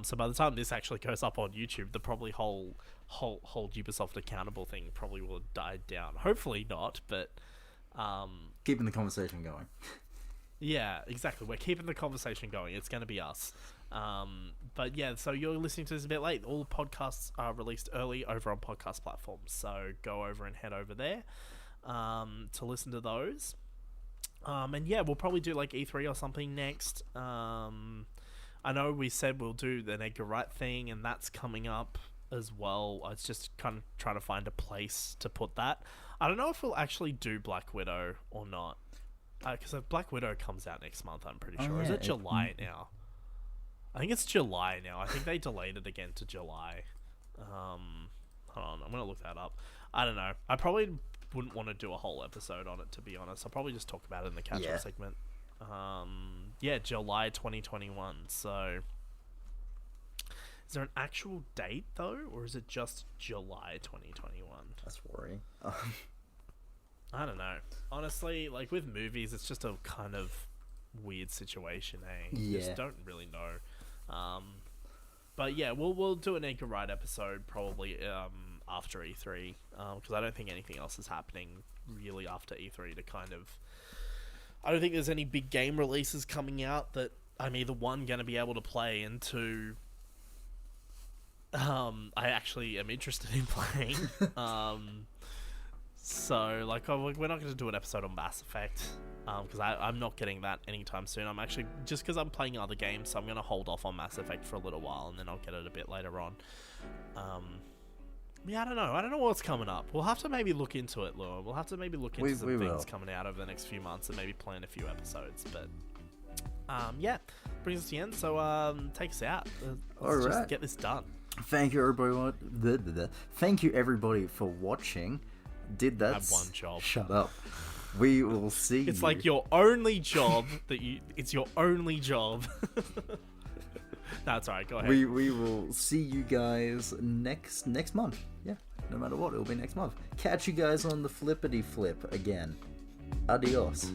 So by the time this actually goes up on YouTube, the probably whole Ubisoft accountable thing probably will have died down. Hopefully not, but keeping the conversation going. Yeah, exactly. We're keeping the conversation going. It's going to be us. But yeah, so you're listening to this a bit late. All podcasts are released early over on podcast platforms. So go over and head over there to listen to those. And yeah, we'll probably do like E3 or something next. I know we said we'll do the Edgar Wright thing, and that's coming up as well. It's just kind of trying to find a place to put that. I don't know if we'll actually do Black Widow or not. Because Black Widow comes out next month, I'm pretty sure. Yeah, Is it July now? I think it's July now. I think they delayed it again to July. Hold on, I'm going to look that up. I don't know. I probably wouldn't want to do a whole episode on it, to be honest. I'll probably just talk about it in the catch-up segment. Yeah, July 2021. So, is there an actual date, though? Or is it just July 2021? That's worrying. I don't know. Honestly, like with movies, it's just a kind of weird situation, eh? You just don't really know. But yeah, we'll do an Edgar Wright episode probably after E3, because I don't think anything else is happening really after E3 to kind of... I don't think there's any big game releases coming out that I'm either one going to be able to play, and two, I actually am interested in playing. So, like, we're not going to do an episode on Mass Effect, because I'm not getting that anytime soon. I'm actually, just because I'm playing other games, so I'm going to hold off on Mass Effect for a little while, and then I'll get it a bit later on. Yeah, I don't know. I don't know what's coming up. We'll have to maybe look into it, Lewin. We'll have to maybe look into some things coming out over the next few months and maybe plan a few episodes. But, yeah, brings us to the end. So, take us out. Let's just get this done. Thank you, everybody. Thank you, everybody, for watching. Did that? Have one job. Shut up. We will see. It's like your only job it's your only job. No, it's alright. Go ahead. We will see you guys next month. Yeah, no matter what, it'll be next month. Catch you guys on the flippity flip again. Adios.